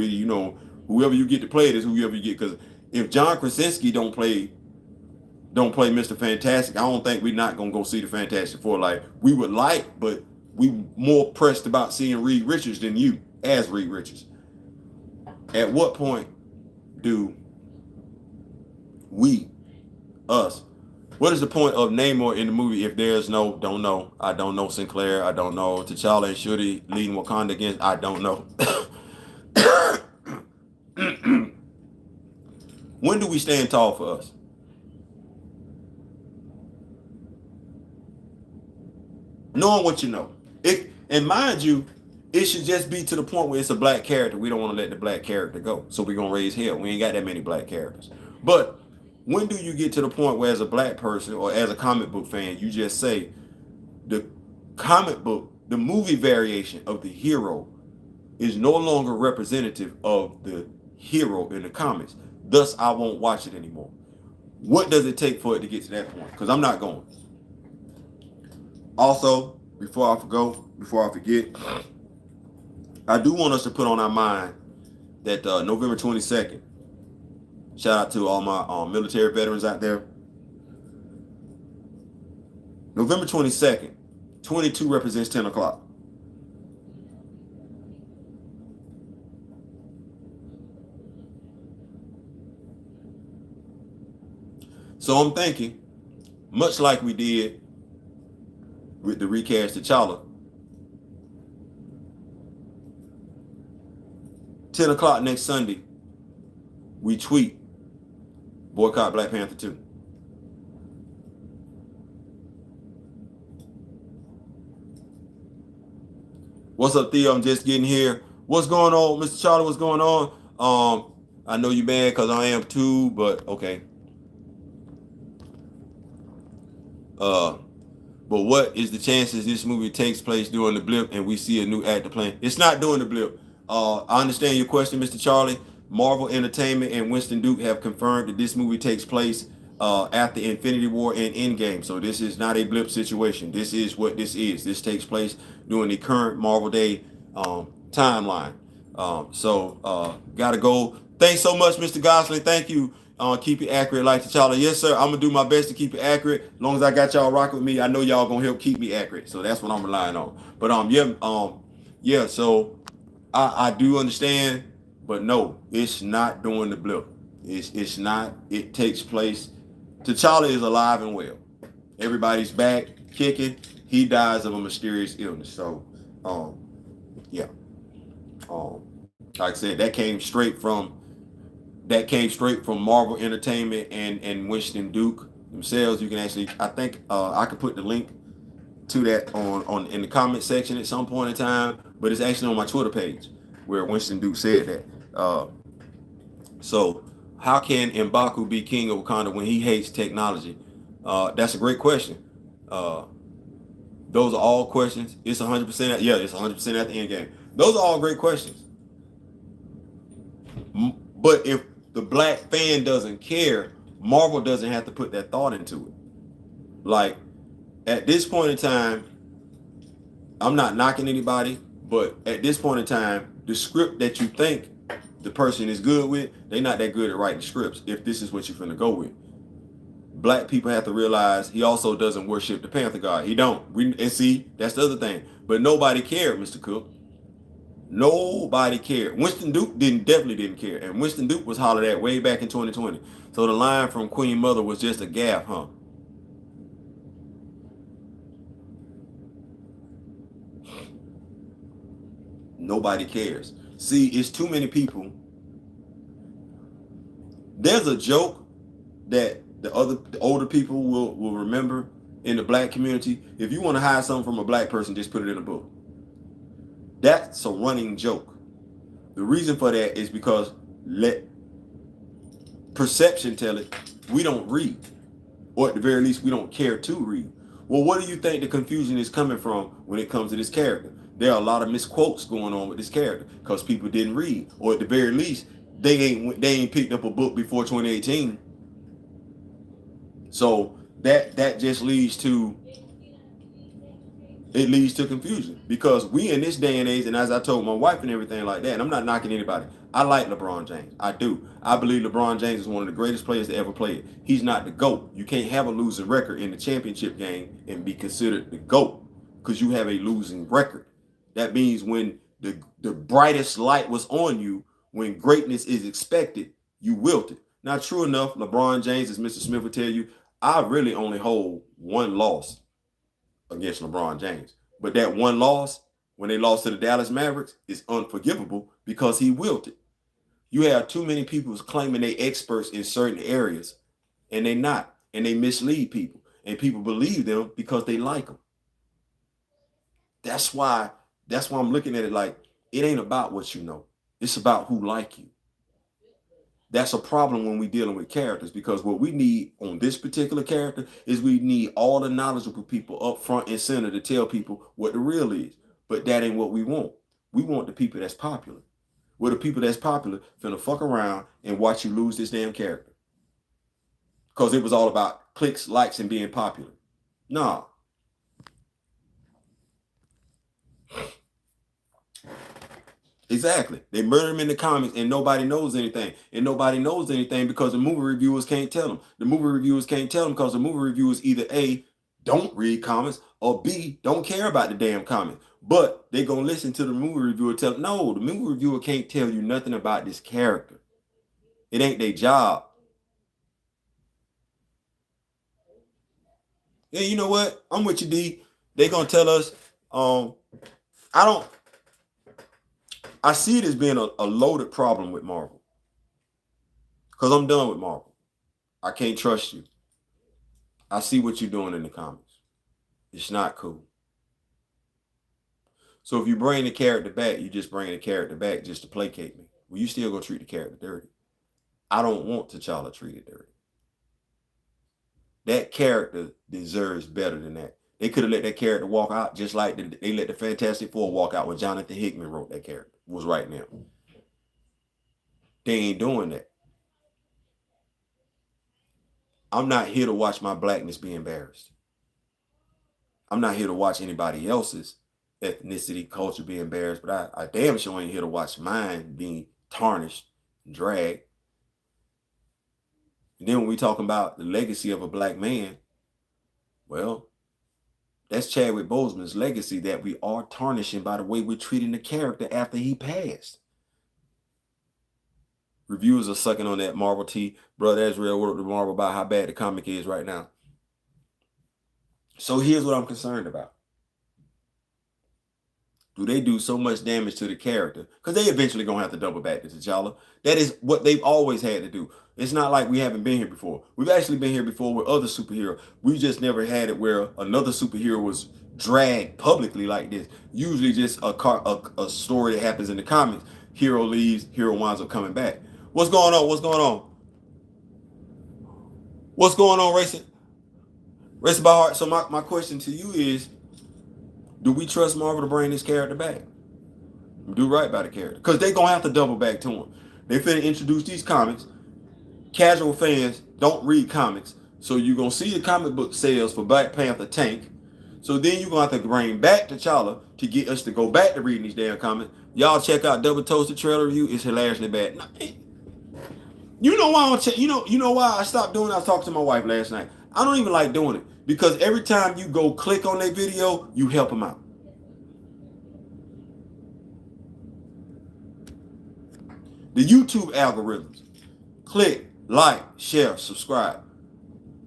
Whoever you get to play it is whoever you get. Because if John Krasinski don't play Mr. Fantastic, I don't think we're not gonna go see the Fantastic Four. Like we would like, but we more pressed about seeing Reed Richards than you as Reed Richards. At what point do us, what is the point of Namor in the movie if there's no, don't know, I don't know Sinclair, I don't know T'Challa and Shuri leading Wakanda against, I don't know. When do we stand tall for us? Knowing what you know. And mind you, It should just be to the point where it's a black character. We don't want to let the black character go. So we're going to raise hell. We ain't got that many black characters. But when do you get to the point where as a black person or as a comic book fan, you just say the comic book, the movie variation of the hero is no longer representative of the hero in the comics. Thus, I won't watch it anymore. What does it take for it to get to that point? Because I'm not going. Also, before I forget, I do want us to put on our mind that November 22nd, shout out to all my military veterans out there. November 22nd, 22 represents 10 o'clock. So I'm thinking, much like we did with the recast T'Challa, 10 o'clock next Sunday, we tweet, boycott Black Panther 2. What's up, Theo? I'm just getting here. What's going on, Mr. Charlie? What's going on? I know you mad because I am too, but okay. But what is the chances this movie takes place during the blip and we see a new actor playing? It's not during the blip. I understand your question, Mr. Charlie. Marvel Entertainment and Winston Duke have confirmed that this movie takes place after Infinity War and Endgame. So this is not a blip situation. This is what this is. This takes place during the current Marvel Day timeline. Gotta go. Thanks so much, Mr. Gosling. Thank you. Keep it accurate like T'Challa. Yes, sir. I'm gonna do my best to keep it accurate. As long as I got y'all rocking with me, I know y'all gonna help keep me accurate. So that's what I'm relying on. But yeah. So I do understand, but no, it's not during the blip. It's not. It takes place. T'Challa is alive and well. Everybody's back kicking. He dies of a mysterious illness. So, yeah. Like I said, that came straight from Marvel Entertainment and Winston Duke themselves. You can actually, I think, I could put the link to that on in the comment section at some point in time, but it's actually on my Twitter page where Winston Duke said that. So how can M'Baku be king of Wakanda when he hates technology? That's a great question. Those are all questions. It's 100%. Yeah, it's 100% at the end game. Those are all great questions. But if the black fan doesn't care, Marvel doesn't have to put that thought into it. Like, at this point in time, I'm not knocking anybody, but at this point in time, the script that you think the person is good with, they're not that good at writing scripts if this is what you're finna go with. Black people have to realize he also doesn't worship the Panther God. He don't. And see, that's the other thing. But nobody cared, Mr. Cook. Nobody cared. Winston Duke definitely didn't care. And Winston Duke was hollered at way back in 2020. So the line from Queen Mother was just a gaffe, huh? Nobody cares. See, it's too many people. There's a joke that the older people will remember in the black community. If you want to hide something from a black person, just put it in a book. That's a running joke. The reason for that is because let perception tell it we don't read, or at the very least we don't care to read. Well, what do you think the confusion is coming from when it comes to this character? There are a lot of misquotes going on with this character because people didn't read, or at the very least they ain't picked up a book before 2018. So that just leads to confusion, because we in this day and age, and as I told my wife and everything like that, and I'm not knocking anybody. I like LeBron James. I do. I believe LeBron James is one of the greatest players to ever play it. He's not the GOAT. You can't have a losing record in the championship game and be considered the GOAT because you have a losing record. That means when the brightest light was on you, when greatness is expected, you wilted. Now, true enough, LeBron James, as Mr. Smith would tell you, I really only hold one loss against LeBron James. But that one loss, when they lost to the Dallas Mavericks, is unforgivable because he wilted. You have too many people claiming they experts in certain areas, and they're not, and they mislead people, and people believe them because they like them. That's why That's why I'm looking at it like it ain't about what you know. It's about who like you. That's a problem when we're dealing with characters, because what we need on this particular character is we need all the knowledgeable people up front and center to tell people what the real is. But that ain't what we want. We want the people that's popular. Well, the people that's popular finna fuck around and watch you lose this damn character. Because it was all about clicks, likes, and being popular. Nah. Exactly. They murder him in the comics and nobody knows anything. And nobody knows anything because the movie reviewers can't tell them. The movie reviewers can't tell them because the movie reviewers either A, don't read comics, or B, don't care about the damn comic. But they gonna listen to the movie reviewer tell them, no, the movie reviewer can't tell you nothing about this character. It ain't their job. Yeah, you know what? I'm with you, D. They gonna tell us, I see it as being a loaded problem with Marvel. Because I'm done with Marvel. I can't trust you. I see what you're doing in the comics. It's not cool. So if you bring the character back, you just bring the character back just to placate me. Well, you still gonna treat the character dirty. I don't want T'Challa treated dirty. That character deserves better than that. They could have let that character walk out just like they let the Fantastic Four walk out when Jonathan Hickman wrote that character. Was right now. They ain't doing that. I'm not here to watch my blackness be embarrassed. I'm not here to watch anybody else's ethnicity, culture be embarrassed, but I damn sure ain't here to watch mine being tarnished, dragged. And then when we talking about the legacy of a black man, well, that's Chadwick Boseman's legacy that we are tarnishing by the way we're treating the character after he passed. Reviewers are sucking on that Marvel tea. Brother Ezreal wrote to Marvel about how bad the comic is right now. So here's what I'm concerned about. Do they do so much damage to the character? Because they eventually going to have to double back to T'Challa. That is what they've always had to do. It's not like we haven't been here before. We've actually been here before with other superheroes. We just never had it where another superhero was dragged publicly like this. Usually just a story that happens in the comics. Hero leaves, hero winds up coming back. What's going on? What's going on? What's going on, Racing? Racing by Heart. So my question to you is, do we trust Marvel to bring this character back? Do right by the character. Because they're going to have to double back to him. They finna introduce these comics. Casual fans don't read comics. So you're going to see the comic book sales for Black Panther tank. So then you're going to have to bring back T'Challa to get us to go back to reading these damn comics. Y'all check out Double Toasted trailer review. It's hilariously bad. You know why you know why I stopped doing it? I was talking to my wife last night. I don't even like doing it. Because every time you go click on their video, you help them out. The YouTube algorithms. Click, like, share, subscribe.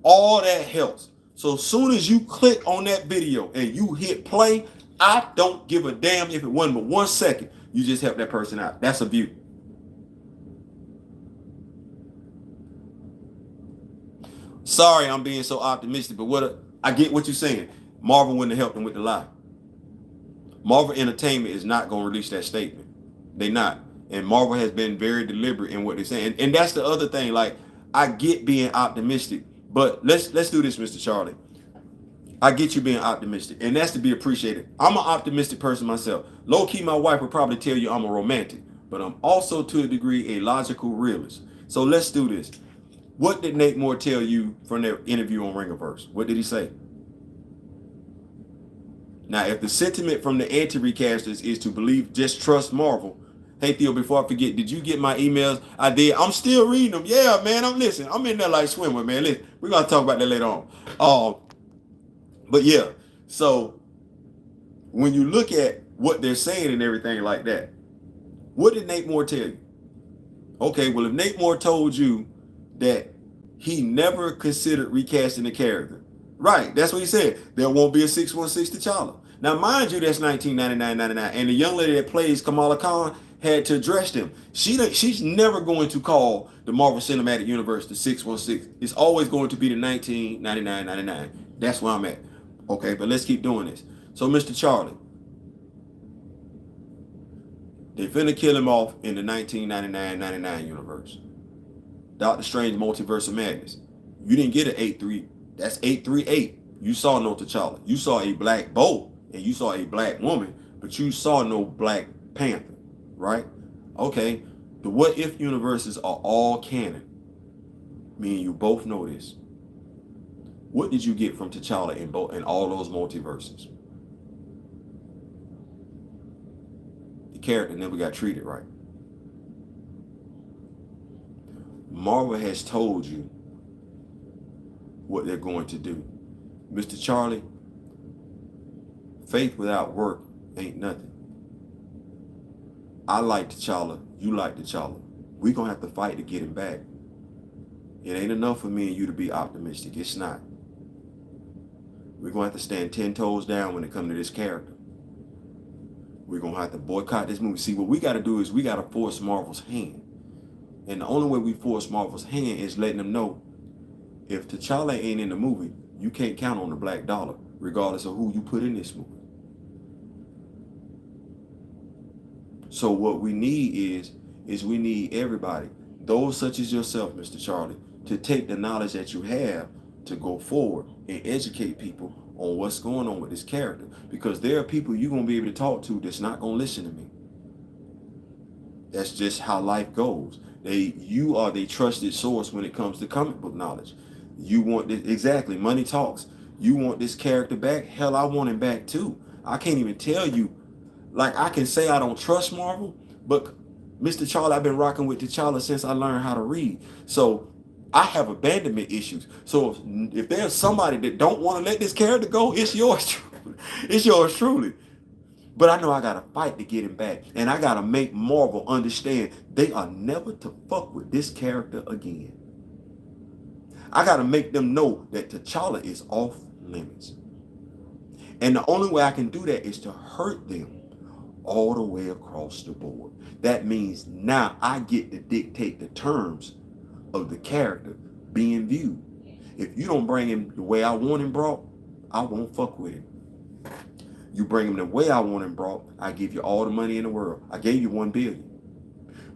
All that helps. So as soon as you click on that video and you hit play, I don't give a damn if it wasn't but 1 second. You just help that person out. That's a beauty. Sorry, I'm being so optimistic, but I get what you're saying. Marvel wouldn't have helped them with the lie. Marvel Entertainment is not going to release that statement. They're not. And Marvel has been very deliberate in what they're saying. And that's the other thing. Like, I get being optimistic, but let's do this, Mr. Charlie. I get you being optimistic, and that's to be appreciated. I'm an optimistic person myself. Low key, my wife would probably tell you I'm a romantic, but I'm also to a degree a logical realist. So let's do this. What did Nate Moore tell you from their interview on Ringerverse? What did he say? Now, if the sentiment from the anti-recasters is to believe, just trust Marvel. Hey, Theo, before I forget, did you get my emails? I did. I'm still reading them. Yeah, man, I'm listening. I'm in there like swimming, man. Listen, we're going to talk about that later on. But yeah, so when you look at what they're saying and everything like that, what did Nate Moore tell you? Okay, well, if Nate Moore told you that he never considered recasting the character, right, that's what he said. There won't be a 616 T'Challa. Now, mind you, that's 1999, and the young lady that plays Kamala Khan had to address them. She's never going to call the Marvel Cinematic Universe the 616. It's always going to be the 1999. That's where I'm at. Okay, but let's keep doing this. So, Mr. Charlie, They finna kill him off in the 1999 universe. Doctor Strange Multiverse of Madness. You didn't get an 8-3. That's 838. You saw no T'Challa. You saw a black Bolt and you saw a black woman, but you saw no Black Panther, right? Okay. The what if universes are all canon. Me and you both know this. What did you get from T'Challa in all those multiverses? The character never got treated right. Marvel has told you what they're going to do. Mr. Charlie, faith without work ain't nothing. I like T'Challa. You like T'Challa. We're going to have to fight to get him back. It ain't enough for me and you to be optimistic. It's not. We're going to have to stand 10 toes down when it comes to this character. We're going to have to boycott this movie. See, what we got to do is we got to force Marvel's hand. And the only way we force Marvel's hand is letting them know if T'Challa ain't in the movie, you can't count on the black dollar, regardless of who you put in this movie. So what we need is we need everybody, those such as yourself, Mr. Charlie, to take the knowledge that you have to go forward and educate people on what's going on with this character. Because there are people you're going to be able to talk to that's not going to listen to me. That's just how life goes. You are the trusted source when it comes to comic book knowledge. You want this, exactly, money talks. You want this character back? Hell, I want him back too. I can't even tell you. Like, I can say I don't trust Marvel, but Mr. Charlie, I've been rocking with T'Challa since I learned how to read. So I have abandonment issues. So if there's somebody that don't want to let this character go, it's yours. It's yours truly. But I know I got to fight to get him back. And I got to make Marvel understand they are never to fuck with this character again. I got to make them know that T'Challa is off limits. And the only way I can do that is to hurt them all the way across the board. That means now I get to dictate the terms of the character being viewed. If you don't bring him the way I want him brought, I won't fuck with him. You bring him the way I want him brought, I give you all the money in the world. I gave you $1 billion.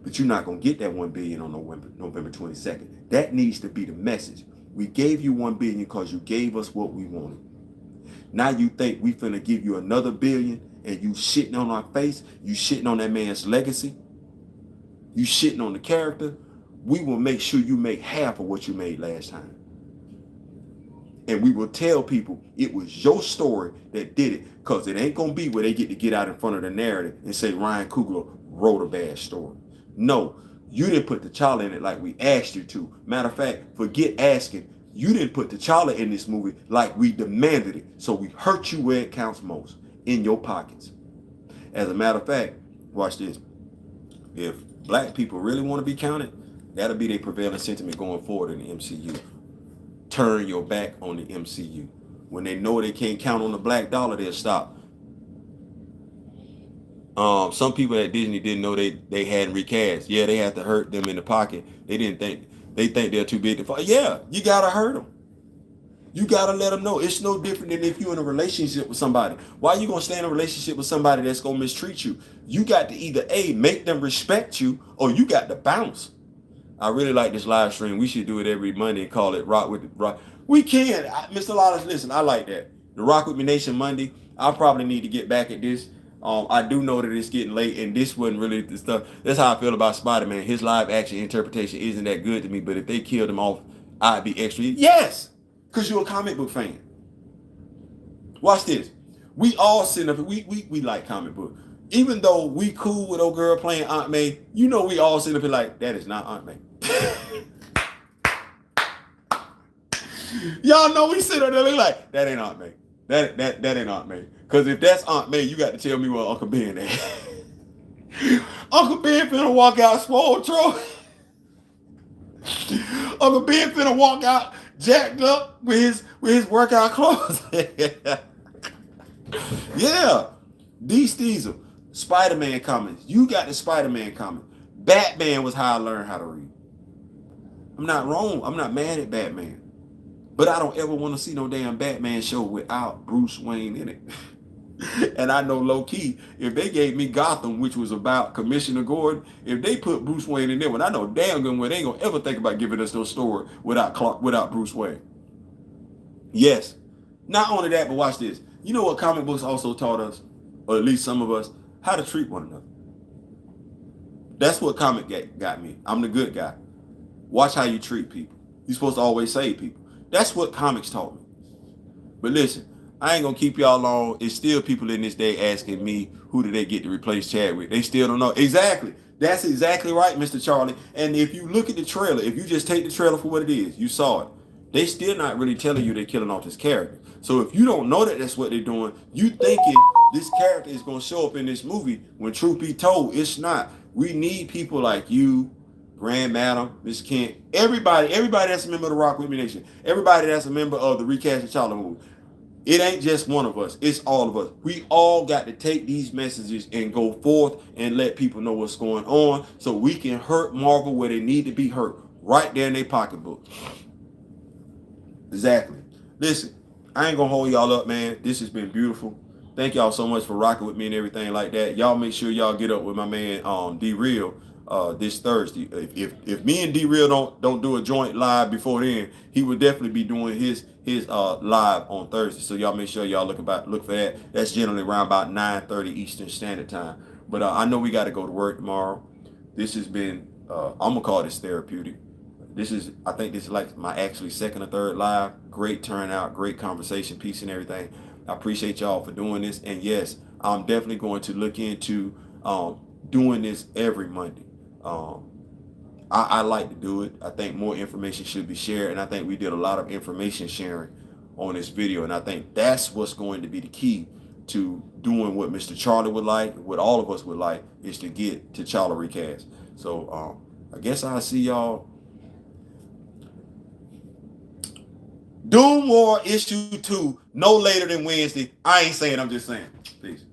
But you're not going to get that $1 billion on November 22nd. That needs to be the message. We gave you $1 billion because you gave us what we wanted. Now you think we finna give you another $1 billion and you shitting on our face, you shitting on that man's legacy, you shitting on the character. We will make sure you make half of what you made last time. And we will tell people it was your story that did it, because it ain't going to be where they get out in front of the narrative and say Ryan Coogler wrote a bad story. No, you didn't put T'Challa in it like we asked you to. Matter of fact, forget asking. You didn't put T'Challa in this movie like we demanded it. So we hurt you where it counts most, in your pockets. As a matter of fact, watch this. If black people really want to be counted, that'll be their prevailing sentiment going forward in the MCU. Turn your back on the MCU. When they know they can't count on the black dollar, they'll stop. Some people at Disney didn't know they hadn't recast. Yeah, they had to hurt them in the pocket. They think they're too big to fight. Yeah, you gotta hurt them. You gotta let them know. It's no different than if you're in a relationship with somebody. Why are you gonna stay in a relationship with somebody that's gonna mistreat you? You got to either make them respect you, or you got to bounce. I really like this live stream. We should do it every Monday and call it Rock with the Rock. We can. Mr. Lawless, listen, I like that. The Rock with Me Nation Monday. I probably need to get back at this. I do know that it's getting late, and this wasn't really the stuff. That's how I feel about Spider-Man. His live action interpretation isn't that good to me, but if they killed him off, I'd be extra. Yes, because you're a comic book fan. Watch this. We all sit up, we like comic book. Even though we cool with old girl playing Aunt May, you know we all sit up here like, that is not Aunt May. Y'all know we sit up there like, that ain't Aunt May. That ain't Aunt May. Because if that's Aunt May, you got to tell me where Uncle Ben at. Uncle Ben finna walk out spoiled, Troy. Uncle Ben finna walk out jacked up with his workout clothes. Yeah. These Diesel. Spider-Man comics. You got the Spider-Man comic. Batman was how I learned how to read. I'm not wrong. I'm not mad at Batman. But I don't ever want to see no damn Batman show without Bruce Wayne in it. And I know low key, if they gave me Gotham, which was about Commissioner Gordon, if they put Bruce Wayne in there, when I know damn good well they ain't gonna ever think about giving us no story without Bruce Wayne. Yes. Not only that, but watch this. You know what comic books also taught us, or at least some of us, how to treat one another. That's what comic got me. I'm the good guy. Watch how you treat people. You're supposed to always save people. That's what comics taught me. But listen, I ain't gonna keep y'all long. It's still people in this day asking me who did they get to replace Chadwick. They still don't know. Exactly. That's exactly right, Mr. Charlie. And if you look at the trailer, if you just take the trailer for what it is, you saw it. They still not really telling you they're killing off this character. So if you don't know that that's what they're doing, you thinking this character is gonna show up in this movie when truth be told, it's not. We need people like you, Grand Madam, Miss Kent, everybody that's a member of the Rock With Me Nation, everybody that's a member of the Recast and Charlie movie. It ain't just one of us. It's all of us. We all got to take these messages and go forth and let people know what's going on so we can hurt Marvel where they need to be hurt, right there in their pocketbook. Exactly. Listen, I ain't gonna hold y'all up, man. This has been beautiful. Thank y'all so much for rocking with me and everything like that. Y'all make sure y'all get up with my man D Real this Thursday. If me and D Real don't do a joint live before then, he would definitely be doing his live on Thursday. So y'all make sure y'all look for that. That's generally around about 9:30 Eastern Standard Time. But I know we got to go to work tomorrow. This has been I'm gonna call this therapeutic. I think this is like my actually second or third live. Great turnout, great conversation, peace and everything. I appreciate y'all for doing this. And yes, I'm definitely going to look into doing this every Monday. I like to do it. I think more information should be shared. And I think we did a lot of information sharing on this video. And I think that's what's going to be the key to doing what Mr. Charlie would like, what all of us would like, is to get to Charlie Recast. So I guess I'll see y'all. Doom War issue 2, no later than Wednesday. I ain't saying, I'm just saying. Peace.